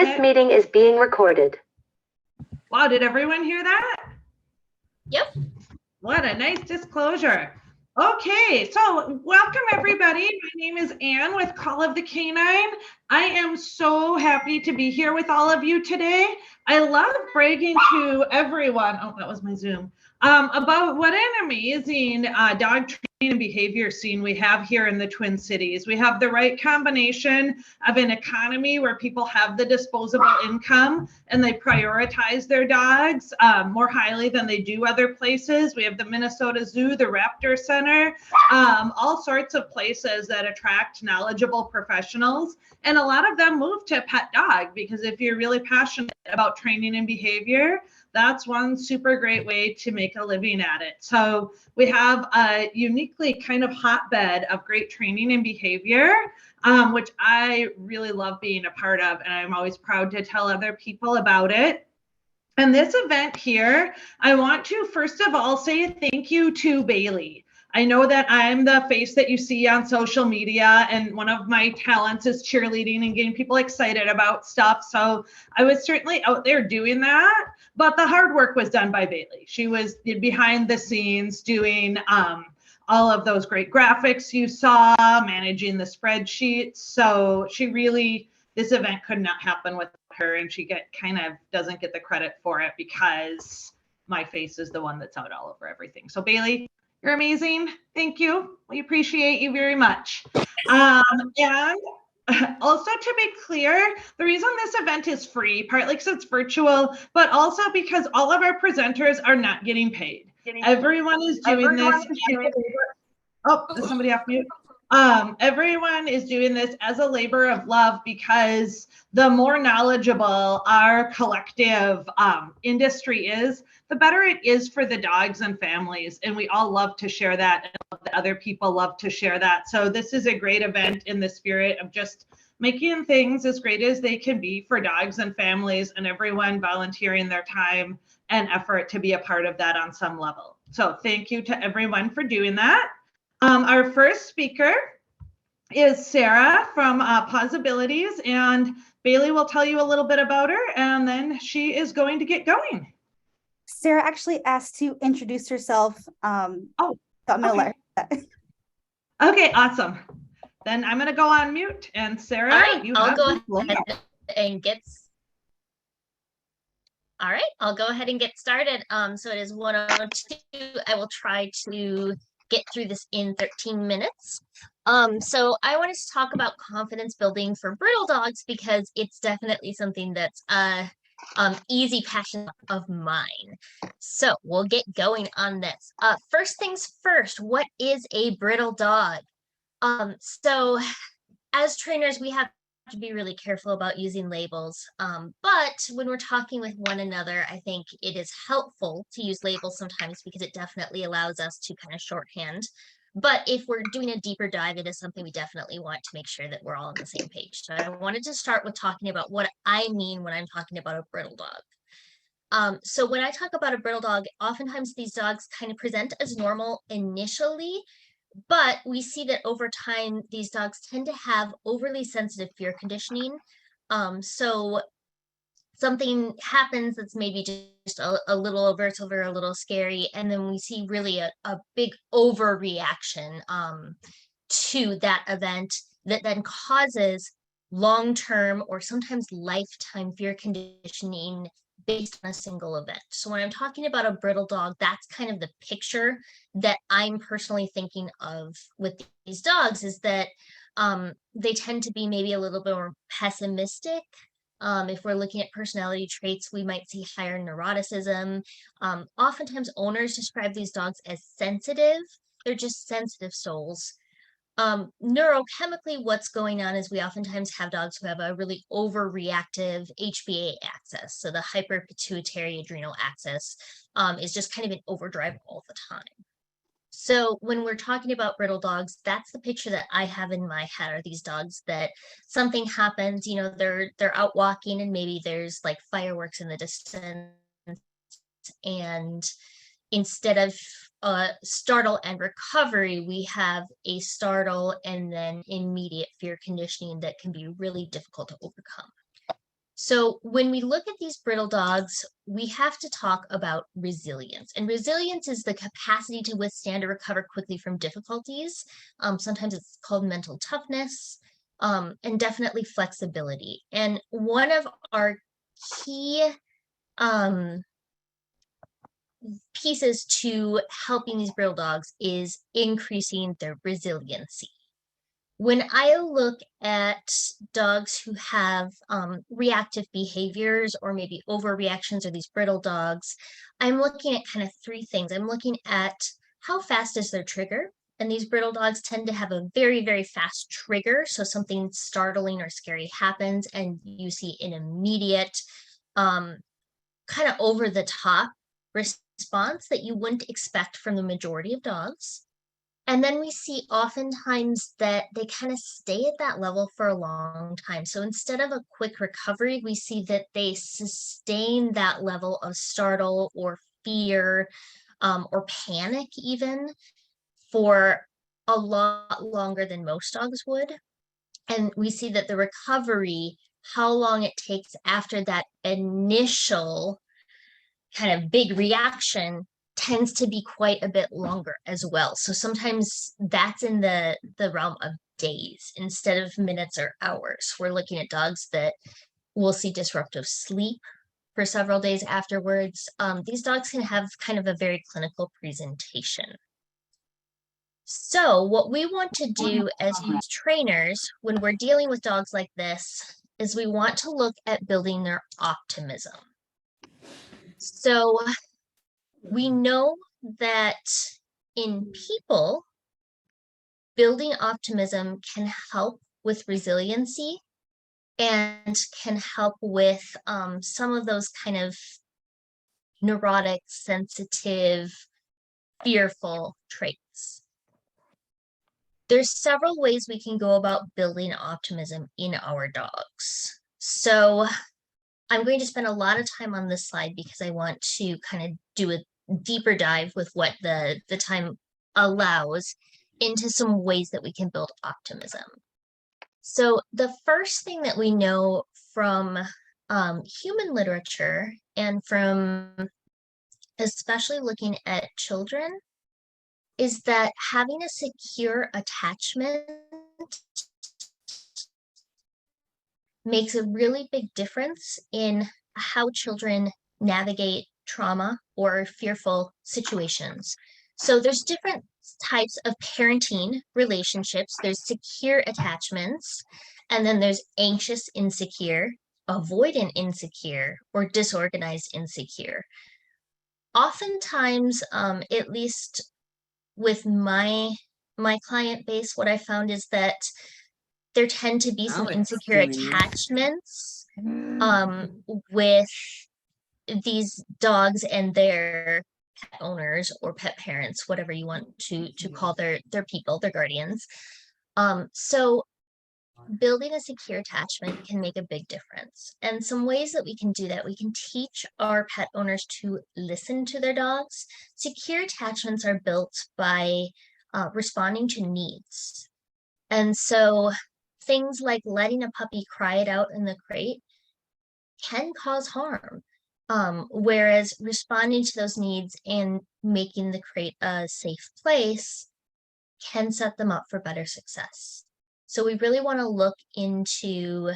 This meeting is being recorded. Wow, did everyone hear that? Yep. What a nice disclosure. Okay, so welcome everybody. My name is Anne with Call of the Canine. I am so happy to be here with all of you today. I love bragging to everyone, oh, that was my Zoom, about what an amazing dog training and behavior scene we have here in the Twin Cities. We have the right combination of an economy where people have the disposable income and they prioritize their dogs more highly than they do other places. We have the Minnesota Zoo, the Raptor Center, all sorts of places that attract knowledgeable professionals. And a lot of them move to pet dog because if you're really passionate about training and behavior, that's one super great way to make a living at it. So we have a uniquely kind of hotbed of great training and behavior, which I really love being a part of. And I'm always proud to tell other people about it. And this event here, I want to first of all say thank you to Bailey. I know that I'm the face that you see on social media, and one of my talents is cheerleading and getting people excited about stuff. So I was certainly out there doing that, but the hard work was done by Bailey. She was behind the scenes doing all of those great graphics you saw, managing the spreadsheets. So she really, this event could not happen without her, and she doesn't get the credit for it because my face is the one that's out all over everything. So Bailey, you're amazing. Thank you. We appreciate you very much. And also to be clear, the reason this event is free, partly because it's virtual, but also because all of our presenters are not getting paid. Everyone is doing this. Oh, is somebody off mute? Everyone is doing this as a labor of love because the more knowledgeable our collective industry is, the better it is for the dogs and families. And we all love to share that, and the other people love to share that. So this is a great event in the spirit of just making things as great as they can be for dogs and families, and everyone volunteering their time and effort to be a part of that on some level. So thank you to everyone for doing that. Our first speaker is Sarah from Possibilities, and Bailey will tell you a little bit about her, and then she is going to get going. Sarah actually asked to introduce herself. So I'm gonna let her do that. Okay, awesome. Then I'm gonna go on mute, and Sarah, all right, I'll go ahead and get started. So it is 1:02. I will try to get through this in 13 minutes. So I wanted to talk about confidence building for brittle dogs because it's definitely something that's easy passion of mine. So we'll get going on this. First things first, what is a brittle dog? So as trainers, we have to be really careful about using labels. But when we're talking with one another, I think it is helpful to use labels sometimes because it definitely allows us to kind of shorthand. But if we're doing a deeper dive into something, we definitely want to make sure that we're all on the same page. So I wanted to start with talking about what I mean when I'm talking about a brittle dog. So when I talk about a brittle dog, oftentimes these dogs kind of present as normal initially, but we see that over time, these dogs tend to have overly sensitive fear conditioning. So something happens that's maybe just a little aversive or a little scary, and then we see really a big overreaction to that event that then causes long-term or sometimes lifetime fear conditioning based on a single event. So when I'm talking about a brittle dog, that's kind of the picture that I'm personally thinking of with these dogs, is that they tend to be maybe a little bit more pessimistic. If we're looking at personality traits, we might see higher neuroticism. Oftentimes owners describe these dogs as sensitive. They're just sensitive souls. Neurochemically, what's going on is we oftentimes have dogs who have a really overreactive HPA axis. So the hyperpituitary adrenal axis is just kind of in overdrive all the time. So when we're talking about brittle dogs, that's the picture that I have in my head, are these dogs that something happens, you know, they're out walking and maybe there's like fireworks in the distance, and instead of startle and recovery, we have a startle and then immediate fear conditioning that can be really difficult to overcome. So when we look at these brittle dogs, we have to talk about resilience. And resilience is the capacity to withstand or recover quickly from difficulties. Sometimes it's called mental toughness, and definitely flexibility. And one of our key pieces to helping these brittle dogs is increasing their resiliency. When I look at dogs who have reactive behaviors or maybe overreactions or these brittle dogs, I'm looking at kind of three things. I'm looking at how fast is their trigger? And these brittle dogs tend to have a very, very fast trigger. So something startling or scary happens and you see an immediate kind of over the top response that you wouldn't expect from the majority of dogs. And then we see oftentimes that they kind of stay at that level for a long time. So instead of a quick recovery, we see that they sustain that level of startle or fear or panic even for a lot longer than most dogs would. And we see that the recovery, how long it takes after that initial kind of big reaction tends to be quite a bit longer as well. So sometimes that's in the realm of days instead of minutes or hours. We're looking at dogs that will see disruptive sleep for several days afterwards. These dogs can have kind of a very clinical presentation. So what we want to do as youth trainers when we're dealing with dogs like this is we want to look at building their optimism. So we know that in people, building optimism can help with resiliency and can help with some of those kind of neurotic, sensitive, fearful traits. There's several ways we can go about building optimism in our dogs. So I'm going to spend a lot of time on this slide because I want to kind of do a deeper dive with what the time allows into some ways that we can build optimism. So the first thing that we know from human literature and from especially looking at children is that having a secure attachment makes a really big difference in how children navigate trauma or fearful situations. So there's different types of parenting relationships. There's secure attachments, and then there's anxious insecure, avoidant insecure, or disorganized insecure. Oftentimes, at least with my client base, what I found is that there tend to be some insecure attachments with these dogs and their pet owners or pet parents, whatever you want to call their people, their guardians. So building a secure attachment can make a big difference. And some ways that we can do that, we can teach our pet owners to listen to their dogs. Secure attachments are built by responding to needs. And so things like letting a puppy cry it out in the crate can cause harm. Whereas responding to those needs and making the crate a safe place can set them up for better success. So we really want to look into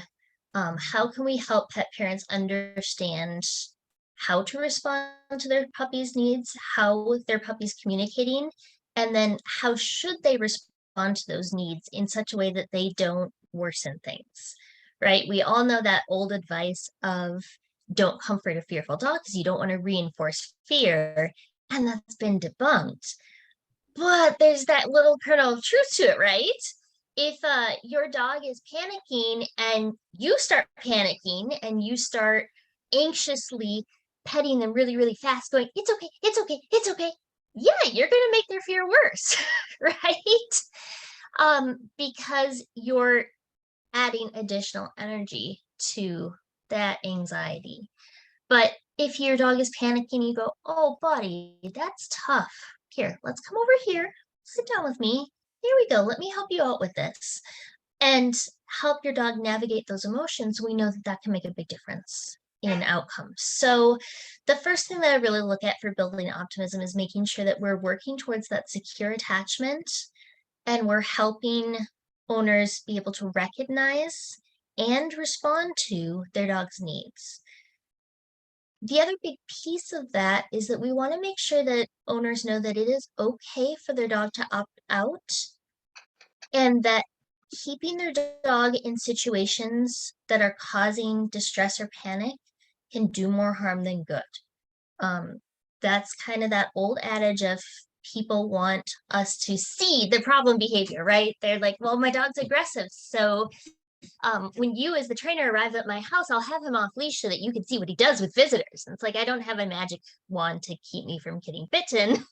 how can we help pet parents understand how to respond to their puppy's needs, how their puppy's communicating, and then how should they respond to those needs in such a way that they don't worsen things, right? We all know that old advice of don't comfort a fearful dog because you don't want to reinforce fear, and that's been debunked. But there's that little kernel of truth to it, right? If your dog is panicking and you start panicking and you start anxiously petting them really, really fast, going, it's okay, it's okay, it's okay. Yeah, you're going to make their fear worse, right? Because you're adding additional energy to that anxiety. But if your dog is panicking, you go, oh, buddy, that's tough. Here, let's come over here. Sit down with me. Here we go. Let me help you out with this. And help your dog navigate those emotions, we know that that can make a big difference in outcomes. So the first thing that I really look at for building optimism is making sure that we're working towards that secure attachment and we're helping owners be able to recognize and respond to their dog's needs. The other big piece of that is that we want to make sure that owners know that it is okay for their dog to opt out and that keeping their dog in situations that are causing distress or panic can do more harm than good. That's kind of that old adage of people want us to see the problem behavior, right? They're like, well, my dog's aggressive. So when you as the trainer arrive at my house, I'll have him off leash so that you can see what he does with visitors. And it's like, I don't have a magic wand to keep me from getting bitten.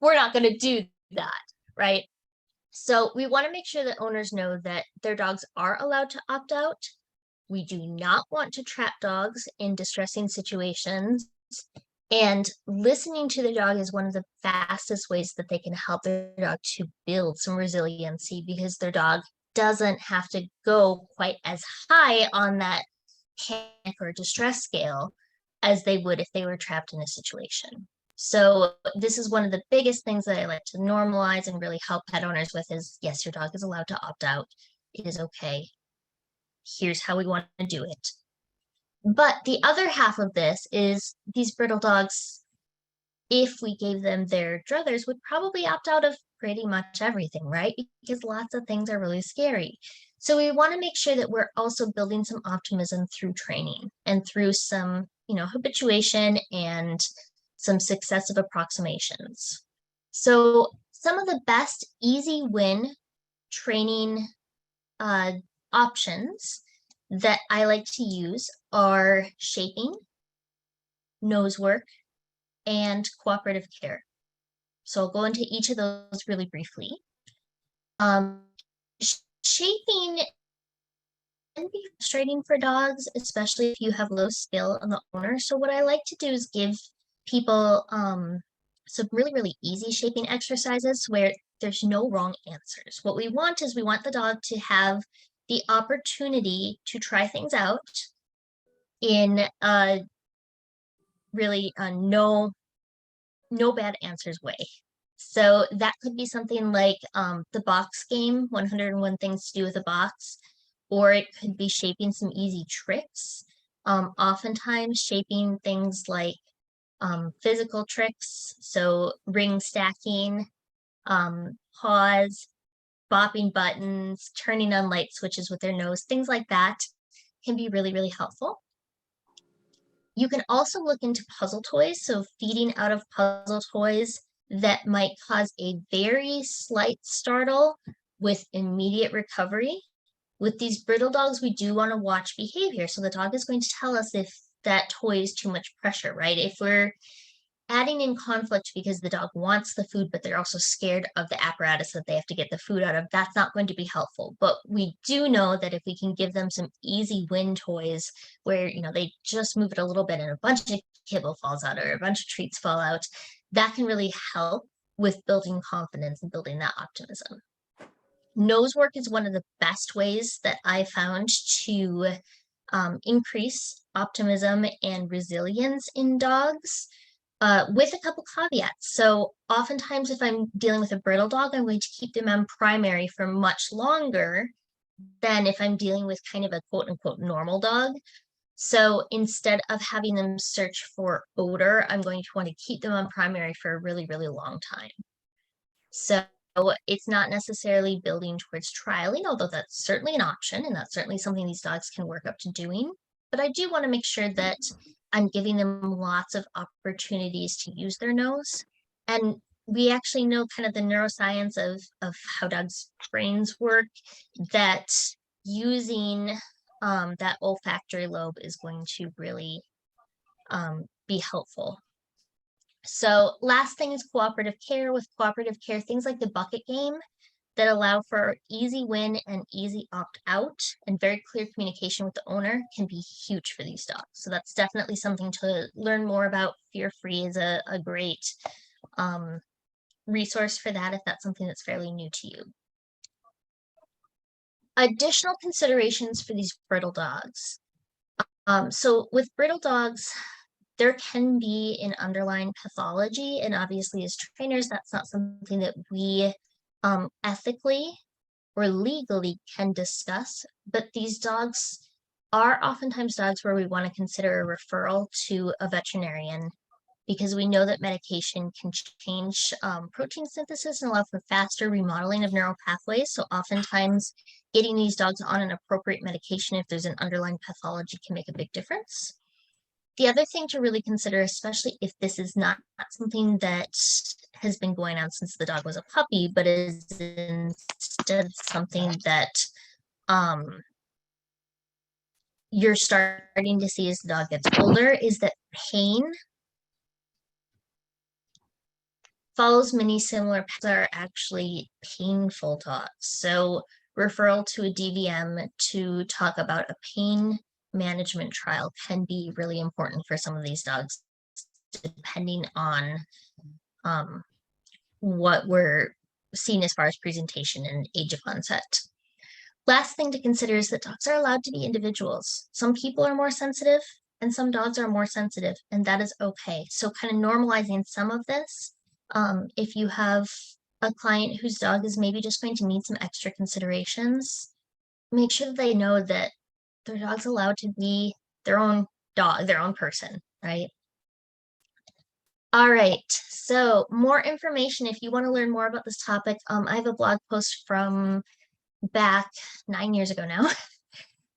We're not going to do that, right? So we want to make sure that owners know that their dogs are allowed to opt out. We do not want to trap dogs in distressing situations. And listening to the dog is one of the fastest ways that they can help their dog to build some resiliency, because their dog doesn't have to go quite as high on that panic or distress scale as they would if they were trapped in a situation. So this is one of the biggest things that I like to normalize and really help pet owners with is, yes, your dog is allowed to opt out. It is okay. Here's how we want to do it. But the other half of this is these brittle dogs, if we gave them their druthers, would probably opt out of pretty much everything, right? Because lots of things are really scary. So we want to make sure that we're also building some optimism through training and through some, habituation and some successive approximations. So some of the best easy win training options that I like to use are shaping, nose work, and cooperative care. So I'll go into each of those really briefly. Shaping can be frustrating for dogs, especially if you have low skill on the owner. So what I like to do is give people some really, really easy shaping exercises where there's no wrong answers. What we want is we want the dog to have the opportunity to try things out in really no bad answers way. So that could be something like the box game, 101 Things to Do with a Box, or it could be shaping some easy tricks. Oftentimes shaping things like physical tricks, so ring stacking, paws, bopping buttons, turning on light switches with their nose, things like that can be really, really helpful. You can also look into puzzle toys, so feeding out of puzzle toys that might cause a very slight startle with immediate recovery. With these brittle dogs, we do want to watch behavior. So the dog is going to tell us if that toy is too much pressure, right? If we're adding in conflict because the dog wants the food, but they're also scared of the apparatus that they have to get the food out of, that's not going to be helpful. But we do know that if we can give them some easy win toys where, they just move it a little bit and a bunch of kibble falls out or a bunch of treats fall out, that can really help with building confidence and building that optimism. Nose work is one of the best ways that I found to increase optimism and resilience in dogs. With a couple caveats. So oftentimes if I'm dealing with a brittle dog, I'm going to keep them on primary for much longer than if I'm dealing with kind of a quote unquote normal dog. So instead of having them search for odor, I'm going to want to keep them on primary for a really, really long time. So it's not necessarily building towards trialing, although that's certainly an option and that's certainly something these dogs can work up to doing. But I do want to make sure that I'm giving them lots of opportunities to use their nose. And we actually know kind of the neuroscience of how dogs' brains work, that using that olfactory lobe is going to really be helpful. So last thing is cooperative care. With cooperative care, things like the bucket game that allow for easy win and easy opt out and very clear communication with the owner can be huge for these dogs. So that's definitely something to learn more about. Fear Free is a great resource for that if that's something that's fairly new to you. additional considerations for these brittle dogs. So with brittle dogs, there can be an underlying pathology, and obviously as trainers, that's not something that we ethically or legally can discuss, but these dogs are oftentimes dogs where we want to consider a referral to a veterinarian because we know that medication can change protein synthesis and allow for faster remodeling of neural pathways. So oftentimes getting these dogs on an appropriate medication if there's an underlying pathology can make a big difference. The other thing to really consider, especially if this is not something that has been going on since the dog was a puppy, but is instead something that you're starting to see as the dog gets older, is that pain follows many similar paths are actually painful dogs. So referral to a DVM to talk about a pain management trial can be really important for some of these dogs, depending on what we're seeing as far as presentation and age of onset. Last thing to consider is that dogs are allowed to be individuals. Some people are more sensitive and some dogs are more sensitive, and that is okay. So kind of normalizing some of this. If you have a client whose dog is maybe just going to need some extra considerations, make sure that they know that their dog's allowed to be their own dog, their own person, right? All right, so more information if you want to learn more about this topic. I have a blog post from back 9 years ago now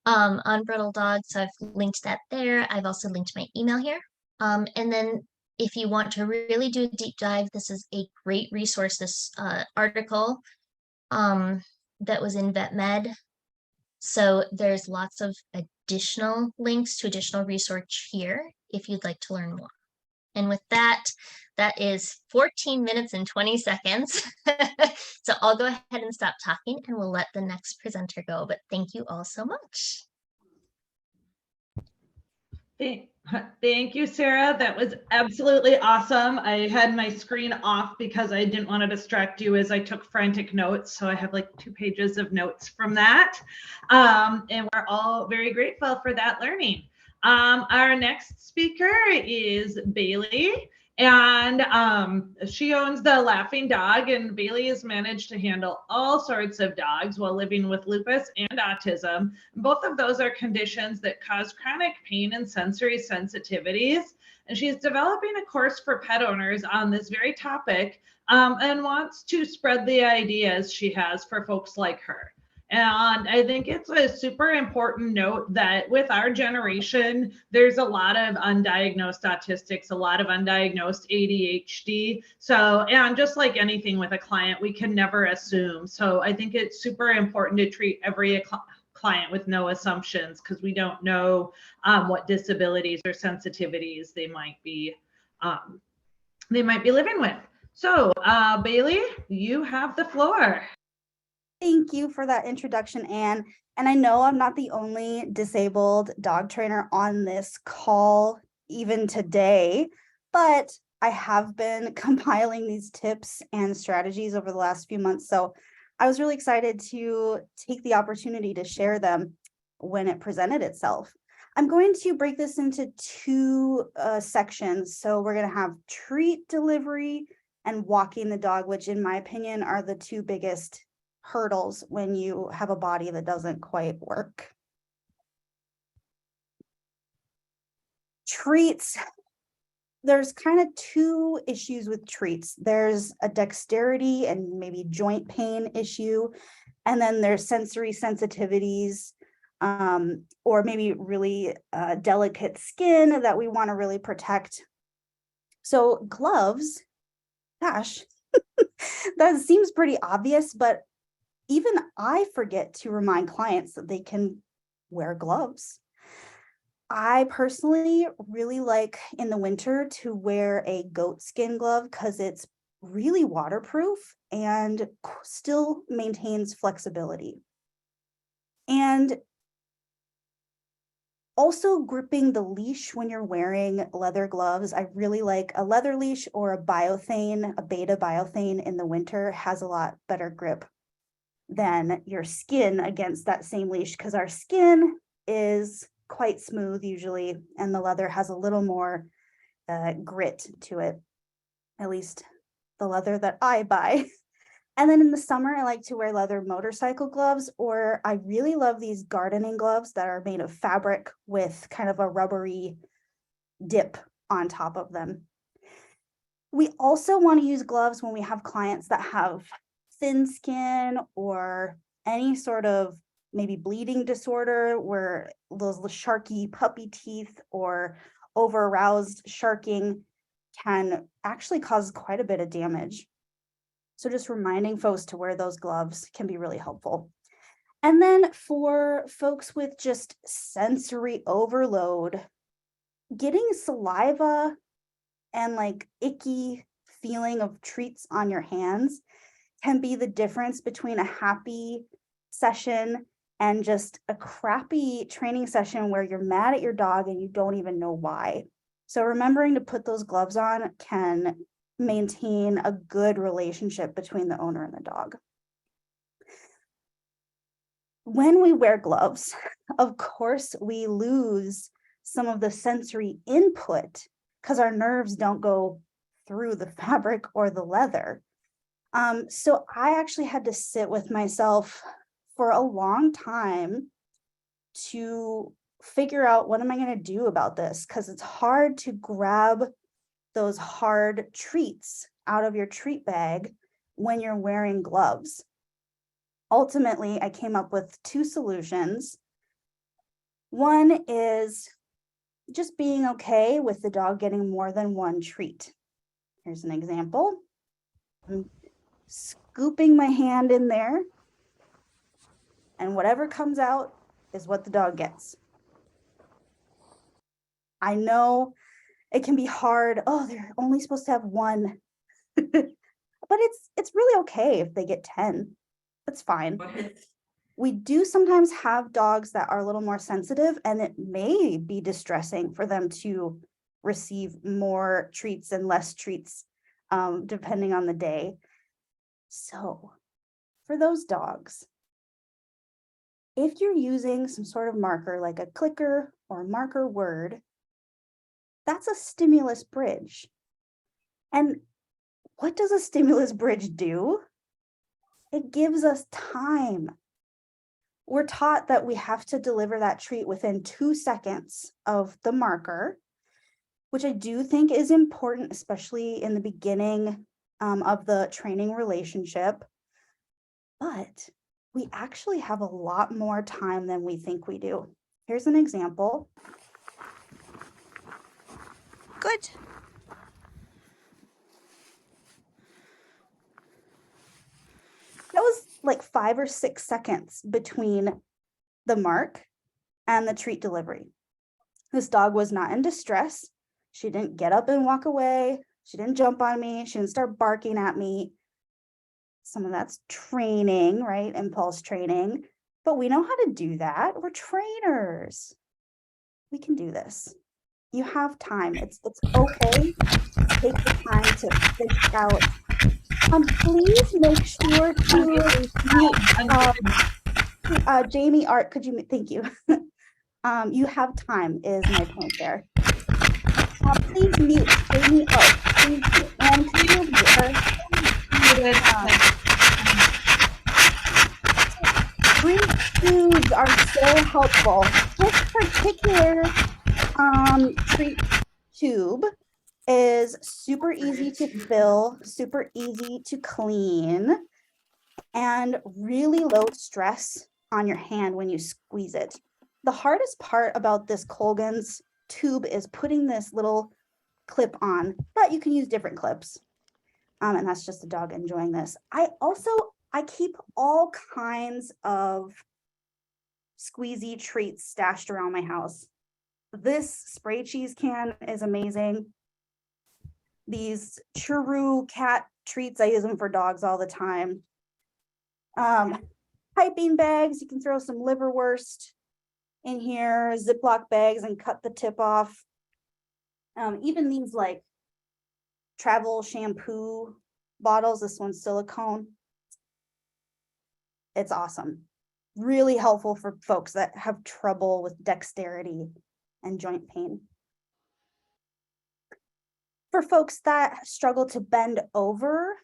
on brittle dogs, so I've linked that there. I've also linked my email here. And then if you want to really do a deep dive, this is a great resource, this article that was in VetMed. So there's lots of additional links to additional research here if you'd like to learn more. And with that, that is 14 minutes and 20 seconds. So I'll go ahead and stop talking and we'll let the next presenter go. But thank you all so much. Thank you, Sarah. That was absolutely awesome. I had my screen off because I didn't want to distract you as I took frantic notes. So I have like 2 pages of notes from that. And we're all very grateful for that learning. Our next speaker is Bailey. And she owns the Laughing Dog, and Bailey has managed to handle all sorts of dogs while living with lupus and autism. Both of those are conditions that cause chronic pain and sensory sensitivities. And she's developing a course for pet owners on this very topic and wants to spread the ideas she has for folks like her. And I think it's a super important note that with our generation, there's a lot of undiagnosed autistics, a lot of undiagnosed ADHD. So, and just like anything with a client, we can never assume. So I think it's super important to treat every client with no assumptions because we don't know what disabilities or sensitivities they might be living with. So Bailey, you have the floor. Thank you for that introduction, Anne. And I know I'm not the only disabled dog trainer on this call even today, but I have been compiling these tips and strategies over the last few months. So I was really excited to take the opportunity to share them when it presented itself. I'm going to break this into 2 sections. So we're going to have treat delivery and walking the dog, which in my opinion are the 2 biggest hurdles when you have a body that doesn't quite work. Treats, there's kind of 2 issues with treats. There's a dexterity and maybe joint pain issue, and then there's sensory sensitivities or maybe really delicate skin that we want to really protect. So gloves, gosh, that seems pretty obvious, but even I forget to remind clients that they can wear gloves. I personally really like in the winter to wear a goat skin glove because it's really waterproof and still maintains flexibility. And also gripping the leash when you're wearing leather gloves. I really like a leather leash or a biothane, a beta biothane in the winter has a lot better grip. than your skin against that same leash, because our skin is quite smooth usually, and the leather has a little more grit to it, at least the leather that I buy. And then in the summer, I like to wear leather motorcycle gloves, or I really love these gardening gloves that are made of fabric with kind of a rubbery dip on top of them. We also want to use gloves when we have clients that have thin skin or any sort of maybe bleeding disorder where those sharky puppy teeth or over aroused sharking can actually cause quite a bit of damage. So just reminding folks to wear those gloves can be really helpful. And then for folks with just sensory overload, getting saliva and like icky feeling of treats on your hands can be the difference between a happy session and just a crappy training session where you're mad at your dog and you don't even know why. So remembering to put those gloves on can maintain a good relationship between the owner and the dog. When we wear gloves, of course, we lose some of the sensory input because our nerves don't go through the fabric or the leather. So I actually had to sit with myself for a long time to figure out what am I going to do about this, because it's hard to grab those hard treats out of your treat bag when you're wearing gloves. Ultimately, I came up with two solutions. One is just being okay with the dog getting more than one treat. Here's an example. I'm scooping my hand in there, and whatever comes out is what the dog gets. I know it can be hard. Oh, they're only supposed to have one. But it's really okay if they get 10. That's fine. We do sometimes have dogs that are a little more sensitive, and it may be distressing for them to receive more treats and less treats, depending on the day. So for those dogs, if you're using some sort of marker like a clicker or a marker word, that's a stimulus bridge. And what does a stimulus bridge do? It gives us time. We're taught that we have to deliver that treat within 2 seconds of the marker, which I do think is important, especially in the beginning of the training relationship. But we actually have a lot more time than we think we do. Here's an example. Good. That was like 5 or 6 seconds between the mark and the treat delivery. This dog was not in distress. She didn't get up and walk away. She didn't jump on me. She didn't start barking at me. Some of that's training, right? Impulse training. But we know how to do that. We're trainers. We can do this. You have time. It's okay. Take the time to fish out. Please make sure to mute. Jamie Art, could you? Thank you. You have time is my point there. Please mute Jamie Art. Please mute. And can you mute her? Treat tubes are so helpful. This particular treat tube is super easy to fill, super easy to clean, and really low stress on your hand when you squeeze it. The hardest part about this Colgan's tube is putting this little clip on, but you can use different clips. And that's just the dog enjoying this. I keep all kinds of squeezy treats stashed around my house. This spray cheese can is amazing. These Churu cat treats, I use them for dogs all the time. Piping bags, you can throw some liverwurst in here, Ziploc bags, and cut the tip off. Even these like travel shampoo bottles, this one's silicone. It's awesome. Really helpful for folks that have trouble with dexterity and joint pain. For folks that struggle to bend over,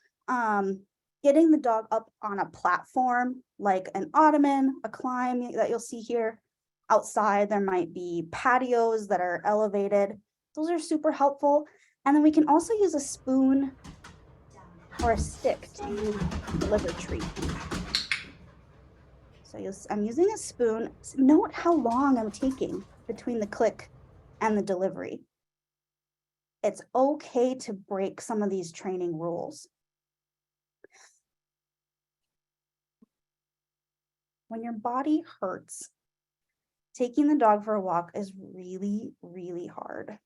getting the dog up on a platform like an ottoman, a climb that you'll see here. Outside, there might be patios that are elevated. Those are super helpful. And then we can also use a spoon or a stick to deliver treat. So I'm using a spoon. Note how long I'm taking between the click and the delivery. It's okay to break some of these training rules. When your body hurts, taking the dog for a walk is really, really hard.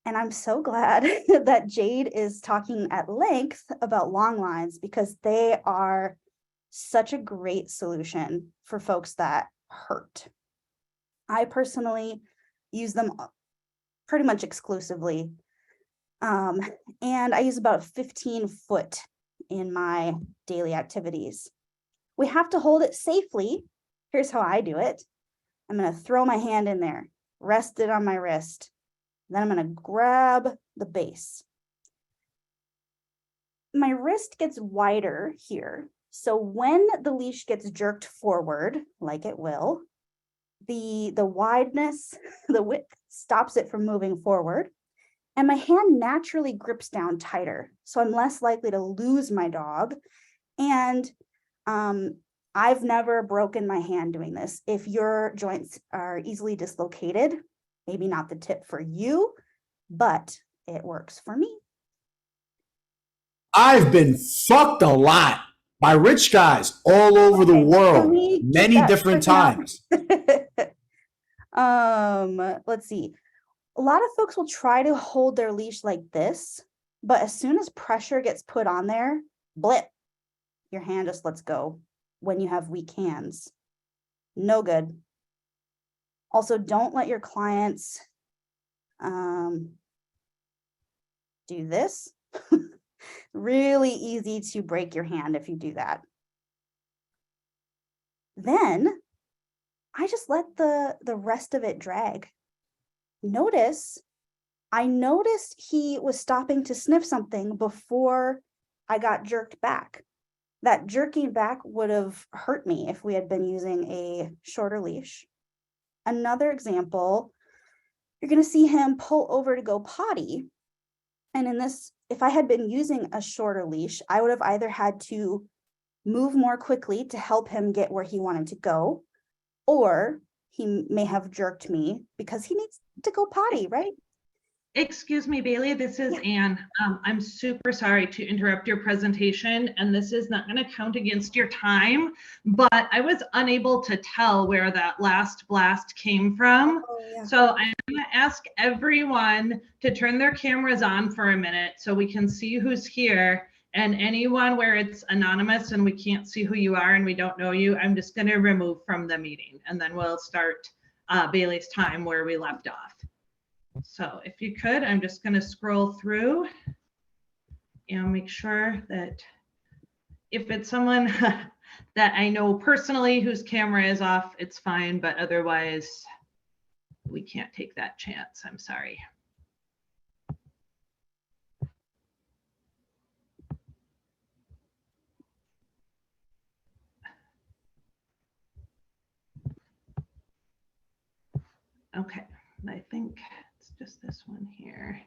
And I'm so glad that Jade is talking at length about long lines, because they are such a great solution for folks that hurt. I personally use them pretty much exclusively. And I use about 15 foot in my daily activities. We have to hold it safely. Here's how I do it. I'm going to throw my hand in there, rest it on my wrist. Then I'm going to grab the base. My wrist gets wider here. So when the leash gets jerked forward, like it will, the wideness, the width stops it from moving forward. And my hand naturally grips down tighter. So I'm less likely to lose my dog. And I've never broken my hand doing this. If your joints are easily dislocated, maybe not the tip for you, but it works for me. I've been fucked a lot by rich guys all over the world, many different times. Let's see. A lot of folks will try to hold their leash like this, but as soon as pressure gets put on there, blip, your hand just lets go when you have weak hands. No good. Also, don't let your clients do this. Really easy to break your hand if you do that. Then I just let the rest of it drag. I noticed he was stopping to sniff something before I got jerked back. That jerking back would have hurt me if we had been using a shorter leash. Another example, you're going to see him pull over to go potty. And in this, if I had been using a shorter leash, I would have either had to move more quickly to help him get where he wanted to go, or he may have jerked me because he needs to go potty, right? Excuse me, Bailey, this is Anne. I'm super sorry to interrupt your presentation, and this is not going to count against your time, but I was unable to tell where that last blast came from. Oh, yeah. So I'm going to ask everyone to turn their cameras on for a minute so we can see who's here, and anyone where it's anonymous and we can't see who you are and we don't know you, I'm just going to remove from the meeting, and then we'll start Bailey's time where we left off. So if you could, I'm just going to scroll through and make sure that if it's someone that I know personally whose camera is off, it's fine, but otherwise we can't take that chance. I'm sorry. Okay, I think it's just this one here.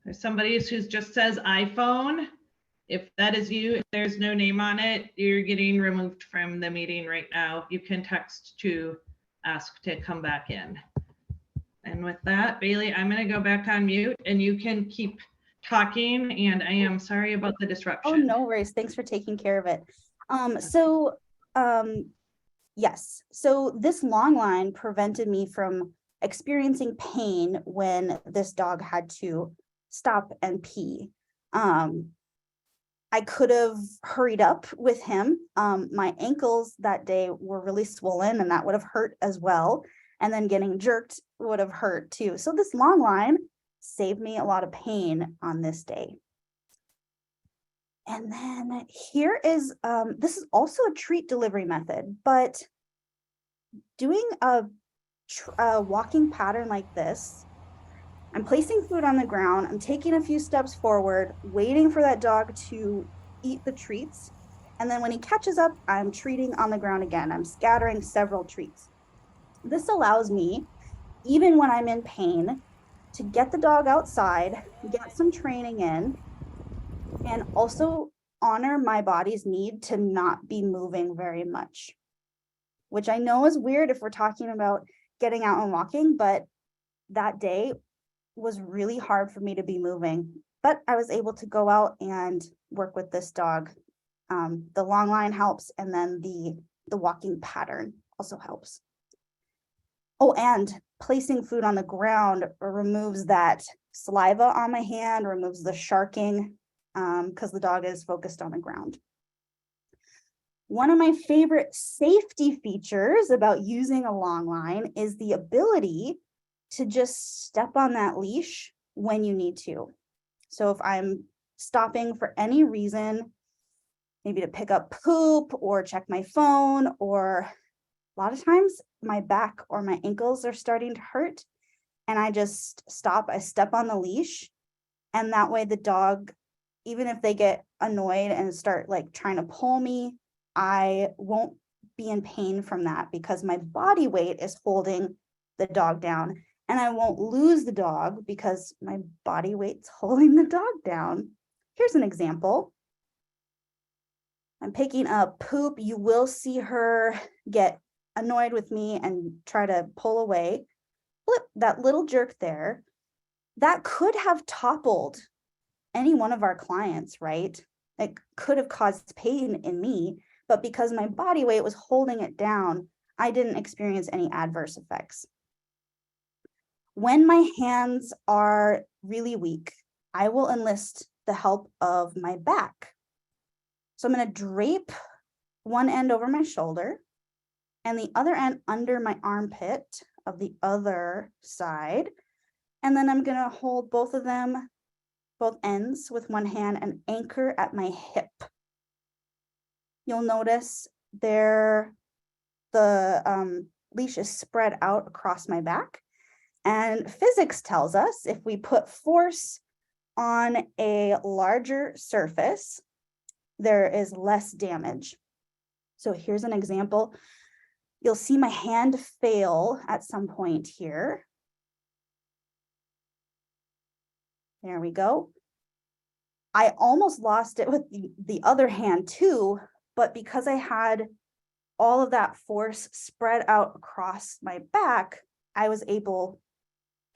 There's somebody who just says iPhone. If that is you, if there's no name on it, you're getting removed from the meeting right now. You can text to ask to come back in. And with that, Bailey, I'm going to go back on mute and you can keep talking. And I am sorry about the disruption. Oh, no worries. Thanks for taking care of it. Yes. So this long line prevented me from experiencing pain when this dog had to stop and pee. I could have hurried up with him. My ankles that day were really swollen and that would have hurt as well. And then getting jerked would have hurt too. So this long line saved me a lot of pain on this day. And then here is, this is also a treat delivery method, but doing a walking pattern like this, I'm placing food on the ground, I'm taking a few steps forward, waiting for that dog to eat the treats. And then when he catches up, I'm treating on the ground again. I'm scattering several treats. This allows me, even when I'm in pain, to get the dog outside, get some training in, and also honor my body's need to not be moving very much, which I know is weird if we're talking about getting out and walking, but that day was really hard for me to be moving, but I was able to go out and work with this dog. The long line helps, and then the walking pattern also helps. Oh, and placing food on the ground removes that saliva on my hand, removes the sharking, because the dog is focused on the ground. One of my favorite safety features about using a long line is the ability to just step on that leash when you need to. So if I'm stopping for any reason, maybe to pick up poop or check my phone, or a lot of times my back or my ankles are starting to hurt, and I just stop, I step on the leash, and that way the dog, even if they get annoyed and start like trying to pull me, I won't be in pain from that because my body weight is holding the dog down, and I won't lose the dog because my body weight's holding the dog down. Here's an example. I'm picking up poop. You will see her get annoyed with me and try to pull away. Flip, that little jerk there, that could have toppled any one of our clients, right? It could have caused pain in me, but because my body weight was holding it down, I didn't experience any adverse effects. When my hands are really weak, I will enlist the help of my back. So I'm going to drape one end over my shoulder and the other end under my armpit of the other side. And then I'm going to hold both of them, both ends with one hand, and anchor at my hip. You'll notice there the leash is spread out across my back. And physics tells us if we put force on a larger surface, there is less damage. So here's an example. You'll see my hand fail at some point here. There we go. I almost lost it with the other hand too, but because I had all of that force spread out across my back, I was able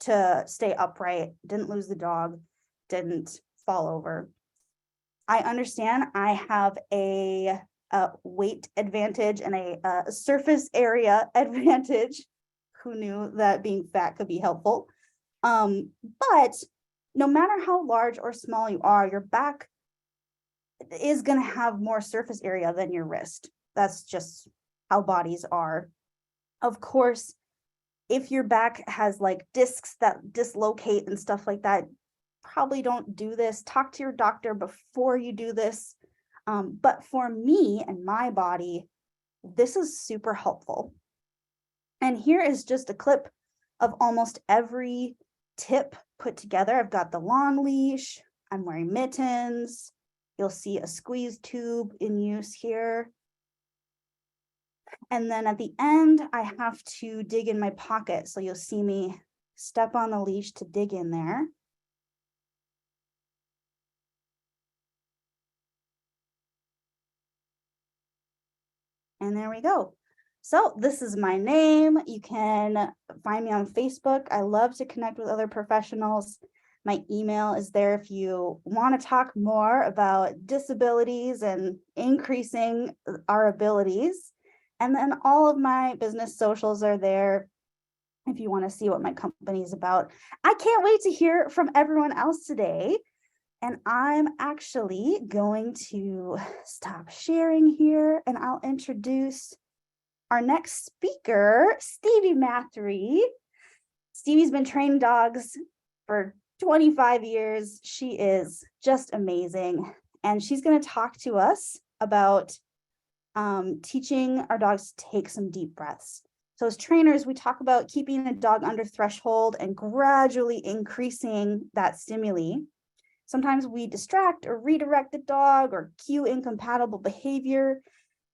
to stay upright, didn't lose the dog, didn't fall over. I understand I have a weight advantage and a surface area advantage. Who knew that being fat could be helpful? But no matter how large or small you are, your back is going to have more surface area than your wrist. That's just how bodies are. Of course, if your back has like discs that dislocate and stuff like that, probably don't do this. Talk to your doctor before you do this. But for me and my body, this is super helpful. And here is just a clip of almost every tip put together. I've got the long leash, I'm wearing mittens. You'll see a squeeze tube in use here. And then at the end, I have to dig in my pocket. So you'll see me step on the leash to dig in there. And there we go. So this is my name. You can find me on Facebook. I love to connect with other professionals. My email is there if you want to talk more about disabilities and increasing our abilities. And then all of my business socials are there if you want to see what my company is about. I can't wait to hear from everyone else today. And I'm actually going to stop sharing here and I'll introduce our next speaker, Stevie Mathery. Stevie's been training dogs for 25 years. She is just amazing. and she's going to talk to us about teaching our dogs to take some deep breaths. So as trainers, we talk about keeping a dog under threshold and gradually increasing that stimuli. Sometimes we distract or redirect the dog or cue incompatible behavior.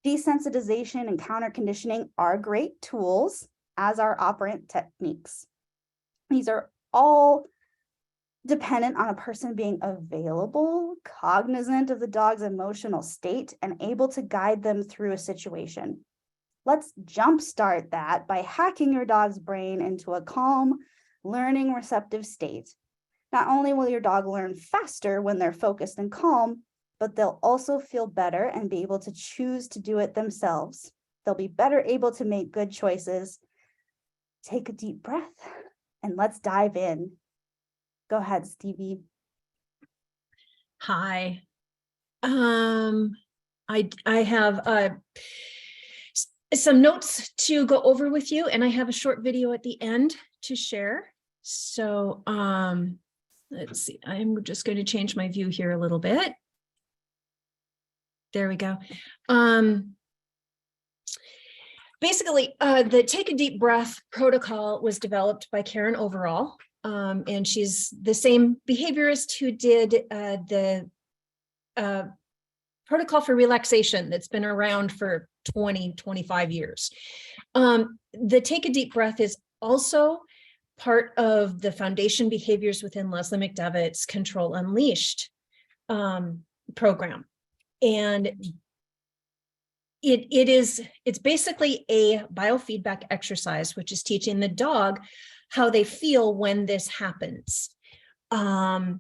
Desensitization and counter conditioning are great tools, as are operant techniques. These are all dependent on a person being available, cognizant of the dog's emotional state, and able to guide them through a situation. Let's jumpstart that by hacking your dog's brain into a calm, learning, receptive state. Not only will your dog learn faster when they're focused and calm, but they'll also feel better and be able to choose to do it themselves. They'll be better able to make good choices. Take a deep breath and let's dive in. Go ahead, Stevie. Hi. I have some notes to go over with you, and I have a short video at the end to share. So let's see, I'm just going to change my view here a little bit. There we go. Basically, the Take a Deep Breath protocol was developed by Karen Overall. And she's the same behaviorist who did the protocol for relaxation that's been around for 25 years. The Take a Deep Breath is also part of the foundation behaviors within Leslie McDevitt's Control Unleashed program. And it's basically a biofeedback exercise, which is teaching the dog how they feel when this happens. I've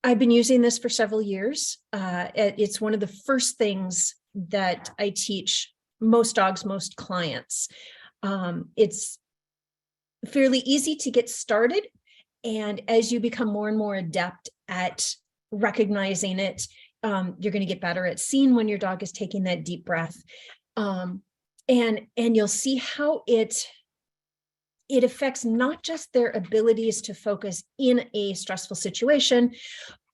been using this for several years. It's one of the first things that I teach most dogs, most clients. It's fairly easy to get started. And as you become more and more adept at recognizing it, you're going to get better at seeing when your dog is taking that deep breath. And you'll see how it affects not just their abilities to focus in a stressful situation,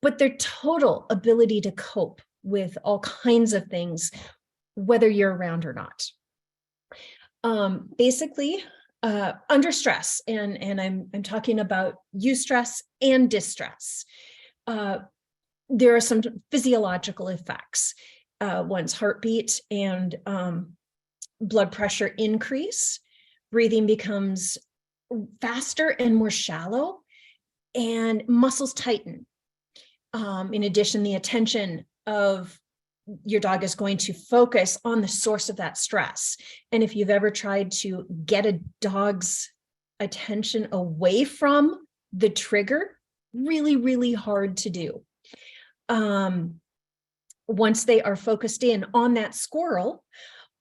but their total ability to cope with all kinds of things, whether you're around or not. Basically, under stress, and I'm talking about eustress and distress, there are some physiological effects. One's heartbeat and blood pressure increase, breathing becomes faster and more shallow, and muscles tighten. In addition, the attention of your dog is going to focus on the source of that stress. And if you've ever tried to get a dog's attention away from the trigger, really, really hard to do. Once they are focused in on that squirrel,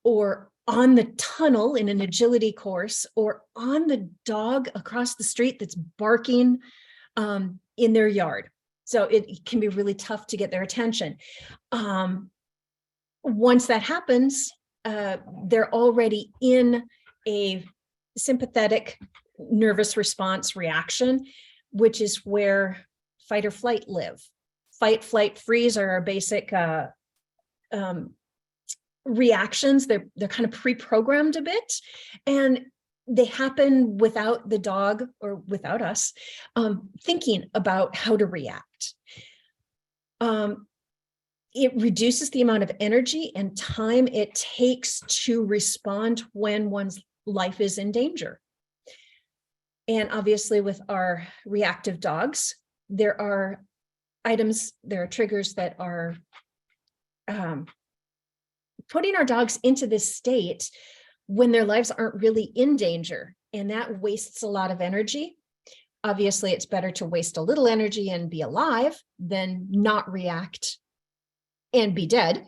or on the tunnel in an agility course, or on the dog across the street that's barking in their yard. So it can be really tough to get their attention. Once that happens, they're already in a sympathetic nervous response reaction, which is where fight or flight live. Fight, flight, freeze are our basic reactions. They're kind of pre-programmed a bit, and they happen without the dog or without us thinking about how to react. It reduces the amount of energy and time it takes to respond when one's life is in danger. And obviously with our reactive dogs, there are triggers that are putting our dogs into this state when their lives aren't really in danger, and that wastes a lot of energy. Obviously, it's better to waste a little energy and be alive than not react and be dead.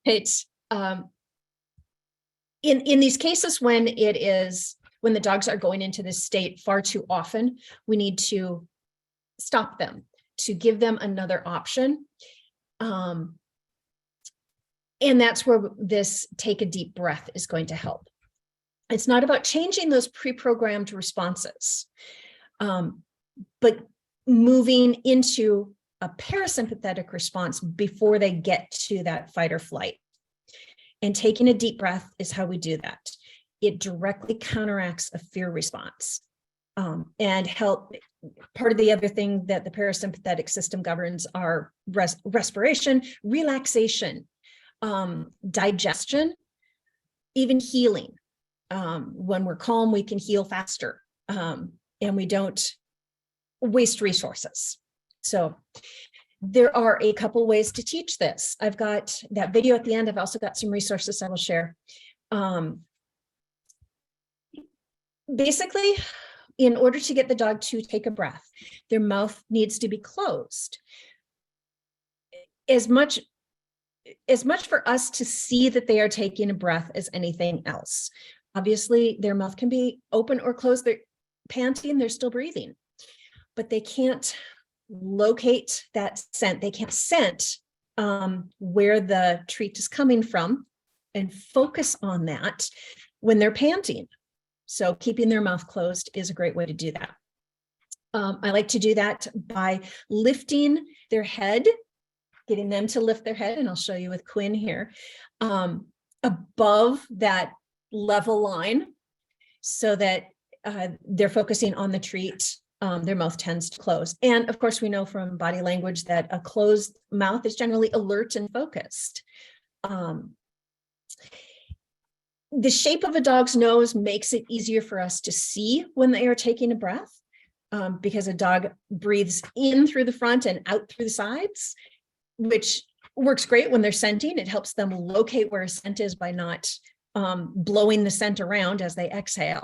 It's in these cases when the dogs are going into this state far too often, we need to stop them, to give them another option. And that's where this Take a Deep Breath is going to help. It's not about changing those pre-programmed responses, but moving into a parasympathetic response before they get to that fight or flight. And taking a deep breath is how we do that. It directly counteracts a fear response. And help. Part of the other thing that the parasympathetic system governs are respiration, relaxation, digestion, even healing. When we're calm, we can heal faster, and we don't waste resources. So there are a couple ways to teach this. I've got that video at the end. I've also got some resources I will share. Basically, in order to get the dog to take a breath, their mouth needs to be closed. As much for us to see that they are taking a breath as anything else. Obviously, their mouth can be open or closed. They're panting, they're still breathing, but they can't locate that scent. They can't scent where the treat is coming from and focus on that when they're panting. So keeping their mouth closed is a great way to do that. I like to do that by lifting their head, getting them to lift their head, and I'll show you with Quinn here, above that level line so that they're focusing on the treat. Their mouth tends to close. And of course, we know from body language that a closed mouth is generally alert and focused. The shape of a dog's nose makes it easier for us to see when they are taking a breath, because a dog breathes in through the front and out through the sides, which works great when they're scenting. It helps them locate where a scent is by not blowing the scent around as they exhale.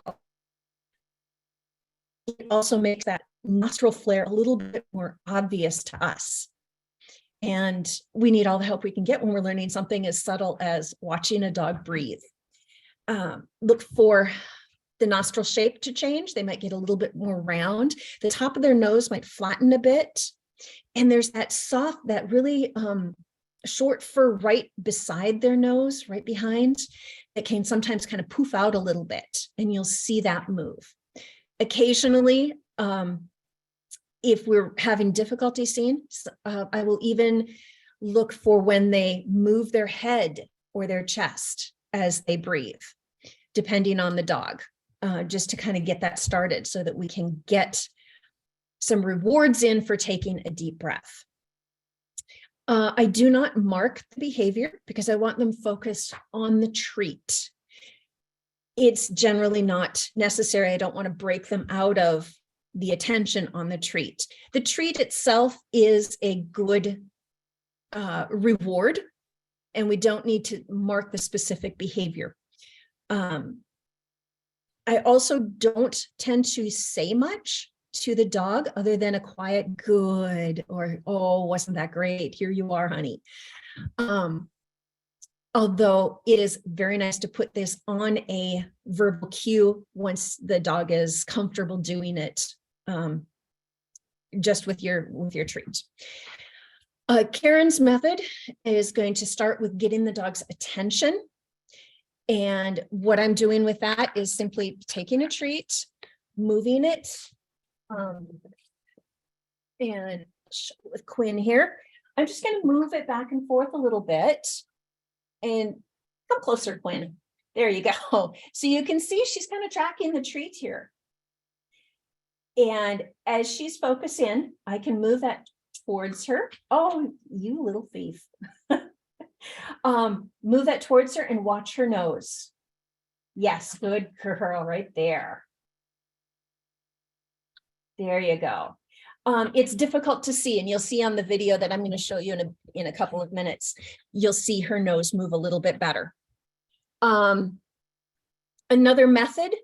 It also makes that nostril flare a little bit more obvious to us. And we need all the help we can get when we're learning something as subtle as watching a dog breathe. Look for the nostril shape to change. They might get a little bit more round. The top of their nose might flatten a bit. And there's that soft, that really short fur right beside their nose, right behind, that can sometimes kind of poof out a little bit, and you'll see that move. Occasionally, if we're having difficulty seeing, I will even look for when they move their head or their chest as they breathe, depending on the dog, just to kind of get that started so that we can get some rewards in for taking a deep breath. I do not mark the behavior because I want them focused on the treat. It's generally not necessary. I don't want to break them out of the attention on the treat. The treat itself is a good reward, and we don't need to mark the specific behavior. I also don't tend to say much to the dog other than a quiet good or, oh, wasn't that great? Here you are, honey. Although it is very nice to put this on a verbal cue once the dog is comfortable doing it, just with your treat. Karen's method is going to start with getting the dog's attention. And what I'm doing with that is simply taking a treat, moving it, and with Quinn here, I'm just going to move it back and forth a little bit. And come closer, Quinn. There you go. So you can see she's kind of tracking the treat here. And as she's focusing, I can move that towards her. Oh, you little thief. Move that towards her and watch her nose. Yes, good girl right there. There you go. It's difficult to see, and you'll see on the video that I'm going to show you in a couple of minutes, you'll see her nose move a little bit better. Another method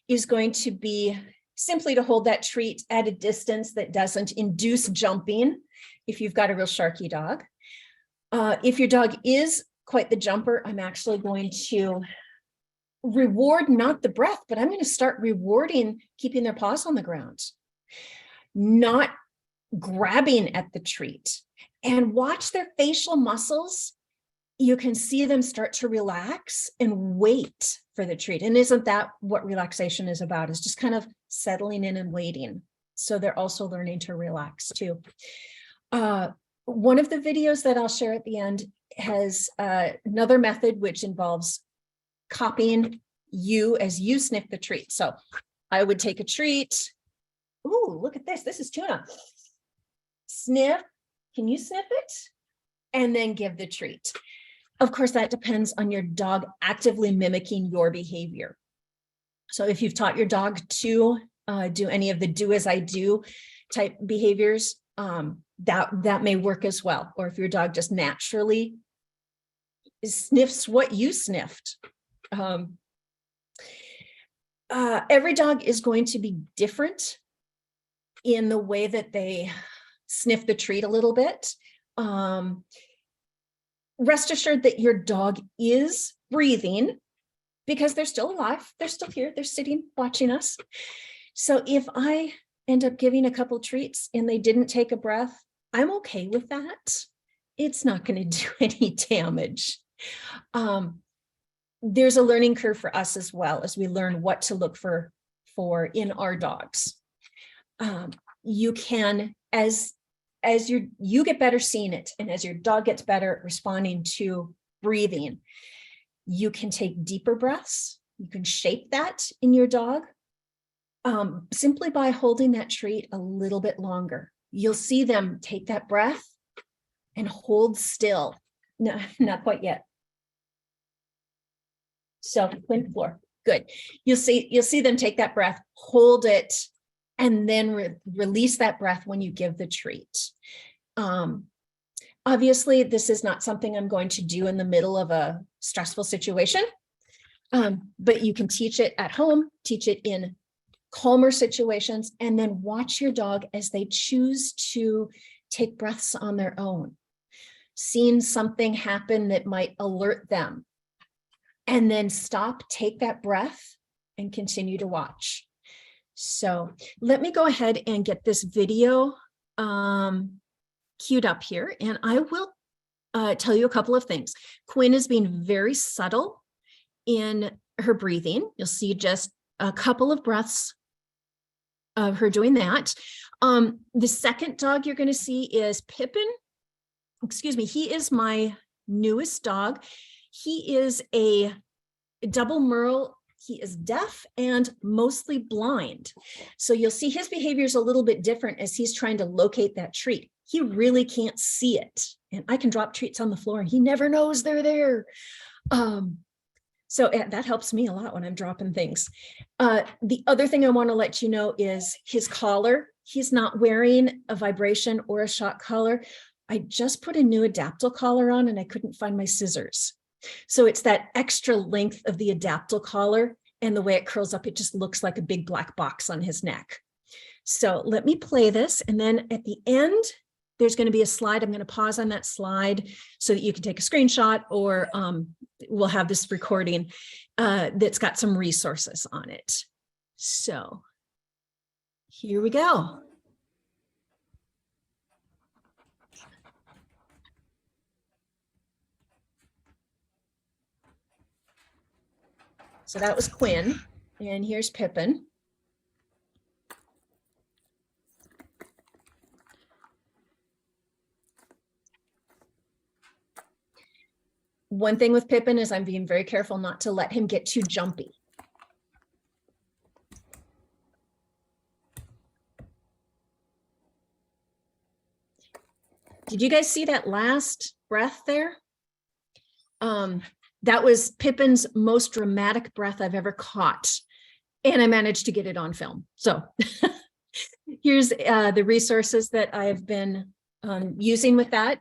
is going to be simply to hold that treat at a distance that doesn't induce jumping if you've got a real sharky dog. If your dog is quite the jumper, I'm actually going to reward not the breath, but I'm going to start rewarding keeping their paws on the ground, not grabbing at the treat, and watch their facial muscles. You can see them start to relax and wait for the treat. And isn't that what relaxation is about? Is just kind of settling in and waiting. So they're also learning to relax too. One of the videos that I'll share at the end has another method which involves copying you as you sniff the treat. So I would take a treat. Ooh, look at this. This is tuna. Sniff. Can you sniff it? And then give the treat. Of course, that depends on your dog actively mimicking your behavior. So if you've taught your dog to do any of the do as I do type behaviors, that may work as well. Or if your dog just naturally sniffs what you sniffed. Every dog is going to be different in the way that they sniff the treat a little bit. Rest assured that your dog is breathing because they're still alive. They're still here. They're sitting watching us. So if I end up giving a couple treats and they didn't take a breath, I'm okay with that. It's not going to do any damage. There's a learning curve for us as well as we learn what to look for in our dogs. You can, as you get better seeing it, and as your dog gets better at responding to breathing, you can take deeper breaths. You can shape that in your dog simply by holding that treat a little bit longer. You'll see them take that breath and hold still. No, not quite yet. So twin floor, good. You'll see them take that breath, hold it, and then release that breath when you give the treat. Obviously, this is not something I'm going to do in the middle of a stressful situation, but you can teach it at home, teach it in calmer situations, and then watch your dog as they choose to take breaths on their own. Seeing something happen that might alert them, and then stop, take that breath, and continue to watch. So let me go ahead and get this video queued up here, and I will tell you a couple of things. Quinn is being very subtle in her breathing. You'll see just a couple of breaths of her doing that. The second dog you're going to see is Pippin. Excuse me, he is my newest dog. He is a double merle. He is deaf and mostly blind. So you'll see his behavior is a little bit different as he's trying to locate that treat. He really can't see it. And I can drop treats on the floor and he never knows they're there. So that helps me a lot when I'm dropping things. The other thing I want to let you know is his collar. He's not wearing a vibration or a shock collar. I just put a new Adaptil collar on and I couldn't find my scissors. So it's that extra length of the Adaptil collar, and the way it curls up, it just looks like a big black box on his neck. So let me play this. And then at the end, there's going to be a slide. I'm going to pause on that slide so that you can take a screenshot, or we'll have this recording that's got some resources on it. So here we go. So that was Quinn, and here's Pippin. One thing with Pippin is I'm being very careful not to let him get too jumpy. Did you guys see that last breath there? That was Pippin's most dramatic breath I've ever caught, and I managed to get it on film. So here's the resources that I've been using with that.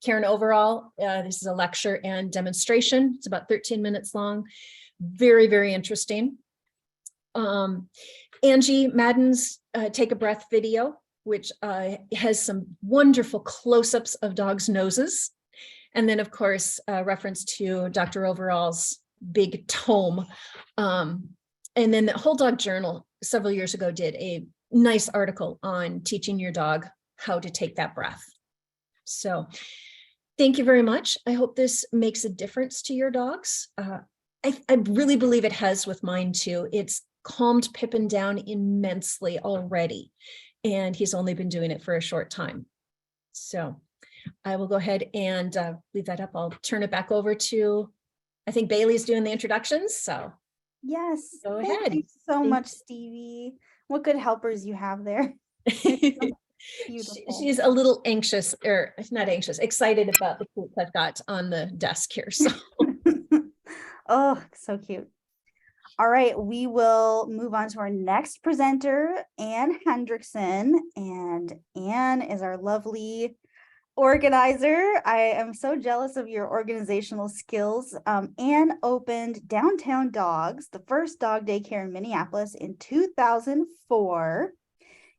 Karen Overall, this is a lecture and demonstration. It's about 13 minutes long. Very, very interesting. Angie Madden's Take a Breath video, which has some wonderful close-ups of dogs' noses. And then, of course, reference to Dr. Overall's big tome. And then the Whole Dog Journal several years ago did a nice article on teaching your dog how to take that breath. So thank you very much. I hope this makes a difference to your dogs. I really believe it has with mine too. It's calmed Pippin down immensely already, and he's only been doing it for a short time. So I will go ahead and leave that up. I'll turn it back over to, I think Bailey's doing the introductions, so. Yes. Go Thank ahead. you so Thank- much, Stevie. What good helpers you have there. Beautiful. She's a little anxious, or not anxious, excited about the quotes I've got on the desk here, so. Oh, so cute. All right, we will move on to our next presenter, Ann Hendrickson. And Ann is our lovely organizer. I am so jealous of your organizational skills. Ann opened Downtown Dogs, the first dog daycare in Minneapolis in 2004.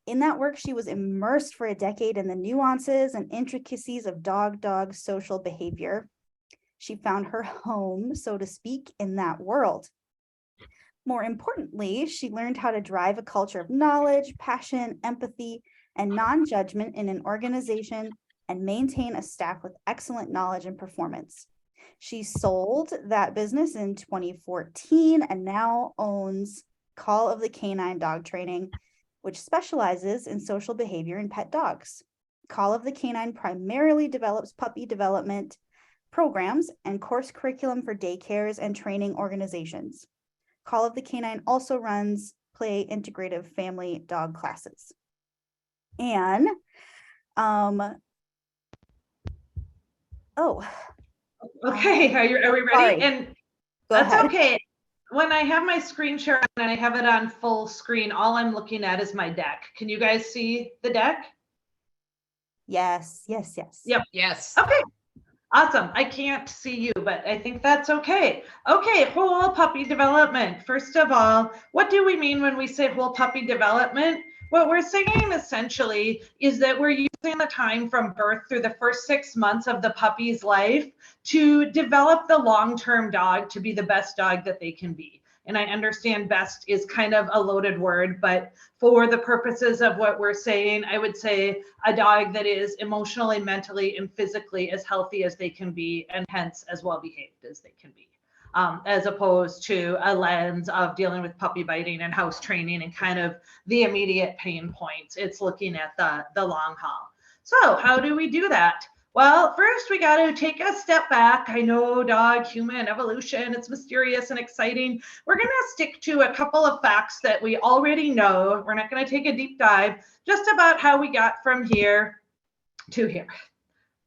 In that work, she was immersed for a decade in the nuances and intricacies of dog social behavior. She found her home, so to speak, in that world. More importantly, she learned how to drive a culture of knowledge, passion, empathy, and non-judgment in an organization and maintain a staff with excellent knowledge and performance. She sold that business in 2014 and now owns Call of the Canine Dog Training, which specializes in social behavior in pet dogs. Call of the Canine primarily develops puppy development programs and course curriculum for daycares and training organizations. Call of the Canine also runs play integrative family dog classes. And Okay, are we ready? Sorry. And Go that's ahead. okay. When I have my screen share on and I have it on full screen, all I'm looking at is my deck. Can you guys see the deck? Yes. Yep. Yes. Okay. Awesome. I can't see you, but I think that's okay. Okay, whole puppy development. First of all, what do we mean when we say whole puppy development? What we're saying essentially is that we're using the time from birth through the first 6 months of the puppy's life to develop the long-term dog to be the best dog that they can be. And I understand best is kind of a loaded word, but for the purposes of what we're saying, I would say a dog that is emotionally, mentally, and physically as healthy as they can be, and hence as well behaved as they can be. As opposed to a lens of dealing with puppy biting and house training and kind of the immediate pain points. It's looking at the long haul. So how do we do that? Well, first we got to take a step back. I know dog, human, evolution, it's mysterious and exciting. We're going to stick to a couple of facts that we already know. We're not going to take a deep dive, just about how we got from here to here.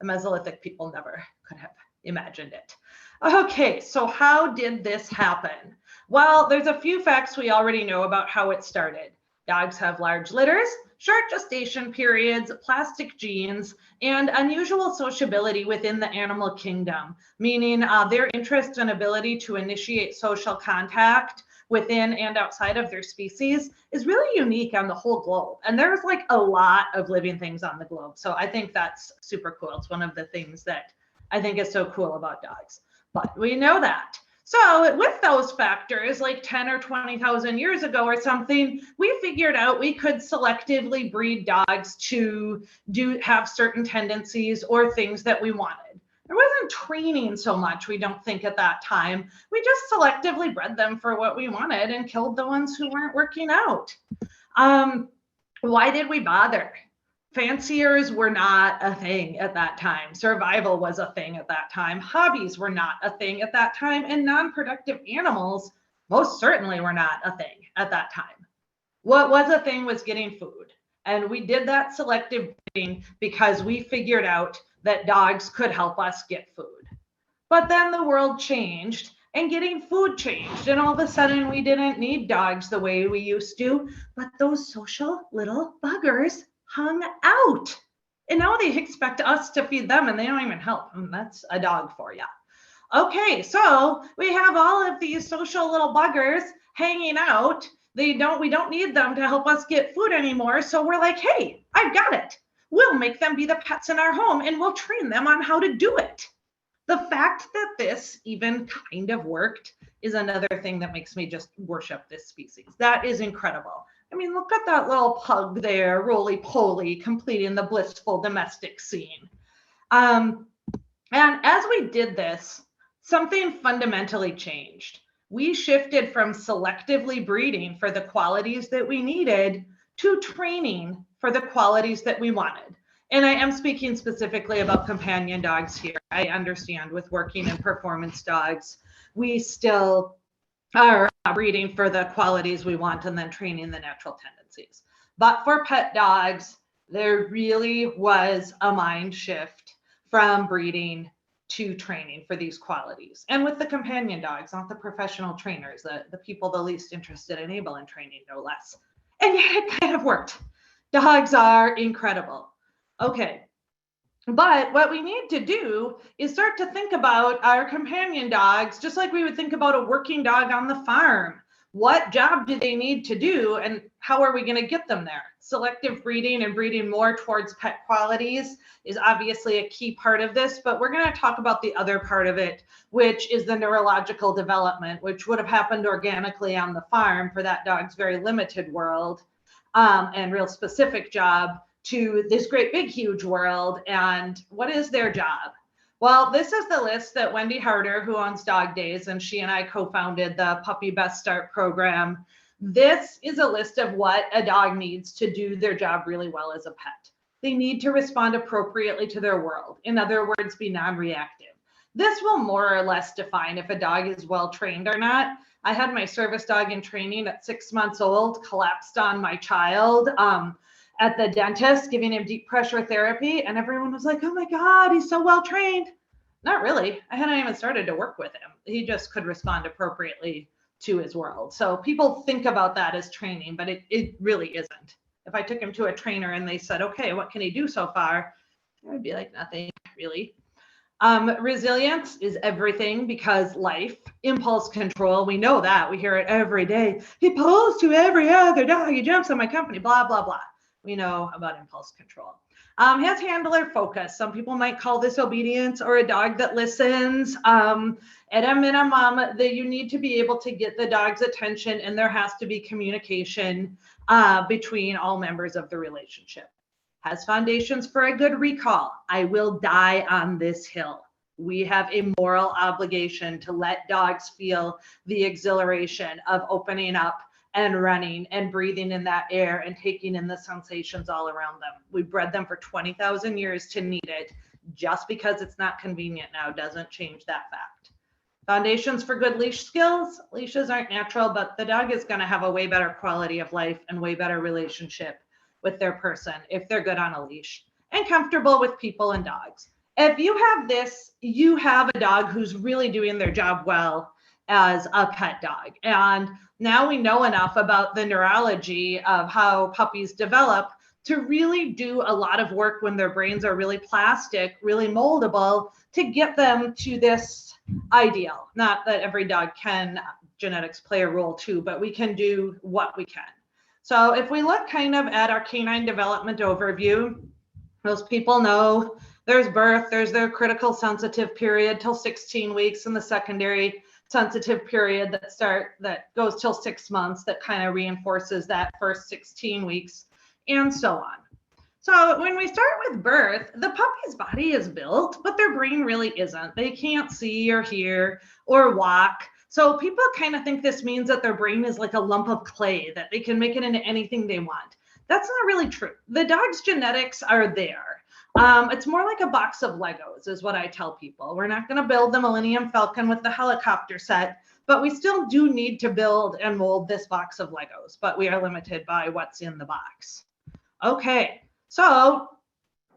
The Mesolithic people never could have imagined it. Okay, so how did this happen? Well, there's a few facts we already know about how it started. Dogs have large litters, short gestation periods, plastic genes, and unusual sociability within the animal kingdom, meaning their interest and ability to initiate social contact within and outside of their species is really unique on the whole globe. And there's like a lot of living things on the globe. So I think that's super cool. It's one of the things that I think is so cool about dogs. But we know that. So with those factors, like 10 or 20,000 years ago or something, we figured out we could selectively breed dogs to have certain tendencies or things that we wanted. There wasn't training so much, we don't think, at that time. We just selectively bred them for what we wanted and killed the ones who weren't working out. Why did we bother? Fanciers were not a thing at that time. Survival was a thing at that time. Hobbies were not a thing at that time. And non-productive animals most certainly were not a thing at that time. What was a thing was getting food. And we did that selective breeding because we figured out that dogs could help us get food. But then the world changed and getting food changed. And all of a sudden we didn't need dogs the way we used to, but those social little buggers hung out. And now they expect us to feed them and they don't even help. And that's a dog for you. Okay, so we have all of these social little buggers hanging out. We don't need them to help us get food anymore. So we're like, hey, I've got it. We'll make them be the pets in our home and we'll train them on how to do it. The fact that this even kind of worked is another thing that makes me just worship this species. That is incredible. I mean, look at that little pug there, roly-poly, completing the blissful domestic scene. And as we did this, something fundamentally changed. We shifted from selectively breeding for the qualities that we needed to training for the qualities that we wanted. And I am speaking specifically about companion dogs here. I understand with working in performance dogs, we still are breeding for the qualities we want and then training the natural tendencies. But for pet dogs, there really was a mind shift from breeding to training for these qualities. And with the companion dogs, not the professional trainers, the people the least interested in able in training, no less. And yet it kind of worked. Dogs are incredible. Okay. But what we need to do is start to think about our companion dogs, just like we would think about a working dog on the farm. What job do they need to do and how are we going to get them there? Selective breeding and breeding more towards pet qualities is obviously a key part of this, but we're going to talk about the other part of it, which is the neurological development, which would have happened organically on the farm for that dog's very limited world and real specific job, to this great big huge world. And what is their job? Well, this is the list that Wendy Harder, who owns Dog Days, and she and I co-founded the Puppy Best Start program. This is a list of what a dog needs to do their job really well as a pet. They need to respond appropriately to their world. In other words, be non-reactive. This will more or less define if a dog is well trained or not. I had my service dog in training at 6 months old, collapsed on my child at the dentist, giving him deep pressure therapy. And everyone was like, oh my God, he's so well trained. Not really. I hadn't even started to work with him. He just could respond appropriately to his world. So people think about that as training, but it really isn't. If I took him to a trainer and they said, okay, what can he do so far? I would be like, nothing really. Resilience is everything because life, impulse control, we know that. We hear it every day. He pulls to every other dog. He jumps on my company, blah, blah, blah. We know about impulse control. Has handler focus. Some people might call this obedience or a dog that listens. At a minimum, you need to be able to get the dog's attention, and there has to be communication between all members of the relationship. Has foundations for a good recall. I will die on this hill. We have a moral obligation to let dogs feel the exhilaration of opening up and running and breathing in that air and taking in the sensations all around them. We bred them for 20,000 years to need it. Just because it's not convenient now doesn't change that fact. Foundations for good leash skills. Leashes aren't natural, but the dog is going to have a way better quality of life and way better relationship with their person if they're good on a leash, and comfortable with people and dogs. If you have this, you have a dog who's really doing their job well as a pet dog. And now we know enough about the neurology of how puppies develop to really do a lot of work when their brains are really plastic, really moldable, to get them to this ideal. Not that every dog can, genetics play a role too, but we can do what we can. So if we look kind of at our canine development overview, most people know there's birth, there's their critical sensitive period till 16 weeks, and the secondary sensitive period that goes till 6 months, that kind of reinforces that first 16 weeks, and so on. So when we start with birth, the puppy's body is built, but their brain really isn't. They can't see or hear or walk. So people kind of think this means that their brain is like a lump of clay, that they can make it into anything they want. That's not really true. The dog's genetics are there. It's more like a box of Legos is what I tell people. We're not going to build the Millennium Falcon with the helicopter set, but we still do need to build and mold this box of Legos, but we are limited by what's in the box. Okay, so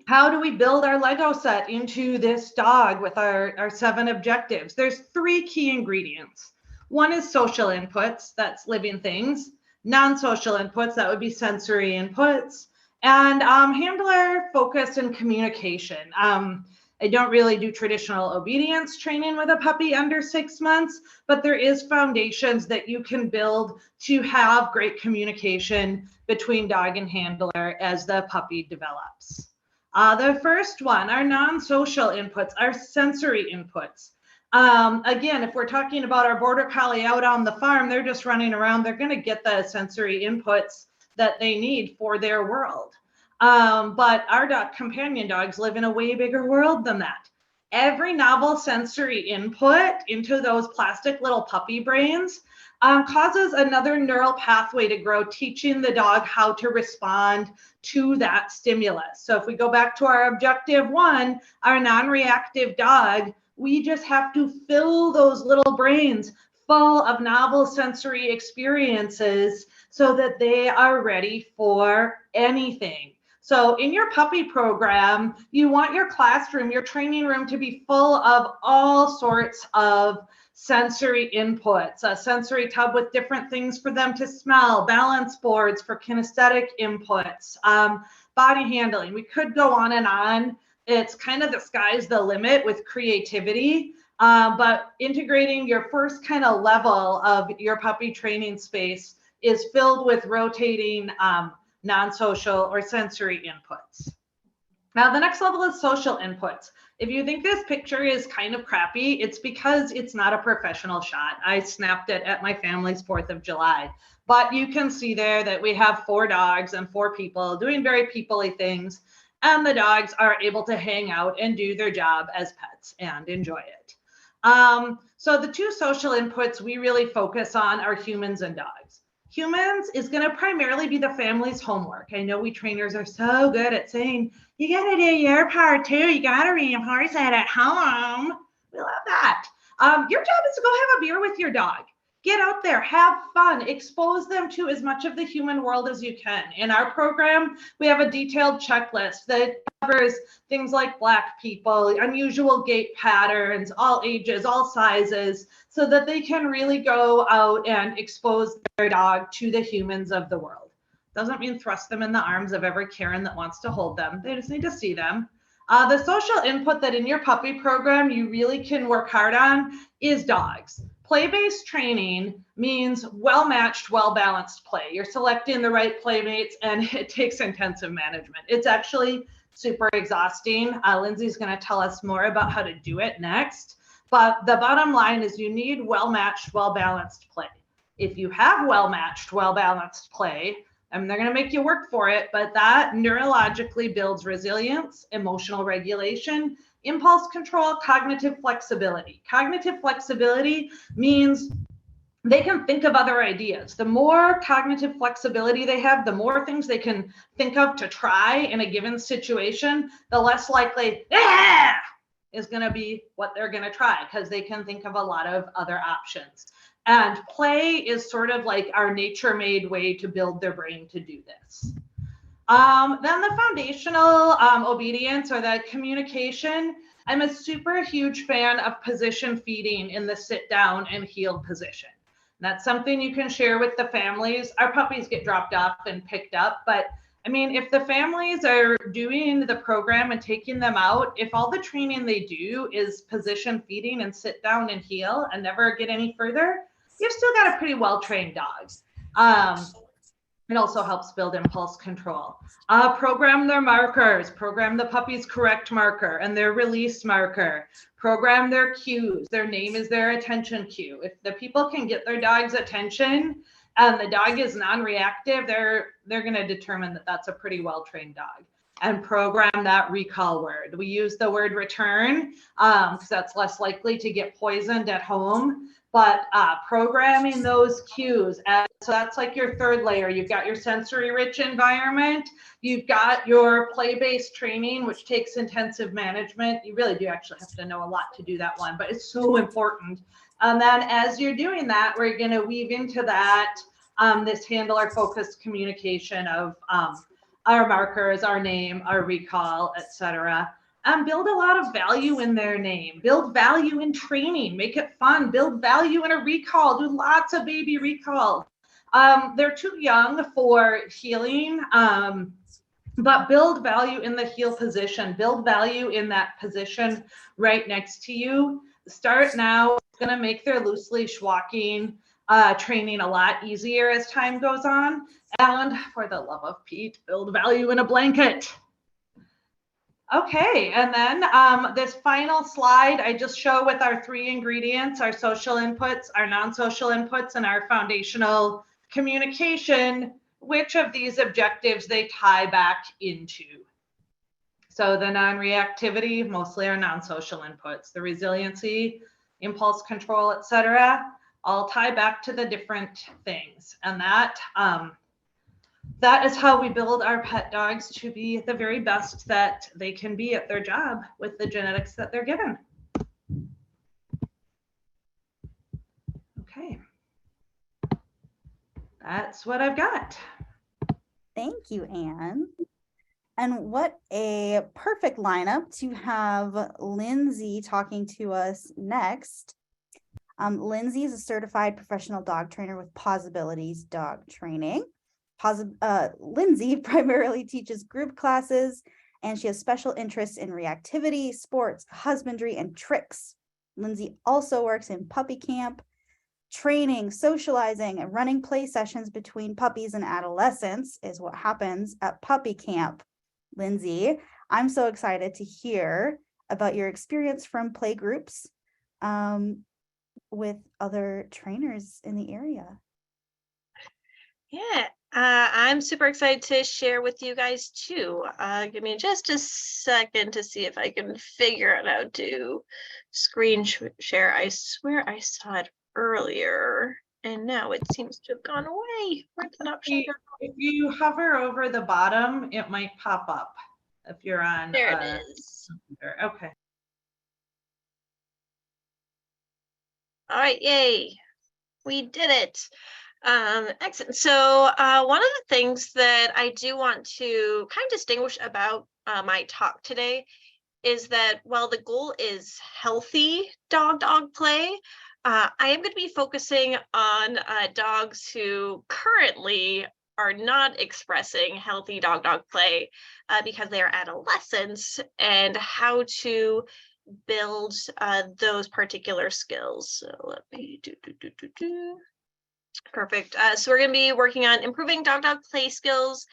how do we build our Lego set into this dog with our 7 objectives? There's 3 key ingredients. One is social inputs, that's living things. Non-social inputs, that would be sensory inputs. And handler focus and communication. I don't really do traditional obedience training with a puppy under 6 months, but there is foundations that you can build to have great communication between dog and handler as the puppy develops. The first one, our non-social inputs, our sensory inputs. Again, if we're talking about our border collie out on the farm, they're just running around, they're going to get the sensory inputs that they need for their world. But our companion dogs live in a way bigger world than that. Every novel sensory input into those plastic little puppy brains causes another neural pathway to grow, teaching the dog how to respond to that stimulus. So if we go back to our objective one, our non-reactive dog, we just have to fill those little brains full of novel sensory experiences so that they are ready for anything. So in your puppy program, you want your classroom, your training room to be full of all sorts of sensory inputs, a sensory tub with different things for them to smell, balance boards for kinesthetic inputs, body handling. We could go on and on. It's kind of the sky's the limit with creativity, but integrating your first kind of level of your puppy training space is filled with rotating non-social or sensory inputs. Now, the next level is social inputs. If you think this picture is kind of crappy, it's because it's not a professional shot. I snapped it at my family's 4th of July. But you can see there that we have 4 dogs and 4 people doing very people-y things, and the dogs are able to hang out and do their job as pets and enjoy it. So the 2 social inputs we really focus on are humans and dogs. Humans is going to primarily be the family's homework. I know we trainers are so good at saying, you got to do your part too. You got to reinforce it at home. We love that. Your job is to go have a beer with your dog. Get out there, have fun, expose them to as much of the human world as you can. In our program, we have a detailed checklist that covers things like Black people, unusual gait patterns, all ages, all sizes, so that they can really go out and expose their dog to the humans of the world. Doesn't mean thrust them in the arms of every Karen that wants to hold them. They just need to see them. The social input that in your puppy program you really can work hard on is dogs. Play-based training means well-matched, well-balanced play. You're selecting the right playmates, and it takes intensive management. It's actually super exhausting. Lindsay's going to tell us more about how to do it next. But the bottom line is you need well-matched, well-balanced play. If you have well-matched, well-balanced play, and they're going to make you work for it, but that neurologically builds resilience, emotional regulation, impulse control, cognitive flexibility. Cognitive flexibility means they can think of other ideas. The more cognitive flexibility they have, the more things they can think of to try in a given situation, the less likely is going to be what they're going to try, because they can think of a lot of other options. And play is sort of like our nature-made way to build their brain to do this. Then the foundational obedience, or the communication. I'm a super huge fan of position feeding in the sit down and heel position. And that's something you can share with the families. Our puppies get dropped off and picked up, but I mean, if the families are doing the program and taking them out, if all the training they do is position feeding and sit down and heel and never get any further, you've still got a pretty well-trained dog. It also helps build impulse control. Program their markers, program the puppy's correct marker and their release marker, program their cues. Their name is their attention cue. If the people can get their dog's attention and the dog is non-reactive, they're going to determine that that's a pretty well-trained dog. And program that recall word. We use the word return because that's less likely to get poisoned at home. But programming those cues, and so that's like your third layer. You've got your sensory rich environment, you've got your play-based training, which takes intensive management. You really do actually have to know a lot to do that one, but it's so important. And then as you're doing that, we're going to weave into that this handler focused communication of our markers, our name, our recall, etc. Build a lot of value in their name, build value in training, make it fun, build value in a recall, do lots of baby recall. They're too young for healing, but build value in the heel position, build value in that position right next to you. Start now. It's going to make their loose leash walking training a lot easier as time goes on. And for the love of Pete, build value in a blanket. Okay, and then this final slide I just show with our 3 ingredients, our social inputs, our non-social inputs, and our foundational communication, which of these objectives they tie back into. So the non-reactivity, mostly our non-social inputs, the resiliency, impulse control, etc. all tie back to the different things. And that is how we build our pet dogs to be the very best that they can be at their job with the genetics that they're given. Okay. That's what I've got. Thank you, Anne. And what a perfect lineup to have Lindsay talking to us next. Lindsay is a certified professional dog trainer with Possibilities Dog Training. Lindsay primarily teaches group classes, and she has special interests in reactivity, sports, husbandry, and tricks. Lindsay also works in puppy camp, training, socializing, and running play sessions between puppies and adolescents is what happens at puppy camp. Lindsay, I'm so excited to hear about your experience from play groups with other trainers in the area. Yeah, I'm super excited to share with you guys too. Give me just a second to see if I can figure out how to screen share. I swear I saw it earlier and now it seems to have gone away. Where'd that option go? If you hover over the bottom, it might pop up if you're on. There it is. Okay. All right, yay. We did it. Excellent. So one of the things that I do want to kind of distinguish about my talk today is that while the goal is healthy dog-dog play, I am going to be focusing on dogs who currently are not expressing healthy dog-dog play because they are adolescents, and how to build those particular skills. So let me do. Perfect. So we're going to be working on improving dog-dog play skills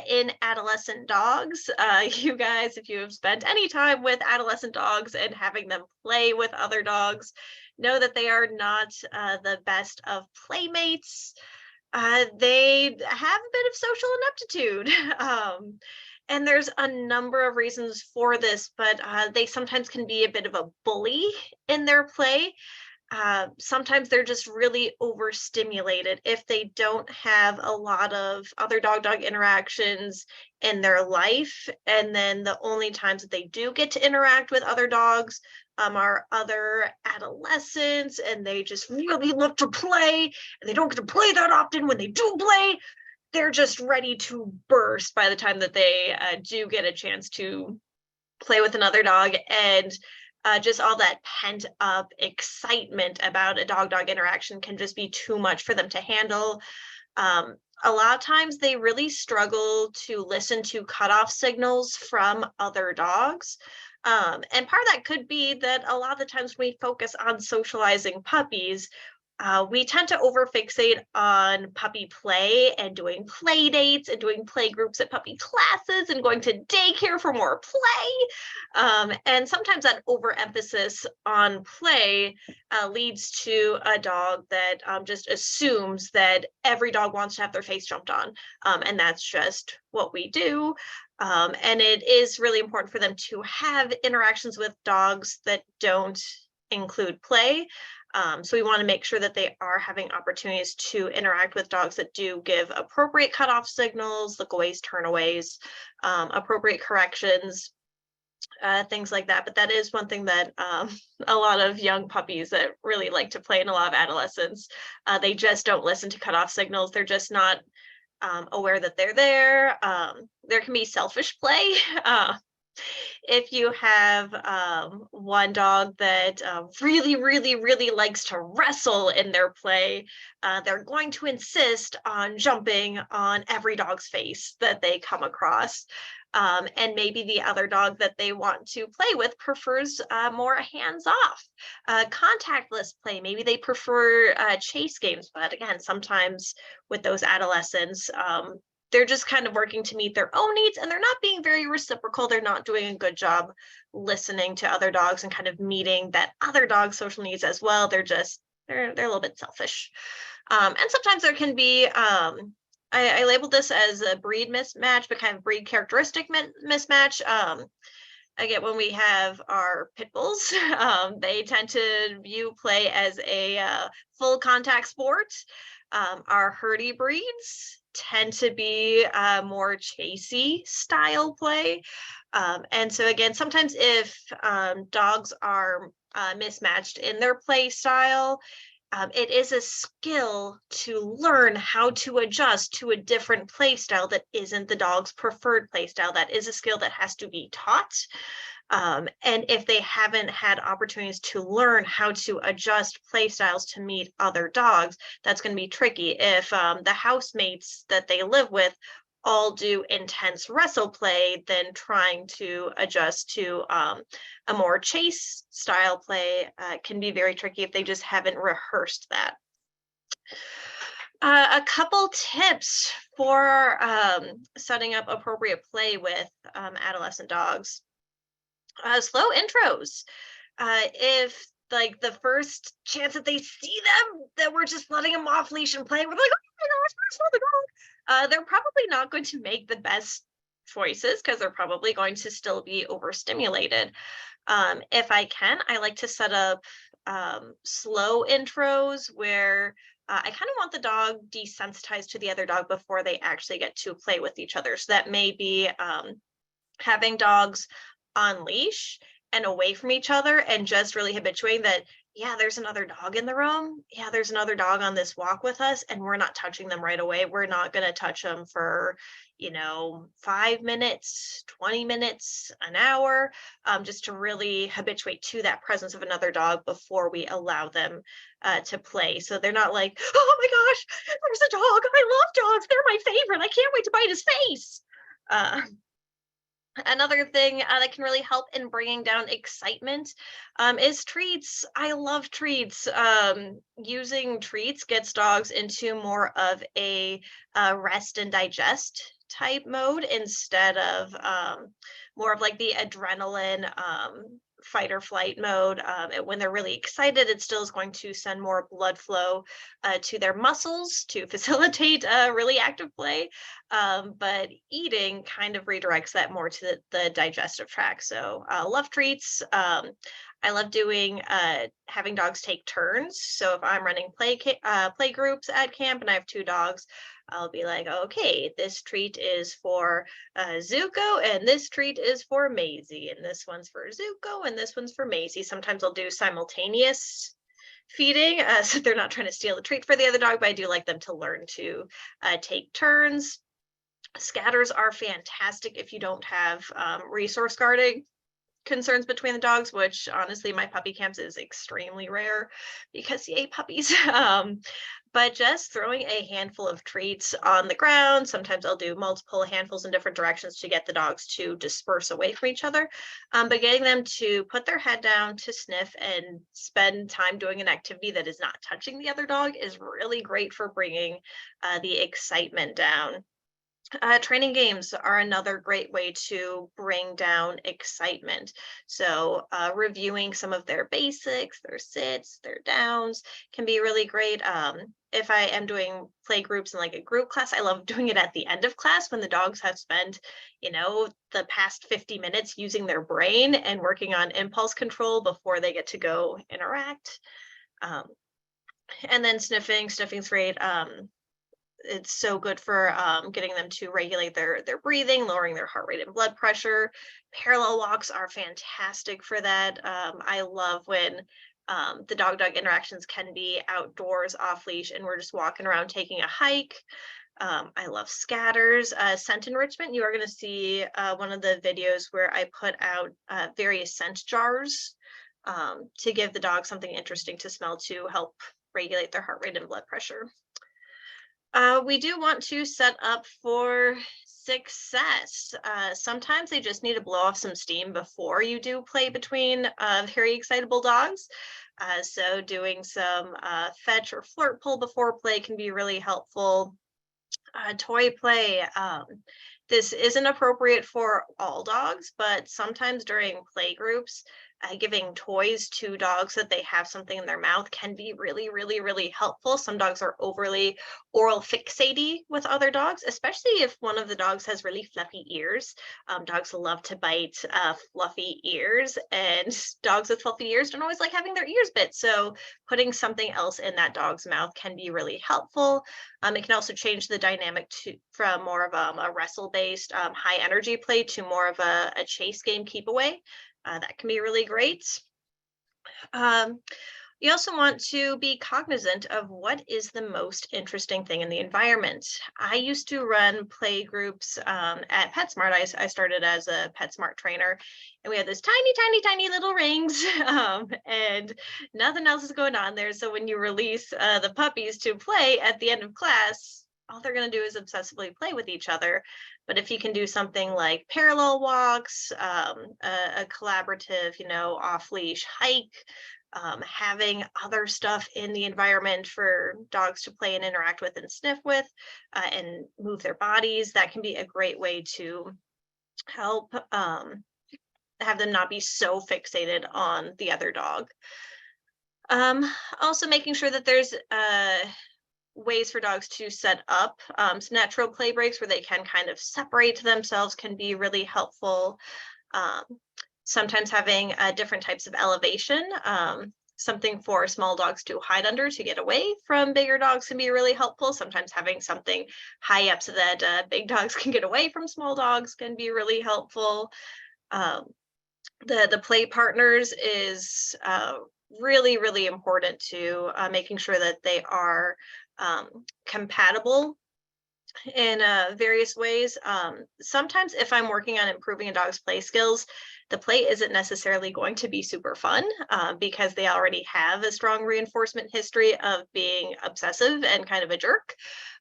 in adolescent dogs. You guys, if you have spent any time with adolescent dogs and having them play with other dogs, know that they are not the best of playmates. They have a bit of social ineptitude. And there's a number of reasons for this, but they sometimes can be a bit of a bully in their play. Sometimes they're just really overstimulated if they don't have a lot of other dog-dog interactions in their life. And then the only times that they do get to interact with other dogs are other adolescents, and they just really love to play, and they don't get to play that often. When they do play, they're just ready to burst by the time that they do get a chance to play with another dog. And just all that pent up excitement about a dog-dog interaction can just be too much for them to handle. A lot of times they really struggle to listen to cutoff signals from other dogs. And part of that could be that a lot of the times when we focus on socializing puppies, we tend to overfixate on puppy play and doing play dates and doing play groups at puppy classes and going to daycare for more play. And sometimes that overemphasis on play leads to a dog that just assumes that every dog wants to have their face jumped on. And that's just what we do. And it is really important for them to have interactions with dogs that don't include play. So we want to make sure that they are having opportunities to interact with dogs that do give appropriate cutoff signals, lookaways, turnaways, appropriate corrections, things like that. But that is one thing that a lot of young puppies that really like to play, and a lot of adolescents, they just don't listen to cutoff signals. They're just not aware that they're there. There can be selfish play. If you have one dog that really likes to wrestle in their play, they're going to insist on jumping on every dog's face that they come across. And maybe the other dog that they want to play with prefers more hands-off, contactless play. Maybe they prefer chase games, but again, sometimes with those adolescents, they're just kind of working to meet their own needs, and they're not being very reciprocal. They're not doing a good job listening to other dogs and kind of meeting that other dog's social needs as well. They're a little bit selfish. And sometimes there can be, I labeled this as a breed mismatch, but kind of breed characteristic mismatch. again, when we have our pit bulls, they tend to view play as a full contact sport. Our Herdie breeds tend to be more chasey style play. And so again, sometimes if dogs are mismatched in their play style, it is a skill to learn how to adjust to a different play style that isn't the dog's preferred play style. That is a skill that has to be taught. And if they haven't had opportunities to learn how to adjust play styles to meet other dogs, that's going to be tricky. If the housemates that they live with all do intense wrestle play, then trying to adjust to a more chase style play can be very tricky if they just haven't rehearsed that. A couple tips for setting up appropriate play with adolescent dogs. Slow intros. If like the first chance that they see them, that we're just letting them off leash and play, we're like, oh my gosh, where's the dog? They're probably not going to make the best choices because they're probably going to still be overstimulated. If I can, I like to set up slow intros where I kind of want the dog desensitized to the other dog before they actually get to play with each other. So that may be having dogs on leash and away from each other and just really habituating that, yeah, there's another dog in the room. Yeah, there's another dog on this walk with us, and we're not touching them right away. We're not going to touch them for, 5 minutes, 20 minutes, an hour, just to really habituate to that presence of another dog before we allow them to play. So they're not like, oh my gosh, there's a dog. I love dogs. They're my favorite. I can't wait to bite his face. Another thing that can really help in bringing down excitement is treats. I love treats. Using treats gets dogs into more of a rest and digest type mode instead of more of like the adrenaline fight or flight mode. When they're really excited, it still is going to send more blood flow to their muscles to facilitate really active play. But eating kind of redirects that more to the digestive tract. So love treats. I love doing having dogs take turns. So if I'm running play groups at camp and I have 2 dogs, I'll be like, okay, this treat is for Zuko, and this treat is for Maisie, and this one's for Zuko, and this one's for Maisie. Sometimes I'll do simultaneous feeding, so they're not trying to steal the treat for the other dog, but I do like them to learn to take turns. Scatters are fantastic if you don't have resource guarding concerns between the dogs, which honestly my puppy camps is extremely rare because yay puppies. But just throwing a handful of treats on the ground, sometimes I'll do multiple handfuls in different directions to get the dogs to disperse away from each other, but getting them to put their head down to sniff and spend time doing an activity that is not touching the other dog is really great for bringing the excitement down. Training games are another great way to bring down excitement. So reviewing some of their basics, their sits, their downs can be really great. If I am doing play groups in like a group class, I love doing it at the end of class when the dogs have spent, the past 50 minutes using their brain and working on impulse control before they get to go interact. And then sniffing's great. It's so good for getting them to regulate their breathing, lowering their heart rate and blood pressure. Parallel walks are fantastic for that. I love when the dog-dog interactions can be outdoors, off leash, and we're just walking around taking a hike. I love scatters. Scent enrichment, you are going to see one of the videos where I put out various scent jars to give the dog something interesting to smell to help regulate their heart rate and blood pressure. We do want to set up for success. Sometimes they just need to blow off some steam before you do play between very excitable dogs. So doing some fetch or flirt pull before play can be really helpful. Toy play. This isn't appropriate for all dogs, but sometimes during play groups, giving toys to dogs that they have something in their mouth can be really, really, really helpful. Some dogs are overly oral fixated with other dogs, especially if one of the dogs has really fluffy ears. Dogs love to bite fluffy ears, and dogs with fluffy ears don't always like having their ears bit. So putting something else in that dog's mouth can be really helpful. It can also change the dynamic from more of a wrestle-based high energy play to more of a chase game keep away. That can be really great. You also want to be cognizant of what is the most interesting thing in the environment. I used to run play groups at PetSmart. I started as a PetSmart trainer, and we had this tiny, tiny, tiny little rings, and nothing else is going on there. So when you release the puppies to play at the end of class, all they're going to do is obsessively play with each other. But if you can do something like parallel walks, a collaborative, off-leash hike, having other stuff in the environment for dogs to play and interact with and sniff with, and move their bodies, that can be a great way to help have them not be so fixated on the other dog. Also making sure that there's ways for dogs to set up some natural play breaks where they can kind of separate themselves can be really helpful. Sometimes having different types of elevation, something for small dogs to hide under to get away from bigger dogs can be really helpful. Sometimes having something high up so that big dogs can get away from small dogs can be really helpful. The play partners is really, really important to making sure that they are compatible in various ways. Sometimes if I'm working on improving a dog's play skills, the play isn't necessarily going to be super fun because they already have a strong reinforcement history of being obsessive and kind of a jerk.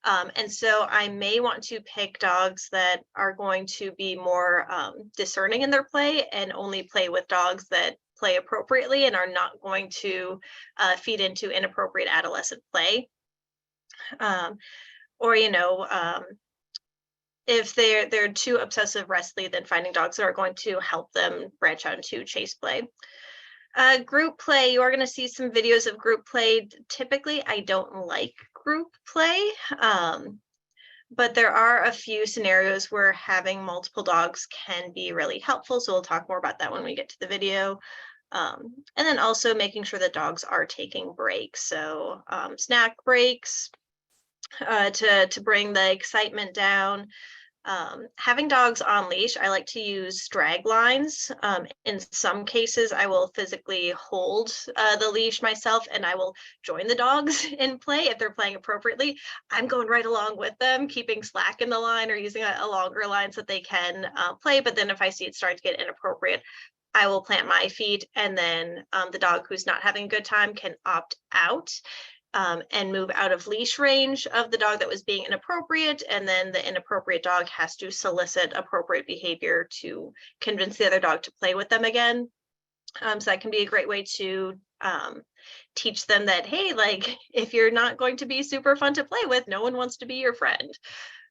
And so I may want to pick dogs that are going to be more discerning in their play and only play with dogs that play appropriately and are not going to feed into inappropriate adolescent play. Or, if they're too obsessive restly, then finding dogs that are going to help them branch out into chase play. Group play, you are going to see some videos of group play. Typically, I don't like group play, but there are a few scenarios where having multiple dogs can be really helpful. So we'll talk more about that when we get to the video. And then also making sure that dogs are taking breaks. So snack breaks, to bring the excitement down. Having dogs on leash, I like to use drag lines. In some cases, I will physically hold the leash myself and I will join the dogs in play if they're playing appropriately. I'm going right along with them, keeping slack in the line or using a longer line so that they can play. But then if I see it starting to get inappropriate, I will plant my feet, and then the dog who's not having a good time can opt out. And move out of leash range of the dog that was being inappropriate, and then the inappropriate dog has to solicit appropriate behavior to convince the other dog to play with them again. So that can be a great way to teach them that, hey, like if you're not going to be super fun to play with, no one wants to be your friend.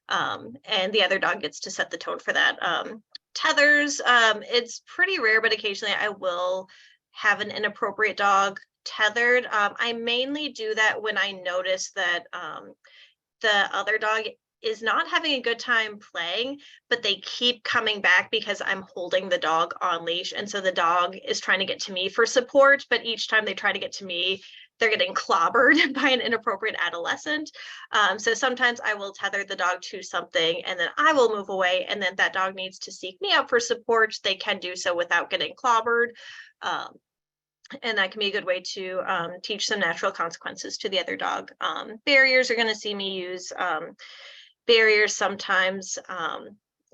And the other dog gets to set the tone for that. Tethers, it's pretty rare, but occasionally I will have an inappropriate dog tethered. I mainly do that when I notice that the other dog is not having a good time playing, but they keep coming back because I'm holding the dog on leash. And so the dog is trying to get to me for support, but each time they try to get to me, they're getting clobbered by an inappropriate adolescent. So sometimes I will tether the dog to something and then I will move away, and then that dog needs to seek me out for support. They can do so without getting clobbered. And that can be a good way to teach some natural consequences to the other dog. Barriers, are going to see me use barriers. Sometimes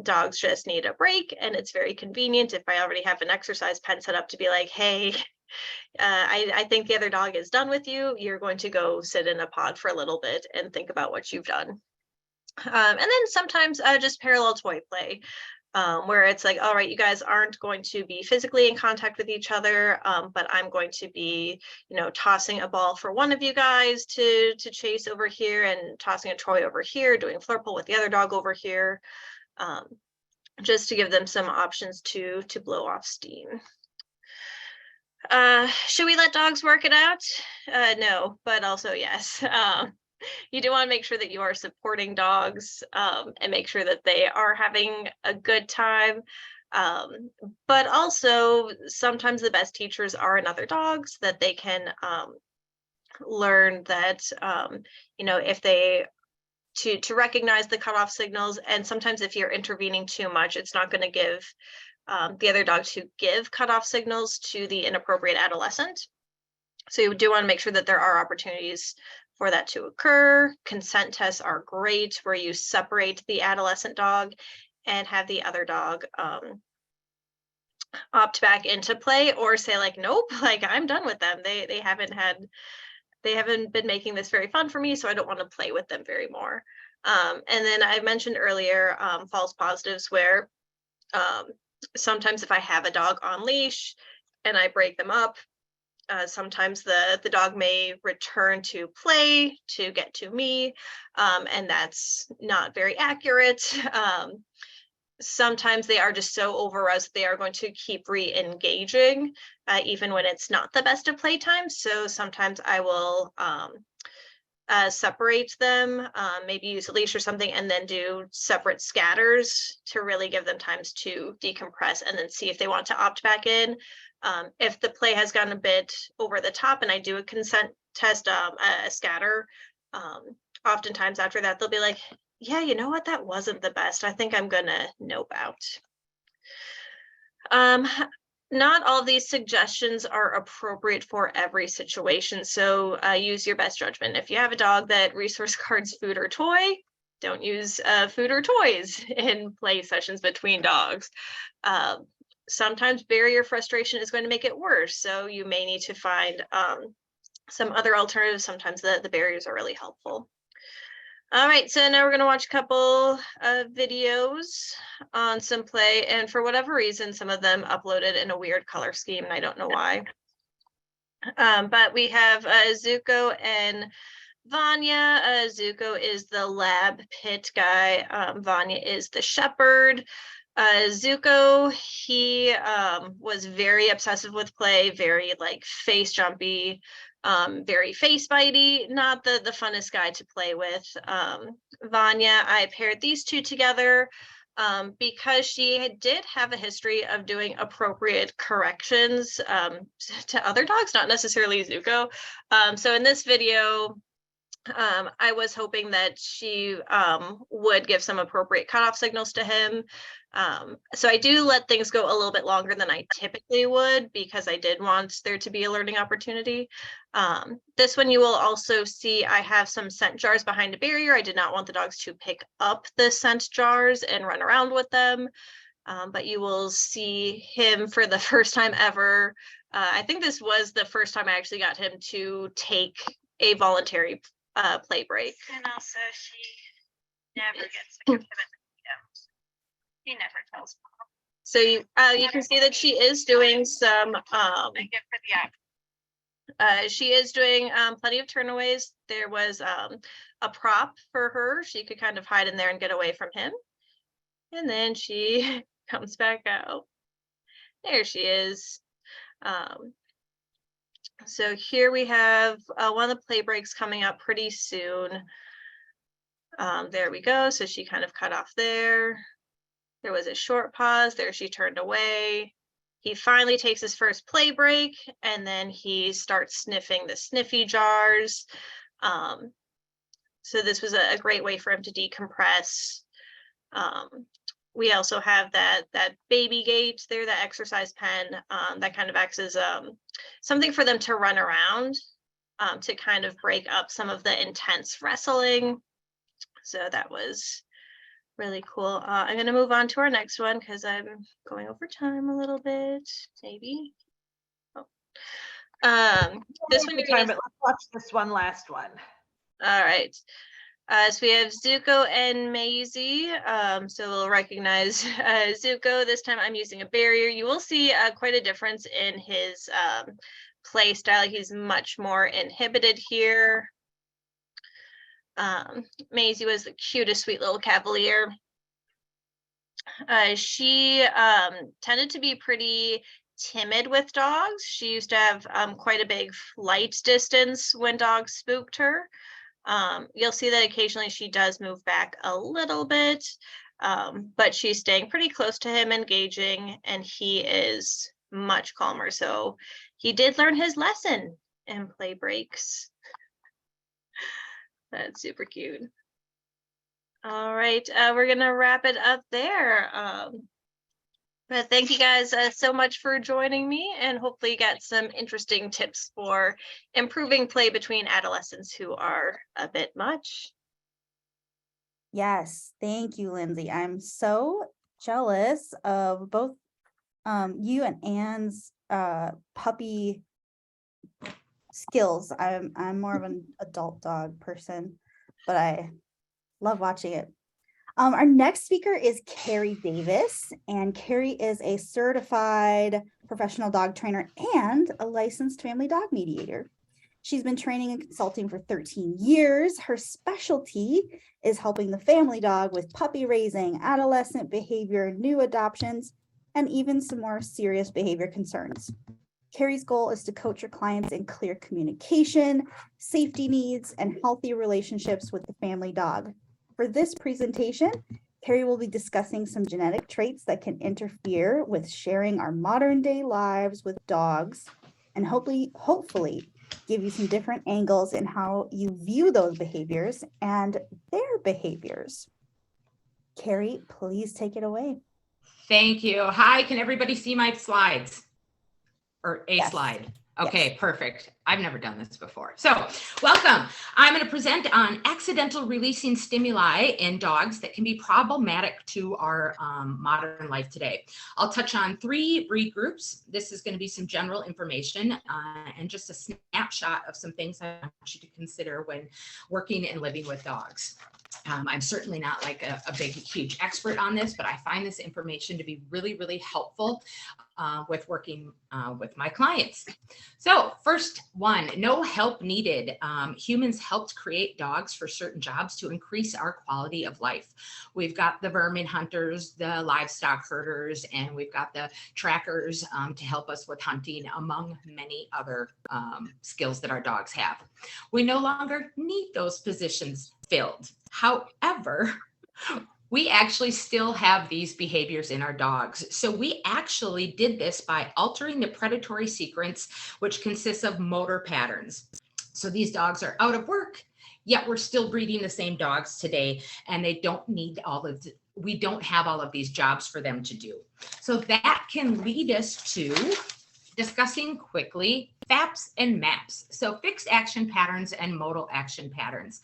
dogs just need a break, and it's very convenient if I already have an exercise pen set up to be like, hey, I think the other dog is done with you. You're going to go sit in a pod for a little bit and think about what you've done. And then sometimes just parallel toy play. Where it's like, all right, you guys aren't going to be physically in contact with each other, but I'm going to be, tossing a ball for one of you guys to chase over here, and tossing a toy over here, doing flirple with the other dog over here, just to give them some options to blow off steam. Should we let dogs work it out? No, but also yes. You do want to make sure that you are supporting dogs and make sure that they are having a good time. But also sometimes the best teachers are in other dogs, that they can learn that, if they to recognize the cutoff signals. And sometimes if you're intervening too much, it's not going to give the other dog to give cutoff signals to the inappropriate adolescent. So you do want to make sure that there are opportunities for that to occur. Consent tests are great, where you separate the adolescent dog and have the other dog opt back into play, or say like, nope, like I'm done with them. They haven't been making this very fun for me, so I don't want to play with them very more. And then I mentioned earlier false positives, where sometimes if I have a dog on leash and I break them up, sometimes the dog may return to play to get to me, and that's not very accurate. Sometimes they are just so over-aroused, they are going to keep re-engaging, even when it's not the best of playtime. So sometimes I will separate them, maybe use a leash or something, and then do separate scatters to really give them times to decompress, and then see if they want to opt back in. If the play has gone a bit over the top and I do a consent test, a scatter, oftentimes after that, they'll be like, yeah, you know what, that wasn't the best. I think I'm gonna nope out. Not all of these suggestions are appropriate for every situation, so use your best judgment. If you have a dog that resource guards food or toy, don't use food or toys in play sessions between dogs. Sometimes barrier frustration is going to make it worse, so you may need to find some other alternatives. Sometimes the barriers are really helpful. All right, so now we're going to watch a couple of videos on some play, and for whatever reason, some of them uploaded in a weird color scheme, and I don't know why. But we have Zuko and Vanya. Zuko is the lab pit guy. Vanya is the shepherd. Zuko, he was very obsessive with play, very like face jumpy, very face bitey, not the funnest guy to play with. Vanya, I paired these two together because she did have a history of doing appropriate corrections to other dogs, not necessarily Zuko. So in this video, I was hoping that she would give some appropriate cutoff signals to him. So I do let things go a little bit longer than I typically would, because I did want there to be a learning opportunity. This one you will also see I have some scent jars behind a barrier. I did not want the dogs to pick up the scent jars and run around with them. But you will see him for the first time ever. I think this was the first time I actually got him to take a voluntary play break. And also she never gets like a pivot. He never tells mom. So you can see that she is doing some I get for the app. she is doing plenty of turnaways. There was a prop for her. She could kind of hide in there and get away from him. And then she comes back out. There she is. So here we have one of the play breaks coming up pretty soon. There we go. So she kind of cut off there. There was a short pause. There she turned away. He finally takes his first play break, and then he starts sniffing the sniffy jars. So this was a great way for him to decompress. We also have that baby gate there, that exercise pen, that kind of acts as something for them to run around to kind of break up some of the intense wrestling. So that was really cool. I'm going to move on to our next one because I'm going over time a little bit, maybe. This one, Let's watch this one last one. All right. So we have Zuko and Maisie. So we'll recognize Zuko. This time I'm using a barrier. You will see quite a difference in his play style. He's much more inhibited here. Maisie was the cutest, sweet little cavalier. She tended to be pretty timid with dogs. She used to have quite a big flight distance when dogs spooked her. You'll see that occasionally she does move back a little bit, but she's staying pretty close to him, engaging, and he is much calmer. So he did learn his lesson in play breaks. That's super cute. All right, we're gonna wrap it up there. But thank you guys so much for joining me, and hopefully you got some interesting tips for improving play between adolescents who are a bit much. Yes, thank you, Lindsay. I'm so jealous of both you and Anne's puppy skills. I'm more of an adult dog person, but I love watching it. Our next speaker is Carrie Davis, and Carrie is a certified professional dog trainer and a licensed family dog mediator. She's been training and consulting for 13 years. Her specialty is helping the family dog with puppy raising, adolescent behavior, new adoptions, and even some more serious behavior concerns. Carrie's goal is to coach her clients in clear communication, safety needs, and healthy relationships with the family dog. For this presentation, Carrie will be discussing some genetic traits that can interfere with sharing our modern day lives with dogs, and hopefully give you some different angles in how you view those behaviors and their behaviors. Carrie, please take it away. Thank you. Hi, can everybody see my slides? Or a Yes. slide? Okay, perfect. I've never done this before. So welcome. I'm going to present on accidental releasing stimuli in dogs that can be problematic to our modern life today. I'll touch on 3 breed groups. This is going to be some general information and just a snapshot of some things I want you to consider when working and living with dogs. I'm certainly not like a big, huge expert on this, but I find this information to be really, really helpful with working with my clients. So first one, no help needed. Humans helped create dogs for certain jobs to increase our quality of life. We've got the vermin hunters, the livestock herders, and we've got the trackers to help us with hunting, among many other skills that our dogs have. We no longer need those positions filled. However, we actually still have these behaviors in our dogs. So we actually did this by altering the predatory sequence, which consists of motor patterns. So these dogs are out of work, yet we're still breeding the same dogs today, and they don't need we don't have all of these jobs for them to do. So that can lead us to discussing quickly FAPs and MAPs. So fixed action patterns and modal action patterns.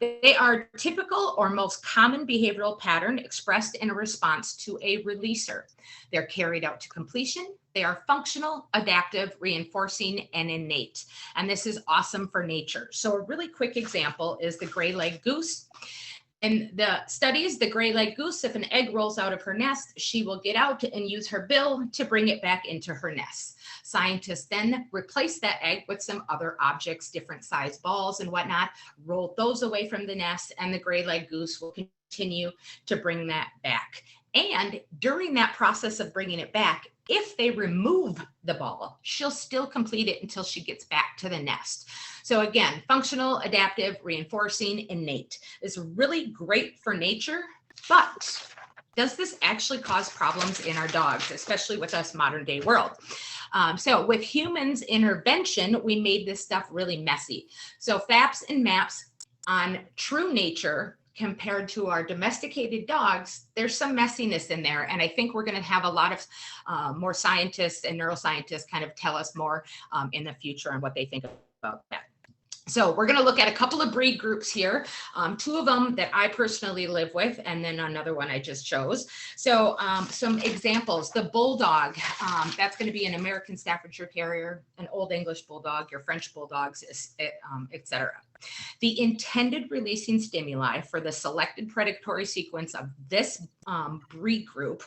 They are typical or most common behavioral pattern expressed in a response to a releaser. They're carried out to completion. They are functional, adaptive, reinforcing, and innate. And this is awesome for nature. So a really quick example is the gray-legged goose. In the studies, the gray-legged goose, if an egg rolls out of her nest, she will get out and use her bill to bring it back into her nest. Scientists then replace that egg with some other objects, different size balls and whatnot, roll those away from the nest, and the gray-legged goose will continue to bring that back. And during that process of bringing it back, if they remove the ball, she'll still complete it until she gets back to the nest. So again, functional, adaptive, reinforcing, innate is really great for nature, but does this actually cause problems in our dogs, especially with us modern day world? So with humans intervention, we made this stuff really messy. So FAPs and MAPs on true nature compared to our domesticated dogs, there's some messiness in there. And I think we're going to have a lot of more scientists and neuroscientists kind of tell us more in the future on what they think about that. So we're going to look at a couple of breed groups here, 2 of them that I personally live with, and then another one I just chose. So some examples, the bulldog, that's going to be an American Staffordshire Terrier, an Old English Bulldog, your French Bulldogs, etc. The intended releasing stimuli for the selected predatory sequence of this breed group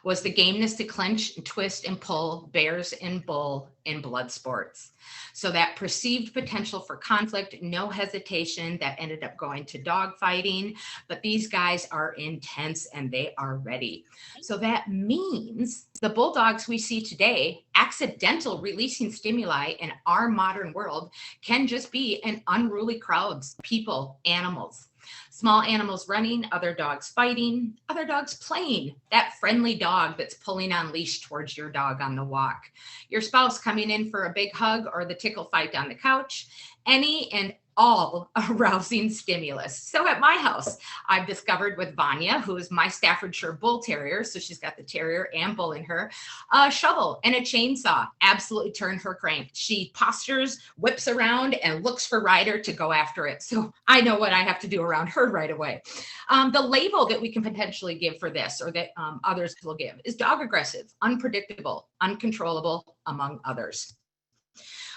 was the gameness to clench and twist and pull bears and bull in blood sports. So that perceived potential for conflict, no hesitation, that ended up going to dog fighting, but these guys are intense and they are ready. So that means the bulldogs we see today, accidental releasing stimuli in our modern world can just be an unruly crowds, people, animals. Small animals running, other dogs fighting, other dogs playing, that friendly dog that's pulling on leash towards your dog on the walk, your spouse coming in for a big hug or the tickle fight on the couch, any and all arousing stimulus. So at my house, I've discovered with Vanya, who is my Staffordshire Bull Terrier, so she's got the terrier and bull in her, a shovel and a chainsaw absolutely turn her crank. She postures, whips around, and looks for Ryder to go after it. So I know what I have to do around her right away. The label that we can potentially give for this, or that others will give, is dog aggressive, unpredictable, uncontrollable, among others.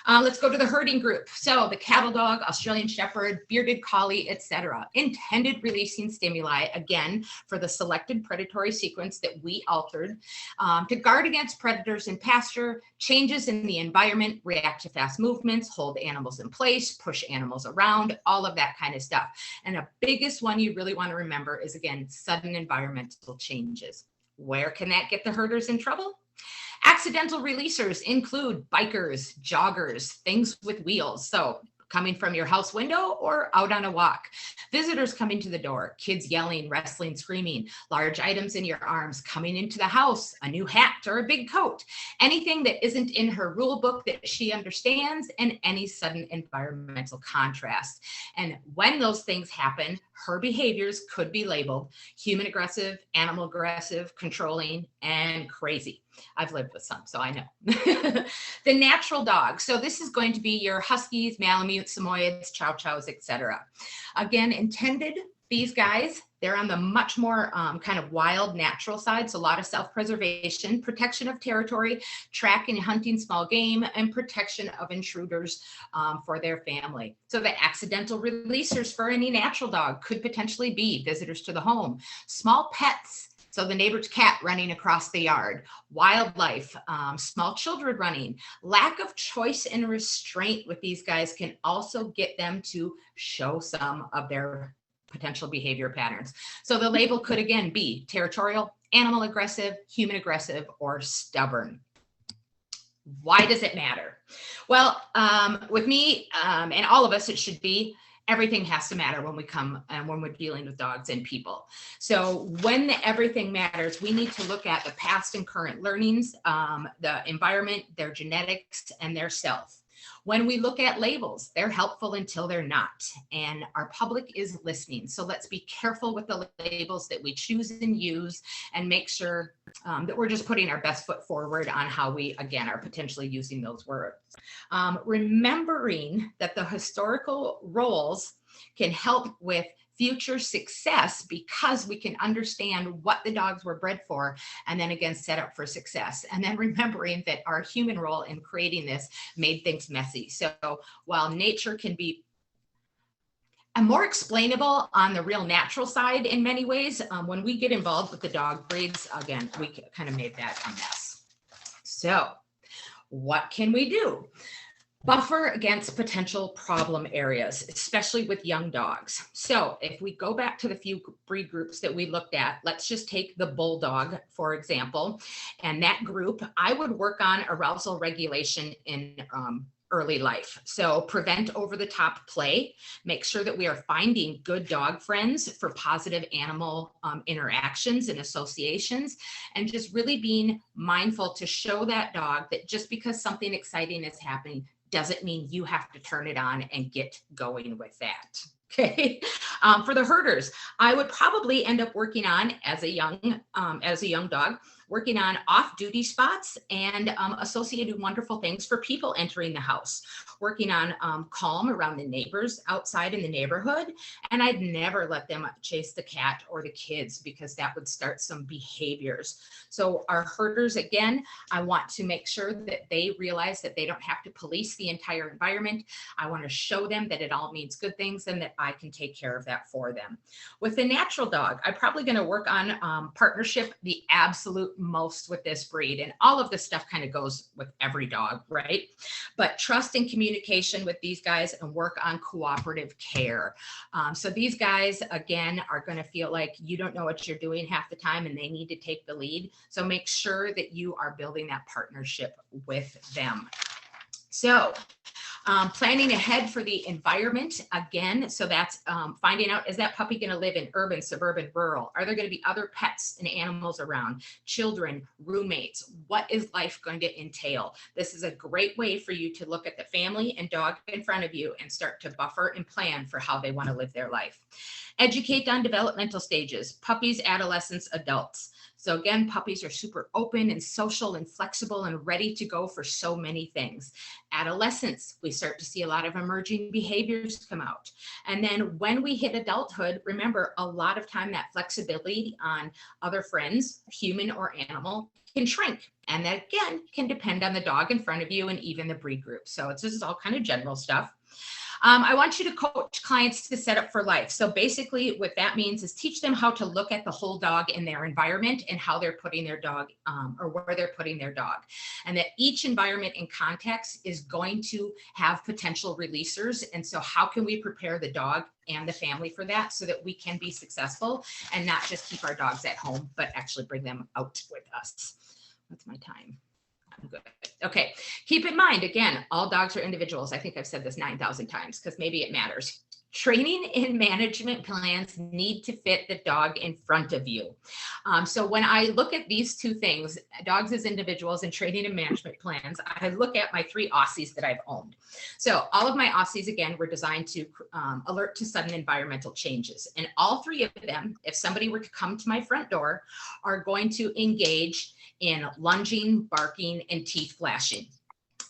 Let's go to the herding group. So the cattle dog, Australian Shepherd, bearded collie, etc. Intended releasing stimuli, again, for the selected predatory sequence that we altered to guard against predators in pasture, changes in the environment, react to fast movements, hold animals in place, push animals around, all of that kind of stuff. And the biggest one you really want to remember is, again, sudden environmental changes. Where can that get the herders in trouble? Accidental releasers include bikers, joggers, things with wheels. So coming from your house window or out on a walk, visitors coming to the door, kids yelling, wrestling, screaming, large items in your arms, coming into the house, a new hat or a big coat, anything that isn't in her rule book that she understands, and any sudden environmental contrast. And when those things happen, her behaviors could be labeled human aggressive, animal aggressive, controlling, and crazy. I've lived with some, so I know. The natural dog. So this is going to be your Huskies, Malamutes, Samoyeds, Chow Chows, etc. Again, intended, these guys, they're on the much more kind of wild, natural side. So a lot of self-preservation, protection of territory, tracking and hunting small game, and protection of intruders for their family. So the accidental releasers for any natural dog could potentially be visitors to the home, small pets. So the neighbor's cat running across the yard, wildlife, small children running, lack of choice and restraint with these guys can also get them to show some of their potential behavior patterns. So the label could again be territorial, animal aggressive, human aggressive, or stubborn. Why does it matter? Well, with me and all of us, it should be everything has to matter when we come and when we're dealing with dogs and people. So when everything matters, we need to look at the past and current learnings, the environment, their genetics, and their self. When we look at labels, they're helpful until they're not, and our public is listening. So let's be careful with the labels that we choose and use, and make sure that we're just putting our best foot forward on how we, again, are potentially using those words. Remembering that the historical roles can help with future success because we can understand what the dogs were bred for, and then again set up for success. And then remembering that our human role in creating this made things messy. So while nature can be more explainable on the real natural side in many ways, when we get involved with the dog breeds, again, we kind of made that a mess. So what can we do? Buffer against potential problem areas, especially with young dogs. So if we go back to the few breed groups that we looked at, let's just take the bulldog, for example, and that group, I would work on arousal regulation in early life. So prevent over-the-top play, make sure that we are finding good dog friends for positive animal interactions and associations, and just really being mindful to show that dog that just because something exciting is happening doesn't mean you have to turn it on and get going with that. Okay. For the herders, I would probably end up working on as a young dog, working on off-duty spots and associated wonderful things for people entering the house, working on calm around the neighbors outside in the neighborhood. And I'd never let them chase the cat or the kids because that would start some behaviors. So our herders, again, I want to make sure that they realize that they don't have to police the entire environment. I want to show them that it all means good things and that I can take care of that for them. With the natural dog, I'm probably going to work on partnership, the absolute most with this breed. And all of this stuff kind of goes with every dog, right? But trust and communication with these guys and work on cooperative care. So these guys, again, are going to feel like you don't know what you're doing half the time and they need to take the lead. So make sure that you are building that partnership with them. So planning ahead for the environment again. So that's finding out, is that puppy going to live in urban, suburban, rural? Are there going to be other pets and animals around? Children, roommates? What is life going to entail? This is a great way for you to look at the family and dog in front of you and start to buffer and plan for how they want to live their life. Educate on developmental stages, puppies, adolescents, adults. So again, puppies are super open and social and flexible and ready to go for so many things. Adolescents, we start to see a lot of emerging behaviors come out. And then when we hit adulthood, remember, a lot of time that flexibility on other friends, human or animal, can shrink. And that again can depend on the dog in front of you and even the breed group. So this is all kind of general stuff. I want you to coach clients to set up for life. So basically what that means is teach them how to look at the whole dog in their environment and how they're putting their dog or where they're putting their dog. And that each environment and context is going to have potential releasers. And so how can we prepare the dog and the family for that so that we can be successful and not just keep our dogs at home, but actually bring them out with us. What's my time? I'm good. Okay. Keep in mind, again, all dogs are individuals. I think I've said this 9,000 times because maybe it matters. Training and management plans need to fit the dog in front of you. So when I look at these two things, dogs as individuals and training and management plans, I look at my 3 Aussies that I've owned. So all of my Aussies, again, were designed to alert to sudden environmental changes. And all 3 of them, if somebody were to come to my front door, are going to engage in lunging, barking, and teeth flashing.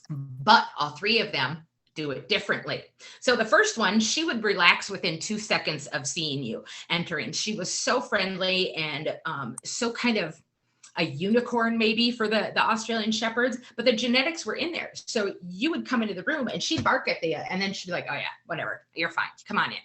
But all 3 of them do it differently. So the first one, she would relax within 2 seconds of seeing you entering. She was so friendly and so kind of a unicorn maybe for the Australian Shepherds, but the genetics were in there. So you would come into the room and she'd bark at you and then she'd be like, oh yeah, whatever, you're fine, come on in.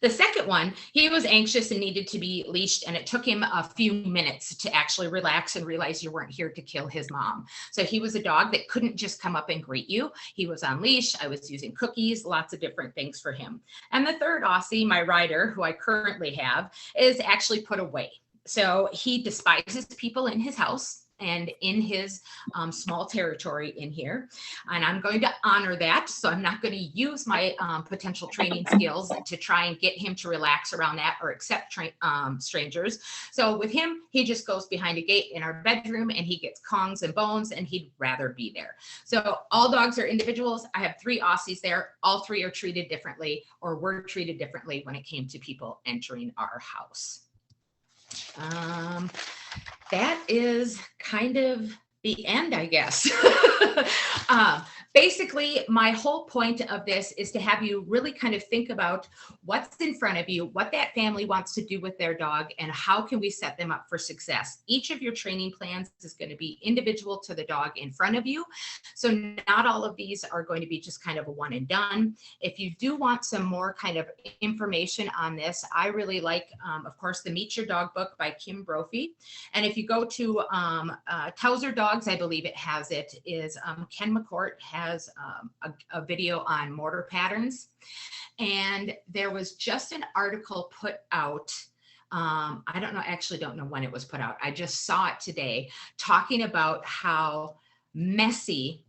The second one, he was anxious and needed to be leashed, and it took him a few minutes to actually relax and realize you weren't here to kill his mom. So he was a dog that couldn't just come up and greet you. He was on leash. I was using cookies, lots of different things for him. And the third Aussie, my rider, who I currently have, is actually put away. So he despises people in his house and in his small territory in here. And I'm going to honor that. So I'm not going to use my potential training skills to try and get him to relax around that or accept strangers. So with him, he just goes behind a gate in our bedroom and he gets Kongs and bones and he'd rather be there. So all dogs are individuals. I have 3 Aussies there. All 3 are treated differently or were treated differently when it came to people entering our house. That is kind of the end, I guess. Basically, my whole point of this is to have you really kind of think about what's in front of you, what that family wants to do with their dog, and how can we set them up for success. Each of your training plans is going to be individual to the dog in front of you. So not all of these are going to be just kind of a one and done. If you do want some more kind of information on this, I really like, of course, the Meet Your Dog book by Kim Brophy. And if you go to Towser Dogs, I believe it has it, is Ken McCourt has a video on mortar patterns. And there was just an article put out. I don't know when it was put out. I just saw it today talking about how messy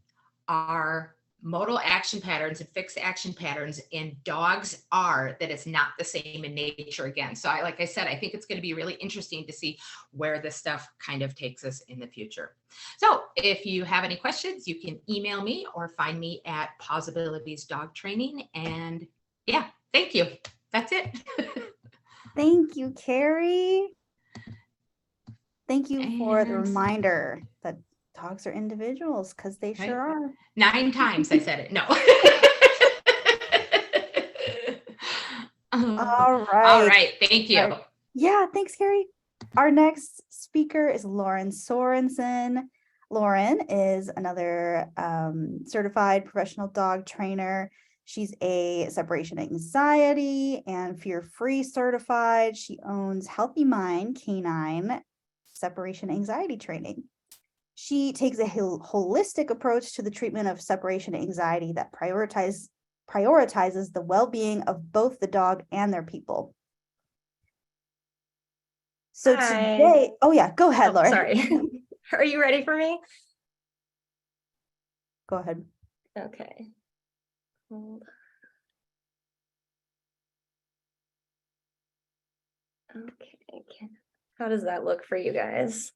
our modal action patterns and fixed action patterns in dogs are, that it's not the same in nature again. So like I said, I think it's going to be really interesting to see where this stuff kind of takes us in the future. So if you have any questions, you can email me or find me at Possibilities Dog Training. And yeah, thank you. That's it. Thank you, Carrie. Thank you for the And- reminder that dogs are individuals, because they sure are. 9 times I said it. No. All right. All right. Thank you. All right. Yeah, thanks, Carrie. Our next speaker is Lauren Sorensen. Lauren is another certified professional dog trainer. She's a separation anxiety and fear-free certified. She owns Healthy Mind Canine separation anxiety training. She takes a holistic approach to the treatment of separation anxiety that prioritizes the well-being of both the dog and their people. So Hi. today, oh yeah, go ahead, Oh, Laura. sorry. Are you ready for me? Go ahead. Okay. Hold on. Okay. How does that look for you guys?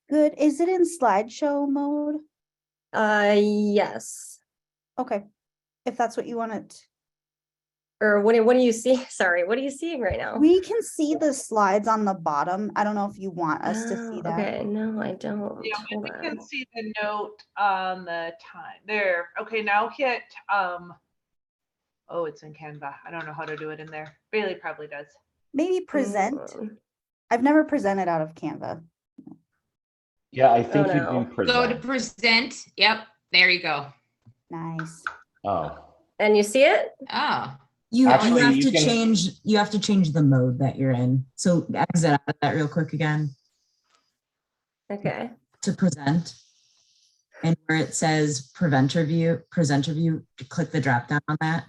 Good. Is it in slideshow mode? Yes. Okay. If that's what you wanted. Or what do you see? Sorry, what are you seeing right now? We can see the slides on the bottom. I don't know if you want us to see Oh, that. okay, no, I don't. Yeah, Hold we on. can see the note on the time there. Okay, now hit, oh, it's in Canva. I don't know how to do it in there. Bailey probably does. Maybe present. Mm, I've never presented out of Canva. Yeah, I think Oh, you no. do Go to present. present. Yep, there you go. Nice. Oh, And you see it? Oh, You Actually, have you to can- change the mode that you're in. So exit out of that real quick again Okay. to present. And where it says presenter view, click the drop down on that.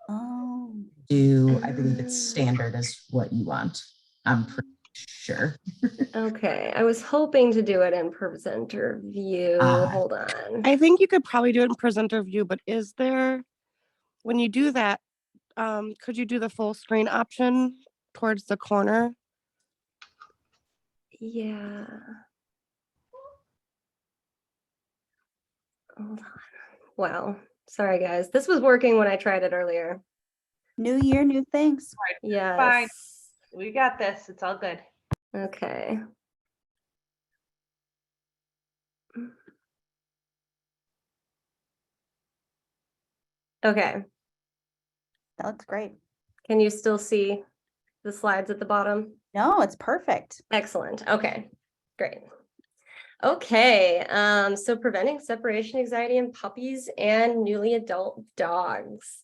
Oh, I believe it's standard is what you want. I'm pretty sure. Okay, I was hoping to do it in presenter view. Hold on. I think you could probably do it in presenter view, but is there, when you do that, could you do the full screen option towards the corner? Yeah. Hold on. Wow. Sorry, guys. This was working when I tried it earlier. new year, new things. Yes. Fine. We got this. It's all good. Okay. Okay. That looks great. Can you still see the slides at the bottom? No, it's perfect. Excellent. Okay, great. Okay, so preventing separation anxiety in puppies and newly adult dogs.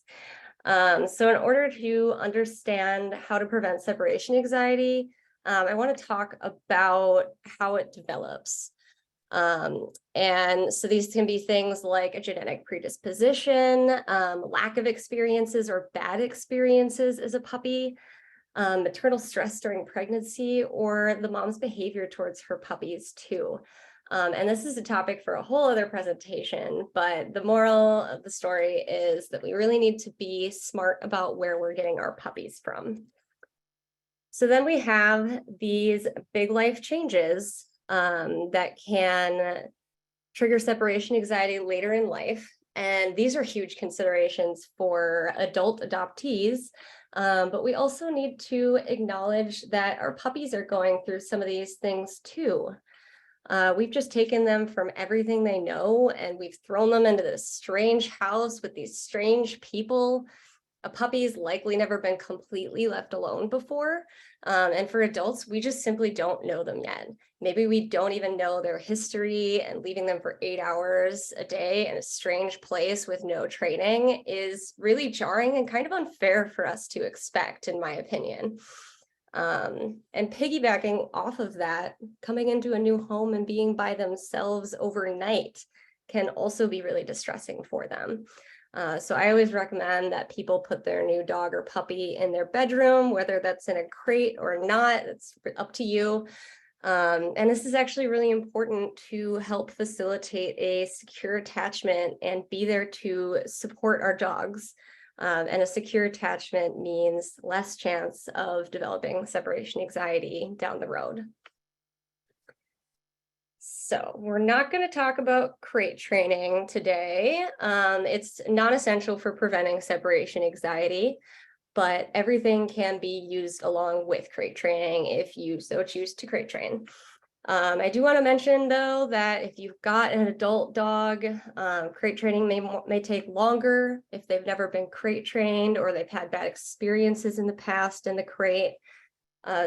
So in order to understand how to prevent separation anxiety, I want to talk about how it develops. And so these can be things like a genetic predisposition, lack of experiences or bad experiences as a puppy, maternal stress during pregnancy, or the mom's behavior towards her puppies too. And this is a topic for a whole other presentation, but the moral of the story is that we really need to be smart about where we're getting our puppies from. So then we have these big life changes that can trigger separation anxiety later in life. And these are huge considerations for adult adoptees. But we also need to acknowledge that our puppies are going through some of these things too. We've just taken them from everything they know and we've thrown them into this strange house with these strange people. A puppy's likely never been completely left alone before. And for adults, we just simply don't know them yet. Maybe we don't even know their history, and leaving them for 8 hours a day in a strange place with no training is really jarring and kind of unfair for us to expect, in my opinion. And piggybacking off of that, coming into a new home and being by themselves overnight can also be really distressing for them. So I always recommend that people put their new dog or puppy in their bedroom, whether that's in a crate or not, it's up to you. And this is actually really important to help facilitate a secure attachment and be there to support our dogs. And a secure attachment means less chance of developing separation anxiety down the road. So we're not going to talk about crate training today. It's non-essential for preventing separation anxiety, but everything can be used along with crate training if you so choose to crate train. I do want to mention though that if you've got an adult dog, crate training may take longer if they've never been crate trained or they've had bad experiences in the past in the crate.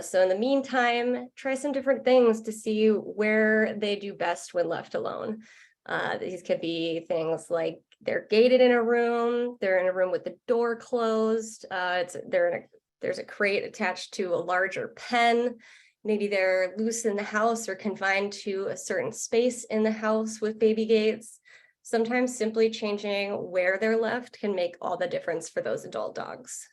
So in the meantime, try some different things to see where they do best when left alone. These could be things like they're gated in a room, they're in a room with the door closed, they're there's a crate attached to a larger pen. Maybe they're loose in the house or confined to a certain space in the house with baby gates. Sometimes simply changing where they're left can make all the difference for those adult dogs.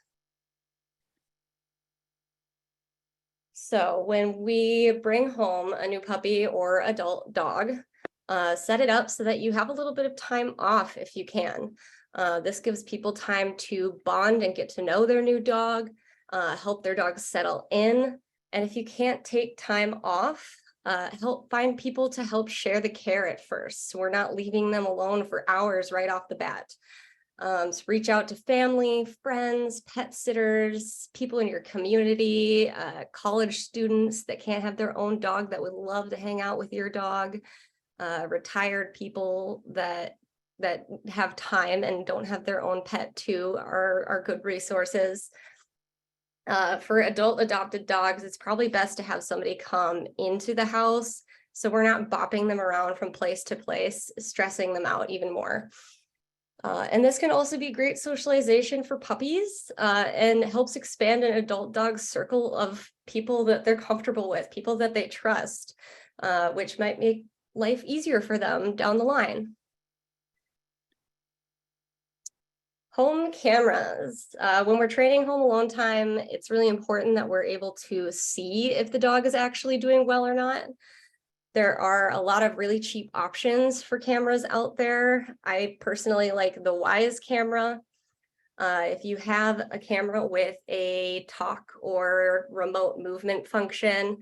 So when we bring home a new puppy or adult dog, set it up so that you have a little bit of time off if you can. This gives people time to bond and get to know their new dog, help their dog settle in. And if you can't take time off, help find people to help share the care at first. So we're not leaving them alone for hours right off the bat. So reach out to family, friends, pet sitters, people in your community, college students that can't have their own dog that would love to hang out with your dog, retired people that have time and don't have their own pet too are good resources. For adult adopted dogs, it's probably best to have somebody come into the house so we're not bopping them around from place to place, stressing them out even more. And this can also be great socialization for puppies and helps expand an adult dog's circle of people that they're comfortable with, people that they trust, which might make life easier for them down the line. Home cameras. When we're training home alone time, it's really important that we're able to see if the dog is actually doing well or not. There are a lot of really cheap options for cameras out there. I personally like the Wyze camera. If you have a camera with a talk or remote movement function,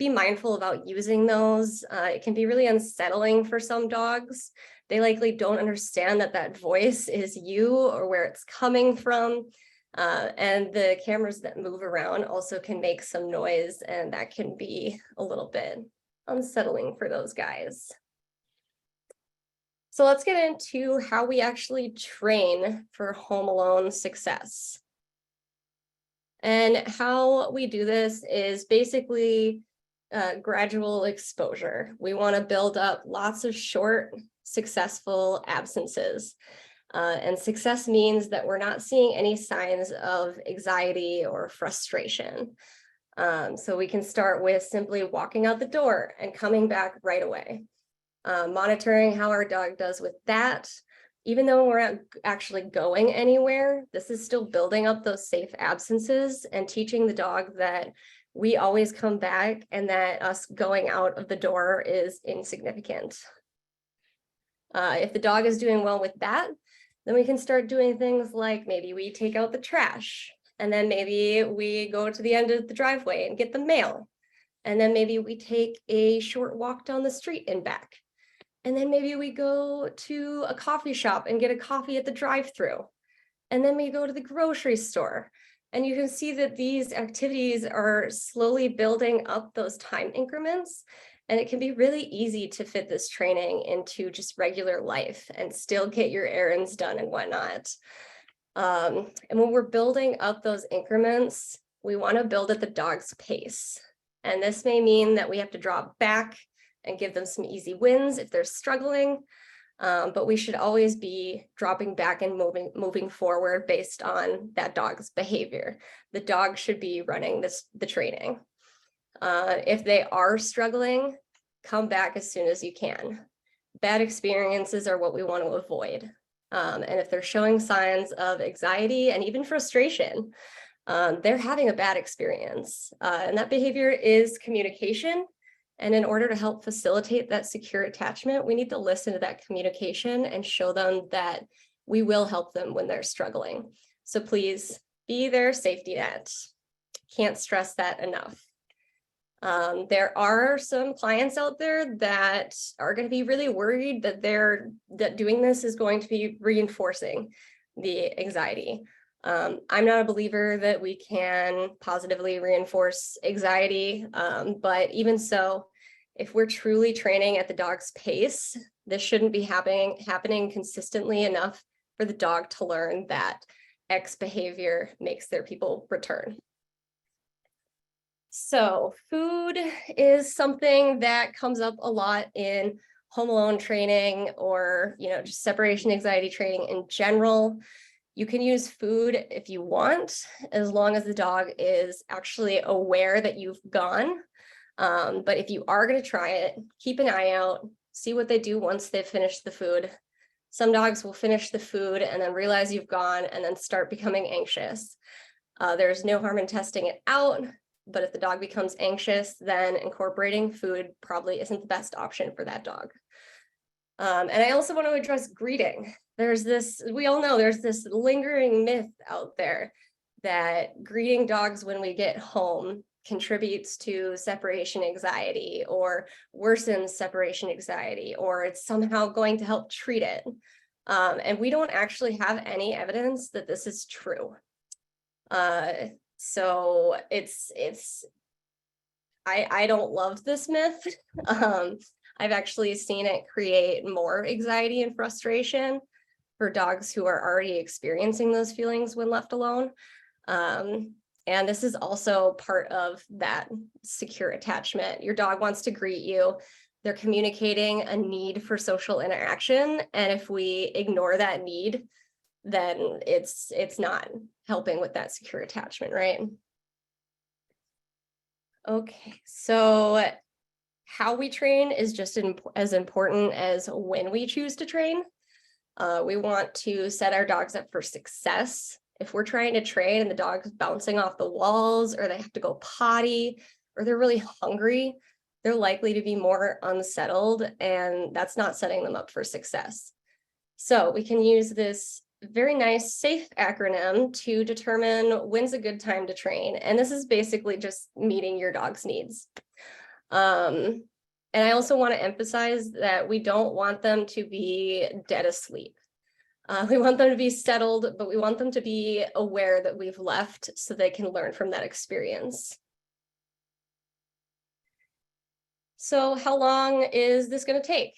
be mindful about using those. It can be really unsettling for some dogs. They likely don't understand that that voice is you or where it's coming from. And the cameras that move around also can make some noise, and that can be a little bit unsettling for those guys. So let's get into how we actually train for home alone success. And how we do this is basically gradual exposure. We want to build up lots of short, successful absences. And success means that we're not seeing any signs of anxiety or frustration. So we can start with simply walking out the door and coming back right away. Monitoring how our dog does with that. Even though we're not actually going anywhere, this is still building up those safe absences and teaching the dog that we always come back and that us going out of the door is insignificant. If the dog is doing well with that, then we can start doing things like maybe we take out the trash, and then maybe we go to the end of the driveway and get the mail. And then maybe we take a short walk down the street and back. And then maybe we go to a coffee shop and get a coffee at the drive-thru. And then we go to the grocery store. And you can see that these activities are slowly building up those time increments. And it can be really easy to fit this training into just regular life and still get your errands done and whatnot. And when we're building up those increments, we want to build at the dog's pace. And this may mean that we have to drop back and give them some easy wins if they're struggling. But we should always be dropping back and moving forward based on that dog's behavior. The dog should be running the training. If they are struggling, come back as soon as you can. Bad experiences are what we want to avoid. And if they're showing signs of anxiety and even frustration, they're having a bad experience. And that behavior is communication. And in order to help facilitate that secure attachment, we need to listen to that communication and show them that we will help them when they're struggling. So please be their safety net. Can't stress that enough. There are some clients out there that are going to be really worried that that doing this is going to be reinforcing the anxiety. I'm not a believer that we can positively reinforce anxiety, but even so, if we're truly training at the dog's pace, this shouldn't be happening consistently enough for the dog to learn that X behavior makes their people return. So food is something that comes up a lot in home alone training or, just separation anxiety training in general. You can use food if you want, as long as the dog is actually aware that you've gone. But if you are going to try it, keep an eye out, see what they do once they've finished the food. Some dogs will finish the food and then realize you've gone and then start becoming anxious. There's no harm in testing it out, but if the dog becomes anxious, then incorporating food probably isn't the best option for that dog. And I also want to address greeting. We all know there's this lingering myth out there that greeting dogs when we get home contributes to separation anxiety or worsens separation anxiety, or it's somehow going to help treat it. And we don't actually have any evidence that this is true. So I don't love this myth. I've actually seen it create more anxiety and frustration for dogs who are already experiencing those feelings when left alone. And this is also part of that secure attachment. Your dog wants to greet you. They're communicating a need for social interaction. And if we ignore that need, then it's not helping with that secure attachment, right? Okay, so how we train is just as important as when we choose to train. We want to set our dogs up for success. If we're trying to train and the dog's bouncing off the walls, or they have to go potty, or they're really hungry, they're likely to be more unsettled, and that's not setting them up for success. So we can use this very nice SAFE acronym to determine when's a good time to train. And this is basically just meeting your dog's needs. And I also want to emphasize that we don't want them to be dead asleep. We want them to be settled, but we want them to be aware that we've left so they can learn from that experience. So how long is this going to take?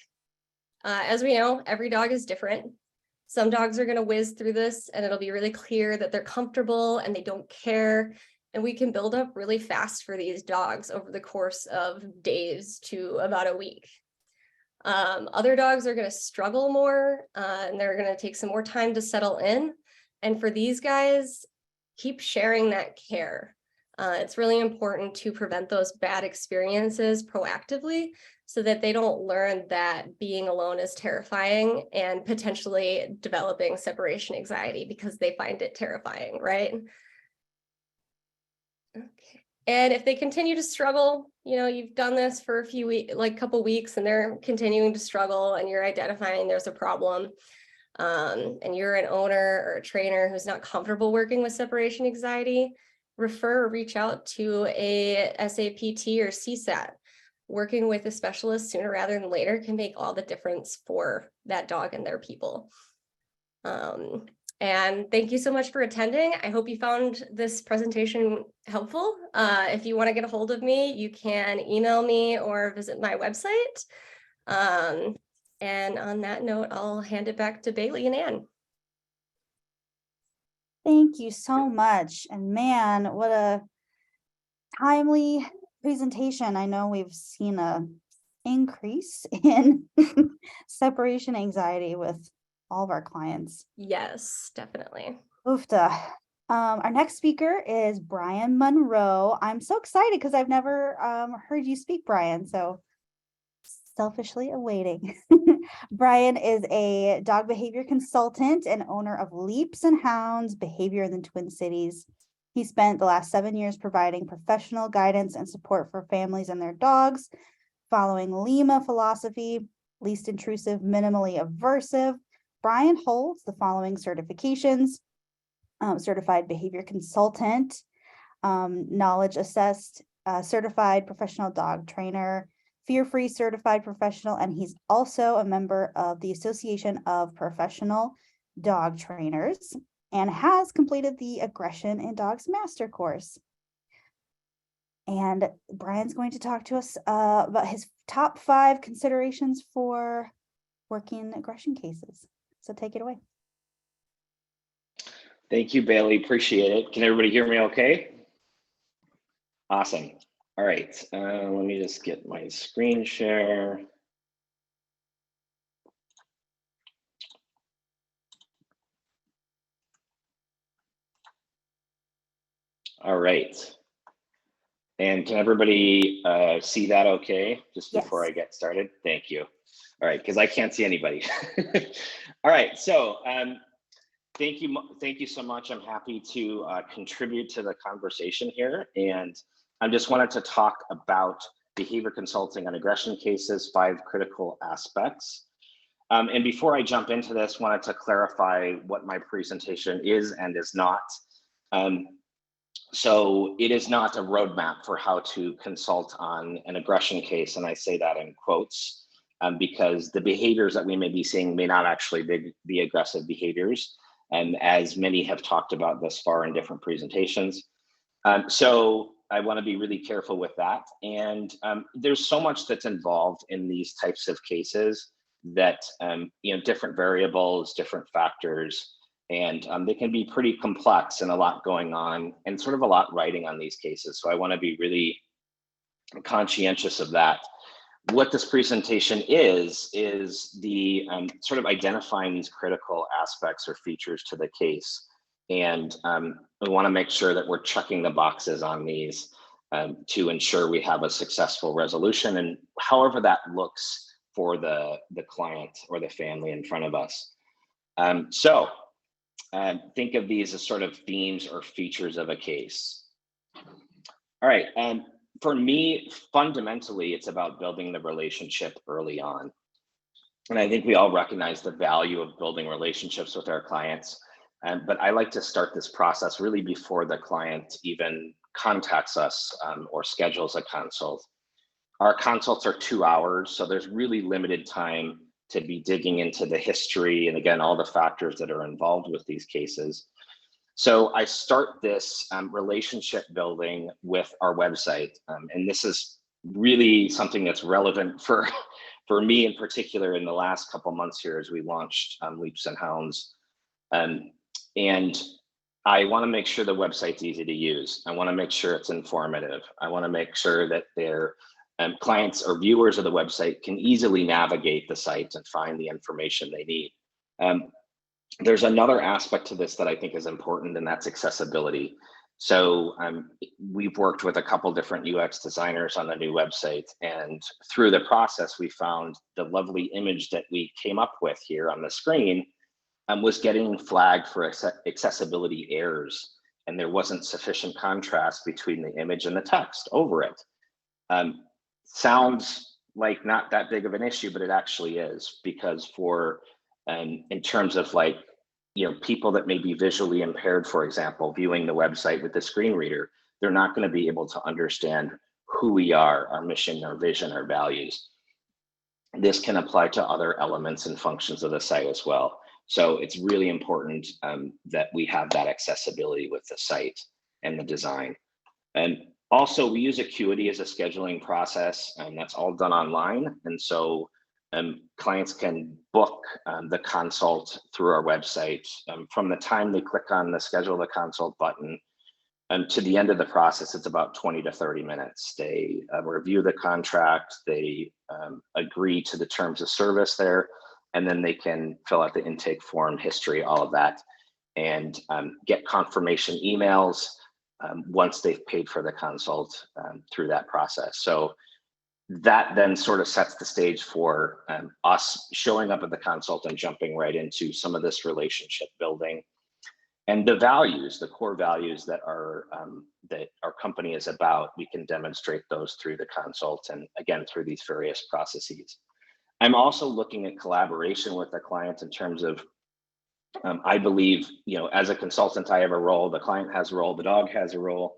As we know, every dog is different. Some dogs are going to whiz through this and it'll be really clear that they're comfortable and they don't care. And we can build up really fast for these dogs over the course of days to about a week. Other dogs are going to struggle more and they're going to take some more time to settle in. And for these guys, keep sharing that care. It's really important to prevent those bad experiences proactively so that they don't learn that being alone is terrifying and potentially developing separation anxiety because they find it terrifying, right? Okay. And if they continue to struggle, you've done this for a few weeks, like couple weeks, and they're continuing to struggle and you're identifying there's a problem, and you're an owner or a trainer who's not comfortable working with separation anxiety, refer or reach out to a SAPT or CSAT. Working with a specialist sooner rather than later can make all the difference for that dog and their people. And thank you so much for attending. I hope you found this presentation helpful. If you want to get a hold of me, you can email me or visit my website. And on that note, I'll hand it back to Bailey and Ann. Thank you so much. And man, what a timely presentation. I know we've seen a increase in separation anxiety with all of our clients. Yes, definitely. Oofda. Our next speaker is Brian Monroe. I'm so excited because I've never heard you speak, Brian, so selfishly awaiting. Brian is a dog behavior consultant and owner of Leaps and Hounds Behavior in the Twin Cities. He spent the last 7 years providing professional guidance and support for families and their dogs, following Lima philosophy, least intrusive, minimally aversive. Brian holds the following certifications: certified behavior consultant, knowledge assessed, certified professional dog trainer, fear-free certified professional, and he's also a member of the Association of Professional Dog Trainers and has completed the Aggression in Dogs Master Course. And Brian's going to talk to us about his top 5 considerations for working aggression cases. So take it away. Thank you, Bailey. Appreciate it. Can everybody hear me okay? Awesome. All right. Let me just get my screen share. All right. And can everybody see that okay? Just before I get started? Thank you. All right, because I can't see anybody. All right, so thank you so much. I'm happy to contribute to the conversation here. And I just wanted to talk about behavior consulting on aggression cases, 5 critical aspects. And before I jump into this, wanted to clarify what my presentation is and is not. So it is not a roadmap for how to consult on an aggression case. And I say that in quotes because the behaviors that we may be seeing may not actually be aggressive behaviors. And as many have talked about thus far in different presentations. So I want to be really careful with that. And there's so much that's involved in these types of cases that, different variables, different factors, and they can be pretty complex and a lot going on and sort of a lot riding on these cases. So I want to be really conscientious of that. What this presentation is the sort of identifying these critical aspects or features to the case. And we want to make sure that we're checking the boxes on these to ensure we have a successful resolution, and however that looks for the client or the family in front of us. Think of these as sort of themes or features of a case. All right, for me, fundamentally, it's about building the relationship early on. And I think we all recognize the value of building relationships with our clients. But I like to start this process really before the client even contacts us or schedules a consult. Our consults are 2 hours, so there's really limited time to be digging into the history and, again, all the factors that are involved with these cases. So I start this relationship building with our website. And this is really something that's relevant for me in particular in the last couple months here as we launched Leaps and Hounds. And I want to make sure the website's easy to use. I want to make sure it's informative. I want to make sure that their clients or viewers of the website can easily navigate the site and find the information they need. There's another aspect to this that I think is important, and that's accessibility. So we've worked with a couple different UX designers on the new website, and through the process, we found the lovely image that we came up with here on the screen was getting flagged for accessibility errors, and there wasn't sufficient contrast between the image and the text over it. Sounds like not that big of an issue, but it actually is, because for in terms of people that may be visually impaired, for example, viewing the website with the screen reader, they're not going to be able to understand who we are, our mission, our vision, our values. This can apply to other elements and functions of the site as well. So it's really important that we have that accessibility with the site and the design. And also, we use Acuity as a scheduling process, and that's all done online. And so clients can book the consult through our website from the time they click on the schedule the consult button to the end of the process. It's about 20 to 30 minutes. They review the contract, they agree to the terms of service there, and then they can fill out the intake form, history, all of that, and get confirmation emails once they've paid for the consult through that process. So that then sort of sets the stage for us showing up at the consult and jumping right into some of this relationship building. And the values, the core values that our company is about, we can demonstrate those through the consult and, again, through these various processes. I'm also looking at collaboration with the client in terms of, I believe, as a consultant, I have a role, the client has a role, the dog has a role.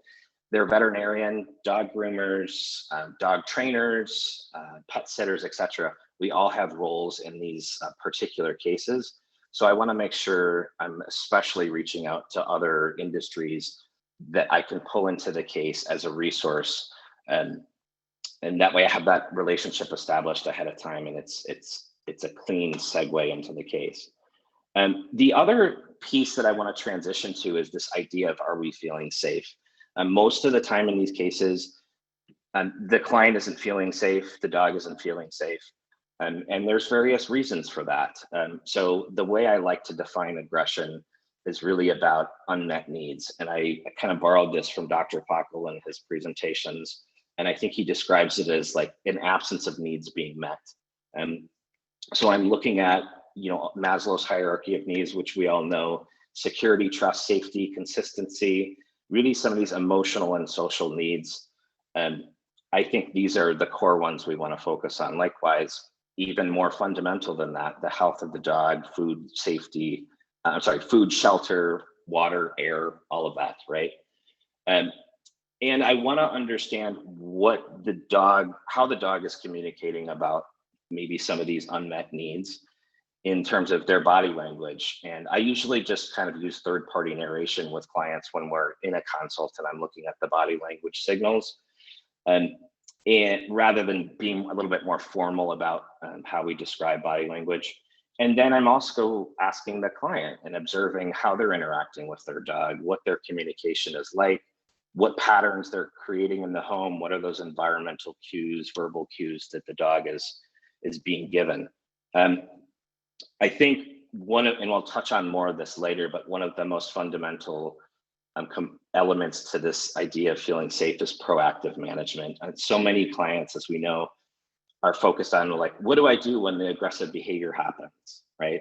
They're veterinarian, dog groomers, dog trainers, pet sitters, etc. We all have roles in these particular cases. So I want to make sure I'm especially reaching out to other industries that I can pull into the case as a resource. And that way I have that relationship established ahead of time, and it's a clean segue into the case. The other piece that I want to transition to is this idea of, are we feeling safe? Most of the time in these cases, the client isn't feeling safe, the dog isn't feeling safe, and there's various reasons for that. So the way I like to define aggression is really about unmet needs. And I kind of borrowed this from Dr. Fackel in his presentations. And I think he describes it as like an absence of needs being met. So I'm looking at, Maslow's hierarchy of needs, which we all know: security, trust, safety, consistency, really some of these emotional and social needs. I think these are the core ones we want to focus on. Likewise, even more fundamental than that, the health of the dog, food safety, food, shelter, water, air, all of that, right? And I want to understand how the dog is communicating about maybe some of these unmet needs in terms of their body language. And I usually just kind of use third-party narration with clients when we're in a consult and I'm looking at the body language signals. And rather than being a little bit more formal about how we describe body language. And then I'm also asking the client and observing how they're interacting with their dog, what their communication is like, what patterns they're creating in the home, what are those environmental cues, verbal cues that the dog is being given. I think and we'll touch on more of this later, but one of the most fundamental elements to this idea of feeling safe is proactive management. And so many clients, as we know, are focused on like, what do I do when the aggressive behavior happens, right?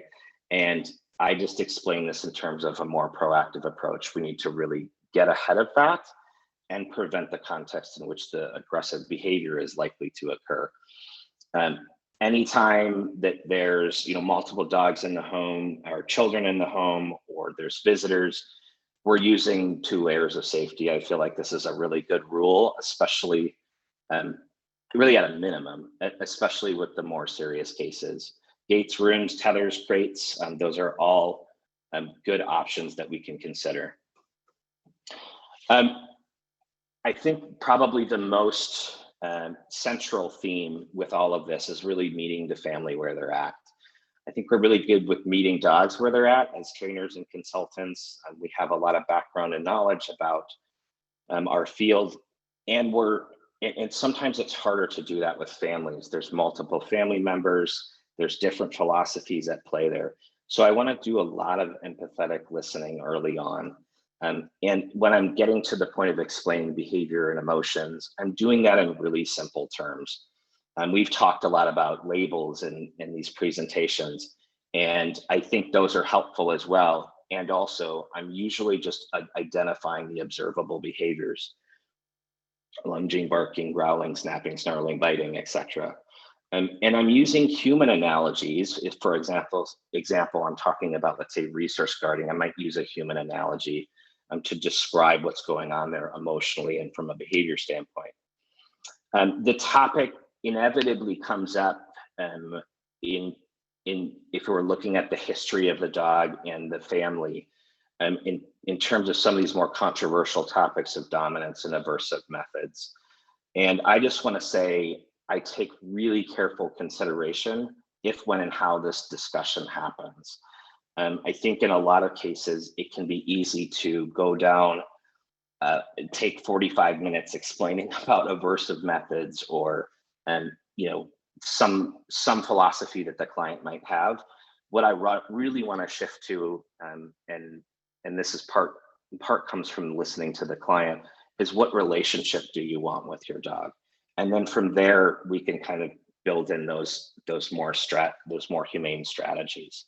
And I just explain this in terms of a more proactive approach. We need to really get ahead of that and prevent the context in which the aggressive behavior is likely to occur. Anytime that there's multiple dogs in the home or children in the home or there's visitors, we're using 2 layers of safety. I feel like this is a really good rule, especially really at a minimum, especially with the more serious cases. Gates, rooms, tethers, crates, those are all good options that we can consider. I think probably the most central theme with all of this is really meeting the family where they're at. I think we're really good with meeting dogs where they're at as trainers and consultants. We have a lot of background and knowledge about our field, and sometimes it's harder to do that with families. There's multiple family members, there's different philosophies at play there. So I want to do a lot of empathetic listening early on. And when I'm getting to the point of explaining behavior and emotions, I'm doing that in really simple terms. We've talked a lot about labels in these presentations, and I think those are helpful as well. And also, I'm usually just identifying the observable behaviors: lunging, barking, growling, snapping, snarling, biting, etc. And I'm using human analogies. If, for example, I'm talking about, let's say, resource guarding, I might use a human analogy to describe what's going on there emotionally and from a behavior standpoint. The topic inevitably comes up if we're looking at the history of the dog and the family, in terms of some of these more controversial topics of dominance and aversive methods. And I just want to say, I take really careful consideration if, when, and how this discussion happens. I think in a lot of cases, it can be easy to go down, take 45 minutes explaining about aversive methods or some philosophy that the client might have. What I really want to shift to, and this is part comes from listening to the client, is what relationship do you want with your dog? And then from there, we can kind of build in those more humane strategies.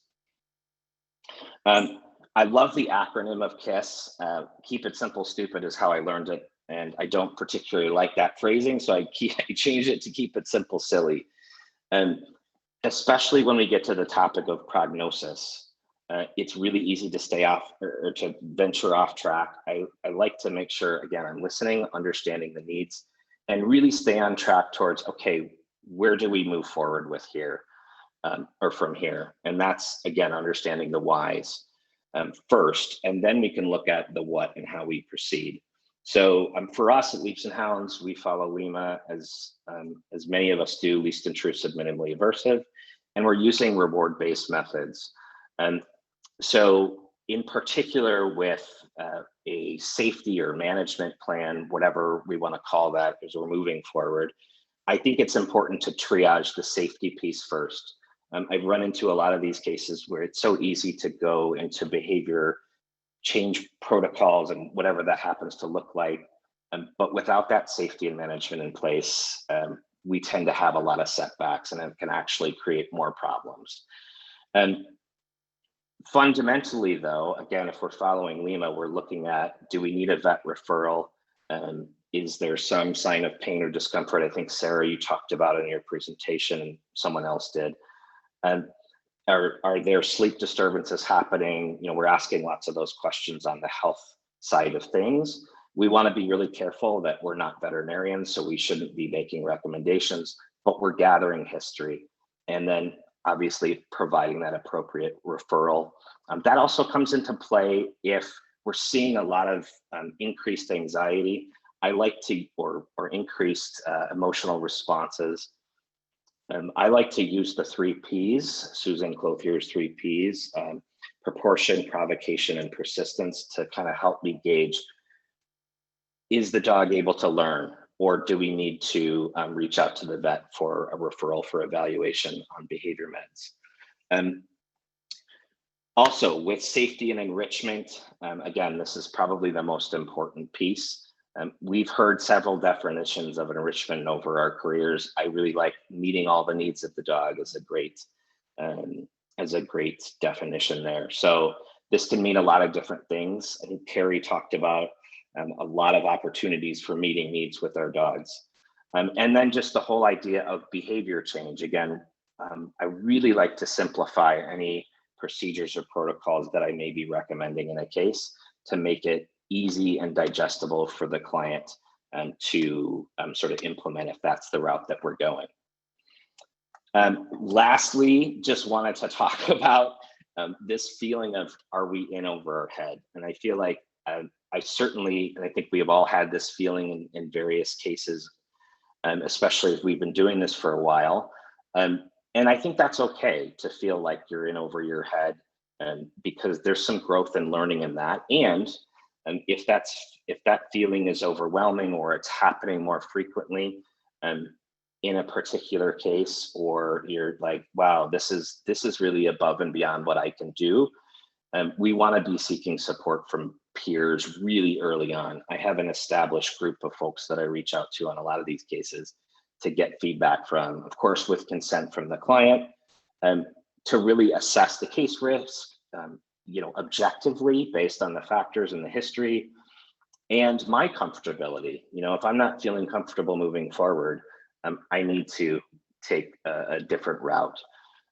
I love the acronym of KISS. Keep it simple, stupid is how I learned it. And I don't particularly like that phrasing, so I changed it to keep it simple, silly. And especially when we get to the topic of prognosis, it's really easy to stay off or to venture off track. I like to make sure, again, I'm listening, understanding the needs, and really stay on track towards, okay, where do we move forward with here or from here? And that's, again, understanding the whys first, and then we can look at the what and how we proceed. So for us at Leaps and Hounds, we follow LEMA as many of us do: least intrusive, minimally aversive, and we're using reward-based methods. So in particular with a safety or management plan, whatever we want to call that as we're moving forward, I think it's important to triage the safety piece first. I've run into a lot of these cases where it's so easy to go into behavior change protocols and whatever that happens to look like. But without that safety and management in place, we tend to have a lot of setbacks, and it can actually create more problems. And fundamentally, though, again, if we're following Lima, we're looking at, do we need a vet referral? Is there some sign of pain or discomfort? I think, Sarah, you talked about it in your presentation, and someone else did. Are there sleep disturbances happening? You know, we're asking lots of those questions on the health side of things. We want to be really careful that we're not veterinarians, so we shouldn't be making recommendations, but we're gathering history. And then obviously providing that appropriate referral. That also comes into play if we're seeing a lot of increased anxiety. I like to, or increased emotional responses. I like to use the 3 Ps, Susan Clothier's 3 Ps, proportion, provocation, and persistence, to kind of help me gauge, is the dog able to learn, or do we need to reach out to the vet for a referral for evaluation on behavior meds? Also, with safety and enrichment, again, this is probably the most important piece. We've heard several definitions of enrichment over our careers. I really like meeting all the needs of the dog as a great definition there. So this can mean a lot of different things. I think Carrie talked about a lot of opportunities for meeting needs with our dogs. And then just the whole idea of behavior change. Again, I really like to simplify any procedures or protocols that I may be recommending in a case to make it easy and digestible for the client to sort of implement if that's the route that we're going. Lastly, just wanted to talk about this feeling of, are we in over our head? And I feel like I certainly, and I think we have all had this feeling in various cases, especially if we've been doing this for a while. And I think that's okay to feel like you're in over your head, because there's some growth and learning in that. And if that feeling is overwhelming, or it's happening more frequently in a particular case, or you're like, wow, this is really above and beyond what I can do, we want to be seeking support from peers really early on. I have an established group of folks that I reach out to on a lot of these cases to get feedback from, of course, with consent from the client, to really assess the case risk, objectively based on the factors and the history and my comfortability. If I'm not feeling comfortable moving forward, I need to take a different route.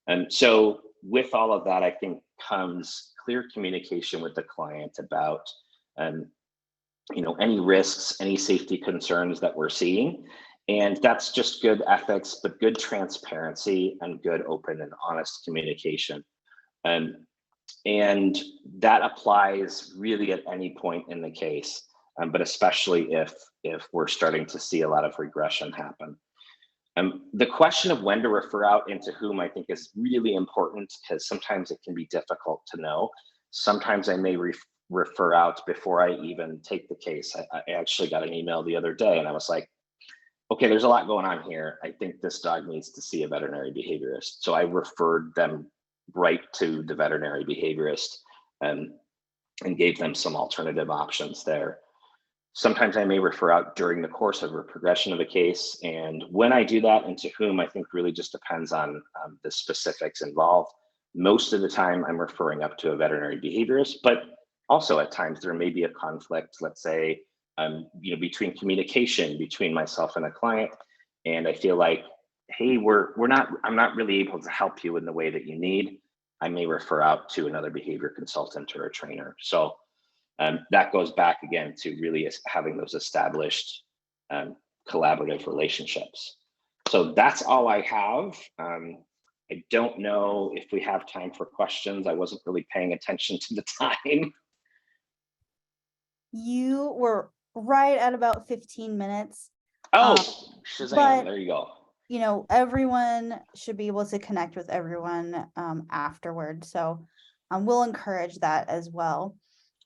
And so with all of that, I think comes clear communication with the client about, any risks, any safety concerns that we're seeing. And that's just good ethics, but good transparency and good open and honest communication. And that applies really at any point in the case, but especially if we're starting to see a lot of regression happen. The question of when to refer out and to whom, I think, is really important, because sometimes it can be difficult to know. Sometimes I may refer out before I even take the case. I actually got an email the other day and I was like, okay, there's a lot going on here. I think this dog needs to see a veterinary behaviorist. So I referred them right to the veterinary behaviorist and gave them some alternative options there. Sometimes I may refer out during the course of a progression of a case. And when I do that and to whom, I think really just depends on the specifics involved. Most of the time I'm referring up to a veterinary behaviorist, but also at times there may be a conflict, let's say, between communication between myself and a client. And I feel like, hey, I'm not really able to help you in the way that you need. I may refer out to another behavior consultant or a trainer. So that goes back again to really having those established collaborative relationships. So that's all I have. I don't know if we have time for questions. I wasn't really paying attention to the time. You were right at about 15 minutes. Oh, Shazam, there you go. Everyone should be able to connect with everyone afterward. So we'll encourage that as well.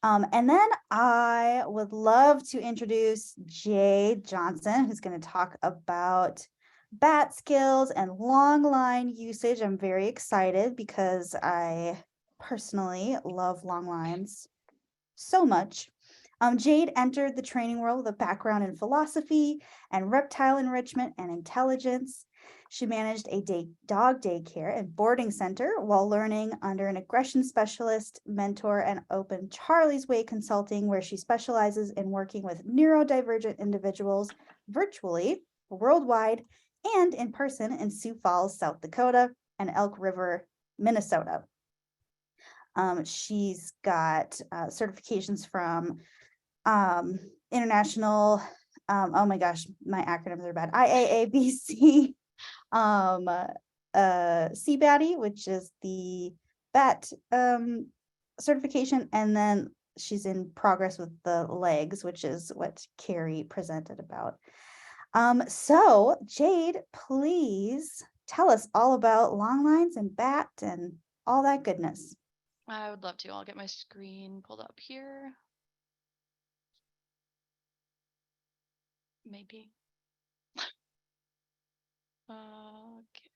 And then I would love to introduce Jay Johnson, who's going to talk about bat skills and long line usage. I'm very excited because I personally love long lines. so much. Jade entered the training world with a background in philosophy and reptile enrichment and intelligence. She managed a dog daycare and boarding center while learning under an aggression specialist, mentor, and opened Charlie's Way Consulting, where she specializes in working with neurodivergent individuals virtually, worldwide, and in person in Sioux Falls, South Dakota, and Elk River, Minnesota. She's got certifications from international, oh my gosh, my acronyms are bad, IAABC, CBATI, which is the BAT certification, and then she's in progress with the legs, which is what Carrie presented about. So Jade, please tell us all about long lines and BAT and all that goodness. I would love to. I'll get my screen pulled up here. Maybe. Okay.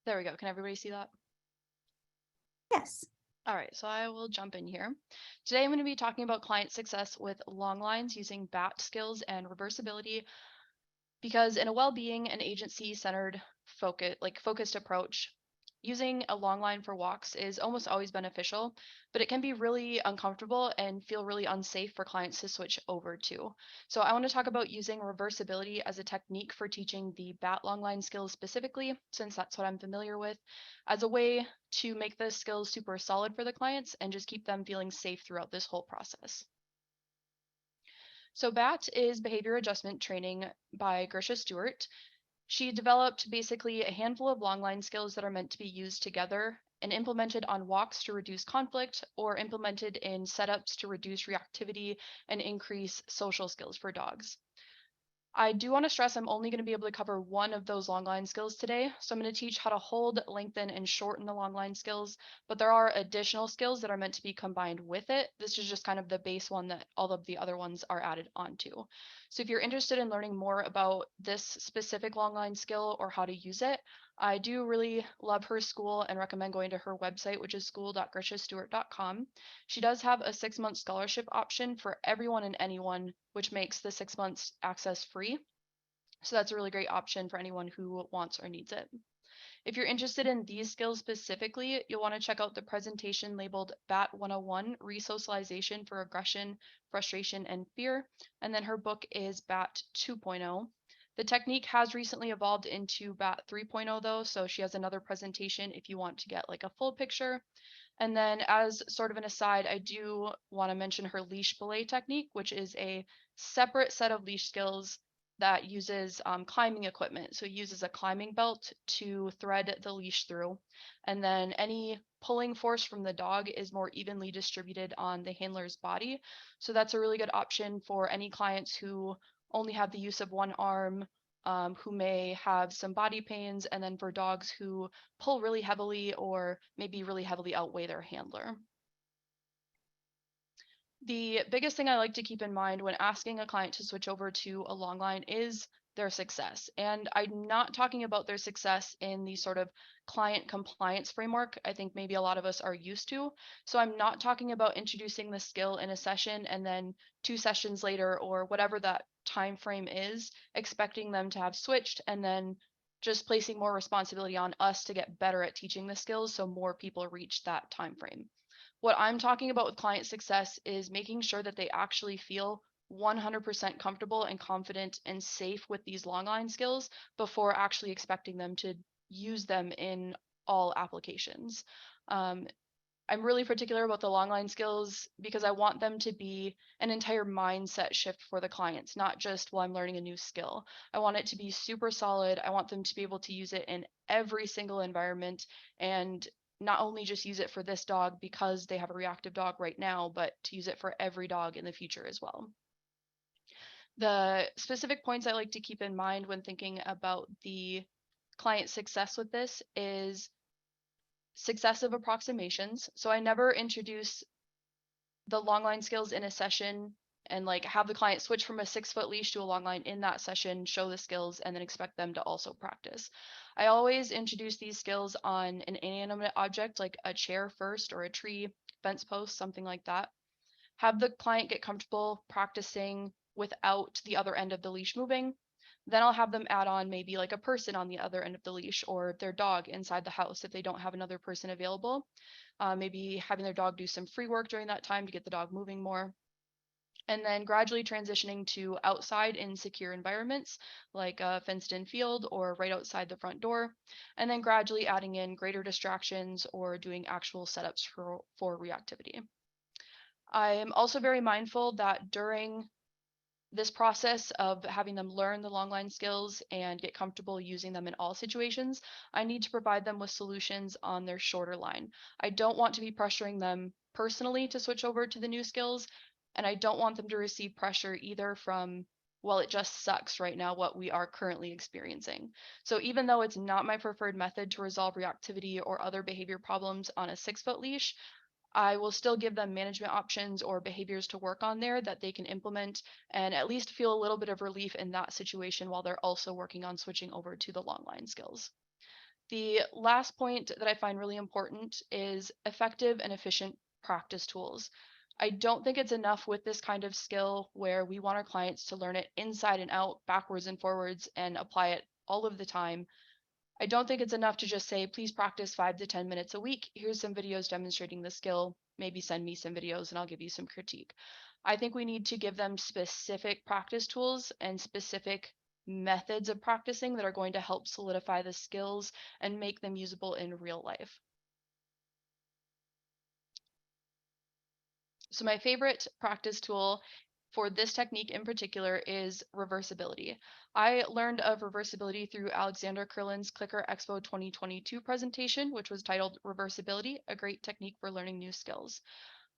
There we go. Can everybody see that? Yes. All right, so I will jump in here. Today I'm going to be talking about client success with long lines using BAT skills and reversibility, because in a well-being and agency-centered focused approach, using a long line for walks is almost always beneficial, but it can be really uncomfortable and feel really unsafe for clients to switch over to. So I want to talk about using reversibility as a technique for teaching the BAT long line skills specifically, since that's what I'm familiar with, as a way to make the skills super solid for the clients and just keep them feeling safe throughout this whole process. So BAT is behavior adjustment training by Grisha Stewart. She developed basically a handful of longline skills that are meant to be used together and implemented on walks to reduce conflict, or implemented in setups to reduce reactivity and increase social skills for dogs. I do want to stress I'm only going to be able to cover one of those longline skills today. So I'm going to teach how to hold, lengthen, and shorten the longline skills, but there are additional skills that are meant to be combined with it. This is just kind of the base one that all of the other ones are added onto. So if you're interested in learning more about this specific longline skill or how to use it, I do really love her school and recommend going to her website, which is school.grishastewart.com. She does have a 6-month scholarship option for everyone and anyone, which makes the 6 months access free. So that's a really great option for anyone who wants or needs it. If you're interested in these skills specifically, you'll want to check out the presentation labeled BAT 101, Resocialization for Aggression, Frustration, and Fear. And then her book is BAT 2.0. The technique has recently evolved into BAT 3.0 though, so she has another presentation if you want to get like a full picture. And then as sort of an aside, I do want to mention her leash belay technique, which is a separate set of leash skills that uses climbing equipment. So it uses a climbing belt to thread the leash through. And then any pulling force from the dog is more evenly distributed on the handler's body. So that's a really good option for any clients who only have the use of one arm, who may have some body pains, and then for dogs who pull really heavily or maybe really heavily outweigh their handler. The biggest thing I like to keep in mind when asking a client to switch over to a long line is their success. And I'm not talking about their success in the sort of client compliance framework I think maybe a lot of us are used to. So I'm not talking about introducing the skill in a session and then 2 sessions later, or whatever that time frame is, expecting them to have switched and then just placing more responsibility on us to get better at teaching the skills so more people reach that time frame. What I'm talking about with client success is making sure that they actually feel 100% comfortable and confident and safe with these long line skills before actually expecting them to use them in all applications. I'm really particular about the long line skills because I want them to be an entire mindset shift for the clients, not just, well, I'm learning a new skill. I want it to be super solid. I want them to be able to use it in every single environment, and not only just use it for this dog because they have a reactive dog right now, but to use it for every dog in the future as well. The specific points I like to keep in mind when thinking about the client success with this is successive approximations. So I never introduce the long line skills in a session and like have the client switch from a 6-foot leash to a long line in that session, show the skills, and then expect them to also practice. I always introduce these skills on an inanimate object like a chair first, or a tree, fence post, something like that. have the client get comfortable practicing without the other end of the leash moving. Then I'll have them add on maybe like a person on the other end of the leash or their dog inside the house if they don't have another person available. Maybe having their dog do some free work during that time to get the dog moving more. And then gradually transitioning to outside in secure environments like a fenced in field or right outside the front door. And then gradually adding in greater distractions or doing actual setups for reactivity. I am also very mindful that during this process of having them learn the long line skills and get comfortable using them in all situations, I need to provide them with solutions on their shorter line. I don't want to be pressuring them personally to switch over to the new skills, and I don't want them to receive pressure either from, well, it just sucks right now what we are currently experiencing. So even though it's not my preferred method to resolve reactivity or other behavior problems on a 6-foot leash, I will still give them management options or behaviors to work on there that they can implement and at least feel a little bit of relief in that situation while they're also working on switching over to the long line skills. The last point that I find really important is effective and efficient practice tools. I don't think it's enough with this kind of skill where we want our clients to learn it inside and out, backwards and forwards, and apply it all of the time. I don't think it's enough to just say, please practice 5 to 10 minutes a week. Here's some videos demonstrating the skill. Maybe send me some videos and I'll give you some critique. I think we need to give them specific practice tools and specific methods of practicing that are going to help solidify the skills and make them usable in real life. So my favorite practice tool for this technique in particular is reversibility. I learned of reversibility through Alexander Kurland's Clicker Expo 2022 presentation, which was titled Reversibility, a Great Technique for Learning New Skills.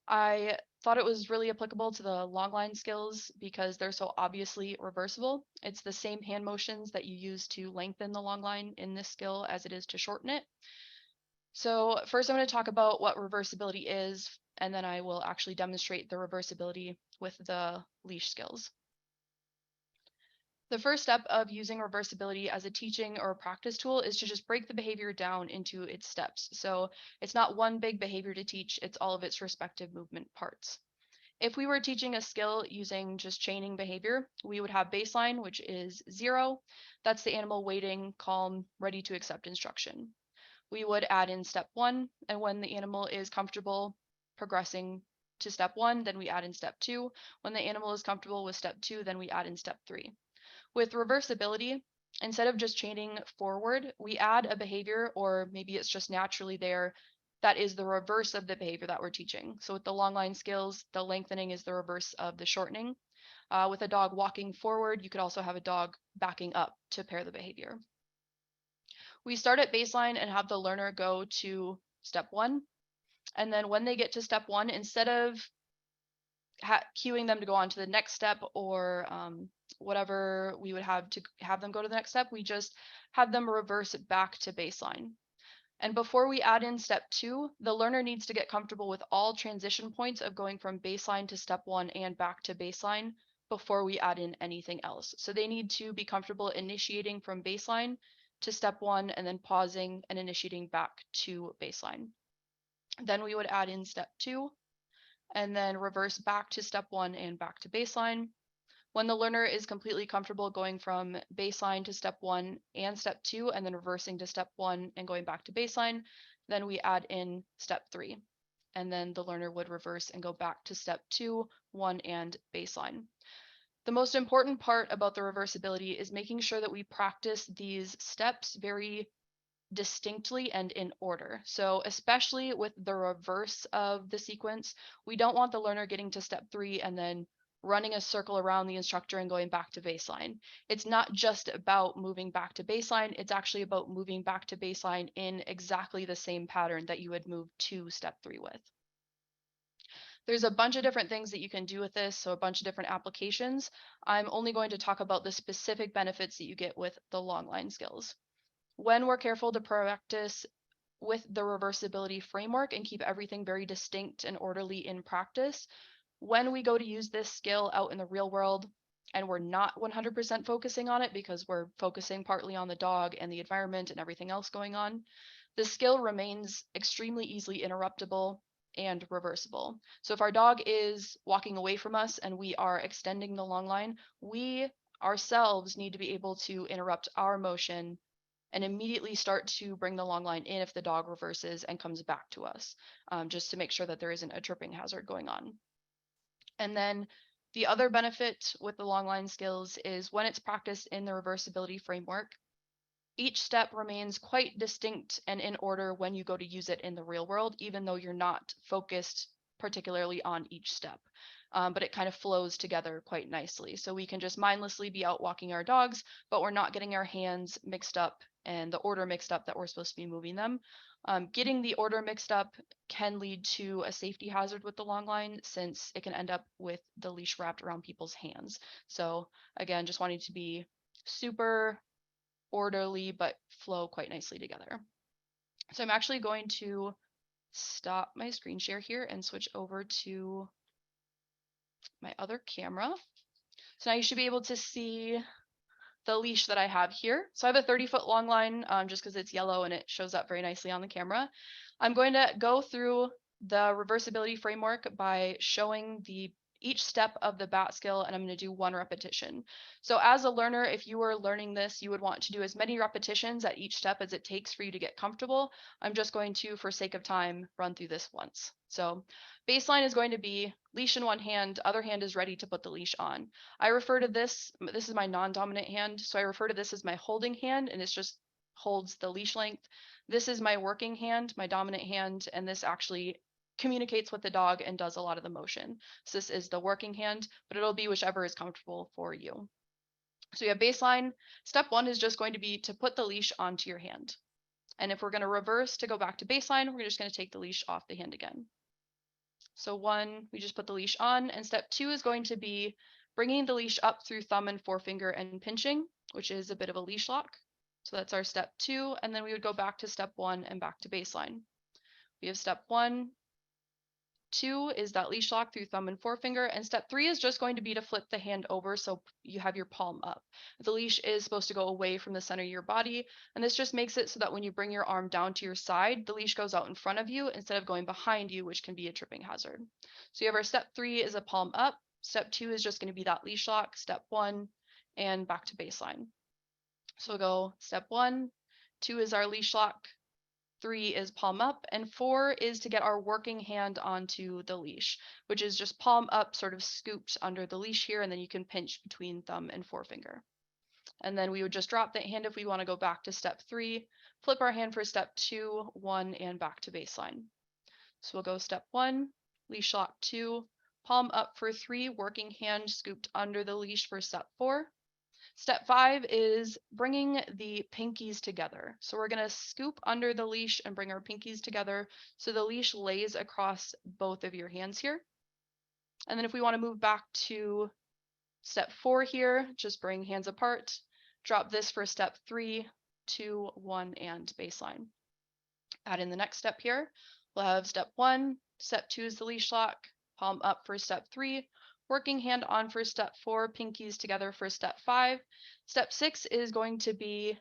I thought it was really applicable to the long line skills because they're so obviously reversible. It's the same hand motions that you use to lengthen the long line in this skill as it is to shorten it. So first I'm going to talk about what reversibility is, and then I will actually demonstrate the reversibility with the leash skills. The first step of using reversibility as a teaching or a practice tool is to just break the behavior down into its steps. So it's not one big behavior to teach, it's all of its respective movement parts. If we were teaching a skill using just chaining behavior, we would have baseline, which is 0. That's the animal waiting, calm, ready to accept instruction. We would add in step 1, and when the animal is comfortable progressing to step 1, then we add in step 2. When the animal is comfortable with step 2, then we add in step 3. With reversibility, instead of just chaining forward, we add a behavior, or maybe it's just naturally there, that is the reverse of the behavior that we're teaching. So with the long line skills, the lengthening is the reverse of the shortening. With a dog walking forward, you could also have a dog backing up to pair the behavior. We start at baseline and have the learner go to step 1. And then when they get to step 1, instead of cueing them to go on to the next step or whatever we would have to have them go to the next step, we just have them reverse it back to baseline. And before we add in step 2, the learner needs to get comfortable with all transition points of going from baseline to step 1 and back to baseline before we add in anything else. So they need to be comfortable initiating from baseline to step 1 and then pausing and initiating back to baseline. Then we would add in step 2 and then reverse back to step 1 and back to baseline. When the learner is completely comfortable going from baseline to step 1 and step 2 and then reversing to step 1 and going back to baseline, then we add in step 3. And then the learner would reverse and go back to step 2, 1, and baseline. The most important part about the reversibility is making sure that we practice these steps very distinctly and in order. So especially with the reverse of the sequence, we don't want the learner getting to step 3 and then running a circle around the instructor and going back to baseline. It's not just about moving back to baseline, it's actually about moving back to baseline in exactly the same pattern that you would move to step 3 with. There's a bunch of different things that you can do with this, so a bunch of different applications. I'm only going to talk about the specific benefits that you get with the long line skills. When we're careful to practice with the reversibility framework and keep everything very distinct and orderly in practice, when we go to use this skill out in the real world and we're not 100% focusing on it because we're focusing partly on the dog and the environment and everything else going on, the skill remains extremely easily interruptible. and reversible. So if our dog is walking away from us and we are extending the long line, we ourselves need to be able to interrupt our motion and immediately start to bring the long line in if the dog reverses and comes back to us, just to make sure that there isn't a tripping hazard going on. And then the other benefit with the long line skills is when it's practiced in the reversibility framework, each step remains quite distinct and in order when you go to use it in the real world, even though you're not focused particularly on each step. But it kind of flows together quite nicely. So we can just mindlessly be out walking our dogs, but we're not getting our hands mixed up and the order mixed up that we're supposed to be moving them. Getting the order mixed up can lead to a safety hazard with the long line since it can end up with the leash wrapped around people's hands. So again, just wanting to be super orderly, but flow quite nicely together. So I'm actually going to stop my screen share here and switch over to my other camera. So now you should be able to see the leash that I have here. So I have a 30-foot long line just because it's yellow and it shows up very nicely on the camera. I'm going to go through the reversibility framework by showing each step of the bat skill, and I'm going to do 1 repetition. So as a learner, if you were learning this, you would want to do as many repetitions at each step as it takes for you to get comfortable. I'm just going to, for sake of time, run through this once. So baseline is going to be leash in one hand, other hand is ready to put the leash on. I refer to this is my non-dominant hand, so I refer to this as my holding hand, and it just holds the leash length. This is my working hand, my dominant hand, and this actually communicates with the dog and does a lot of the motion. So this is the working hand, but it'll be whichever is comfortable for you. So you have baseline. Step 1 is just going to be to put the leash onto your hand. And if we're going to reverse to go back to baseline, we're just going to take the leash off the hand again. So 1, we just put the leash on, and step 2 is going to be bringing the leash up through thumb and forefinger and pinching, which is a bit of a leash lock. So that's our step 2, and then we would go back to step 1 and back to baseline. We have step 1, 2 is that leash lock through thumb and forefinger, and step 3 is just going to be to flip the hand over so you have your palm up. The leash is supposed to go away from the center of your body, and this just makes it so that when you bring your arm down to your side, the leash goes out in front of you instead of going behind you, which can be a tripping hazard. So you have our step 3 is a palm up, step 2 is just going to be that leash lock, step 1, and back to baseline. So we'll go step 1, 2 is our leash lock, 3 is palm up, and 4 is to get our working hand onto the leash, which is just palm up, sort of scooped under the leash here, and then you can pinch between thumb and forefinger. And then we would just drop that hand if we want to go back to step 3, flip our hand for step 2, 1, and back to baseline. So we'll go step 1, leash lock 2, palm up for 3, working hand scooped under the leash for step 4. Step 5 is bringing the pinkies together. So we're going to scoop under the leash and bring our pinkies together so the leash lays across both of your hands here. And then if we want to move back to step 4 here, just bring hands apart, drop this for step 3, 2, 1, and baseline. Add in the next step here. We'll have step 1, step 2 is the leash lock, palm up for step 3, working hand on for step 4, pinkies together for step 5. Step 6 is going to be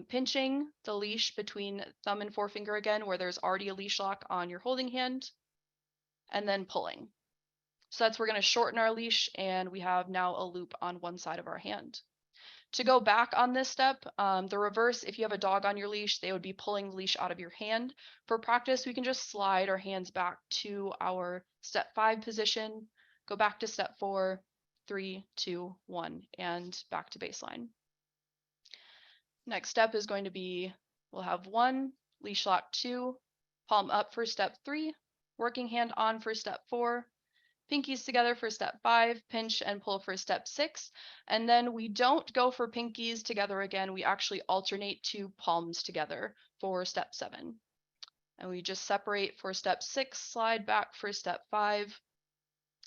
pinching the leash between thumb and forefinger again, where there's already a leash lock on your holding hand, and then pulling. So we're going to shorten our leash, and we have now a loop on one side of our hand. To go back on this step, the reverse, if you have a dog on your leash, they would be pulling the leash out of your hand. For practice, we can just slide our hands back to our step 5 position, go back to step 4, 3, 2, 1, and back to baseline. Next step is going to be, we'll have 1, leash lock 2, palm up for step 3, working hand on for step 4, pinkies together for step 5, pinch and pull for step 6. And then we don't go for pinkies together again. We actually alternate to palms together for step 7. And we just separate for step 6, slide back for step 5,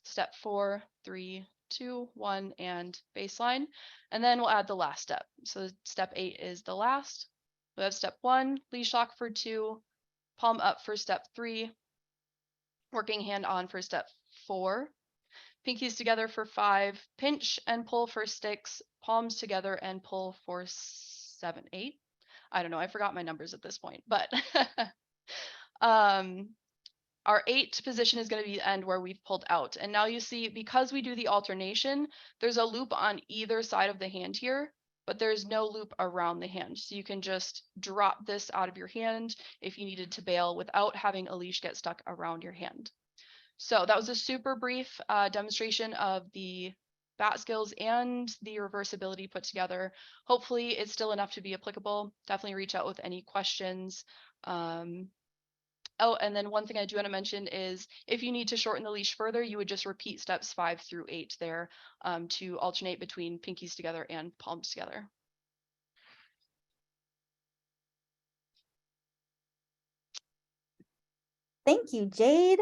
step 4, 3, 2, 1, and baseline. And then we'll add the last step. So step 8 is the last. We have step 1, leash lock for 2, palm up for step 3, working hand on for step 4, pinkies together for 5, pinch and pull for 6, palms together and pull for 7, 8. I don't know, I forgot my numbers at this point, but Our 8th position is going to be the end where we've pulled out. And now you see, because we do the alternation, there's a loop on either side of the hand here, but there's no loop around the hand. So you can just drop this out of your hand if you needed to bail without having a leash get stuck around your hand. So that was a super brief demonstration of the bat skills and the reversibility put together. Hopefully it's still enough to be applicable. Definitely reach out with any questions. Oh, and then one thing I do want to mention is if you need to shorten the leash further, you would just repeat steps 5 through 8 there to alternate between pinkies together and palms together. Thank you, Jade.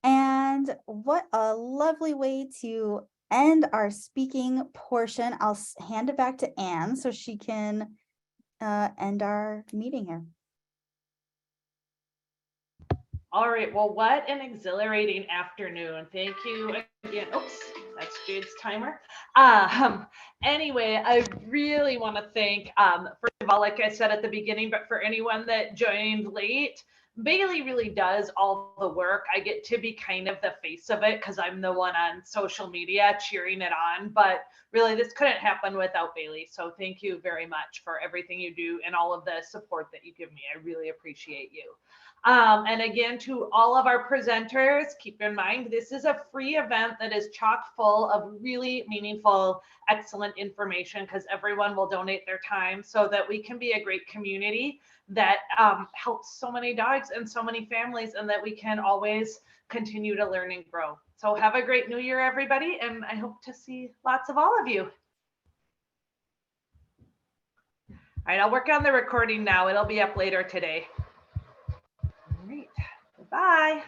And what a lovely way to end our speaking portion. I'll hand it back to Anne so she can end our meeting here. All right, well, what an exhilarating afternoon. Thank you again. Oops, that's Jade's timer. Anyway, I really want to thank, first of all, like I said at the beginning, but for anyone that joined late, Bailey really does all the work. I get to be kind of the face of it because I'm the one on social media cheering it on, but really this couldn't happen without Bailey. So thank you very much for everything you do and all of the support that you give me. I really appreciate you. And again, to all of our presenters, keep in mind, this is a free event that is chock full of really meaningful, excellent information because everyone will donate their time so that we can be a great community that helps so many dogs and so many families, and that we can always continue to learn and grow. So have a great new year, everybody, and I hope to see lots of all of you. All right, I'll work on the recording now. It'll be up later today. All right, bye.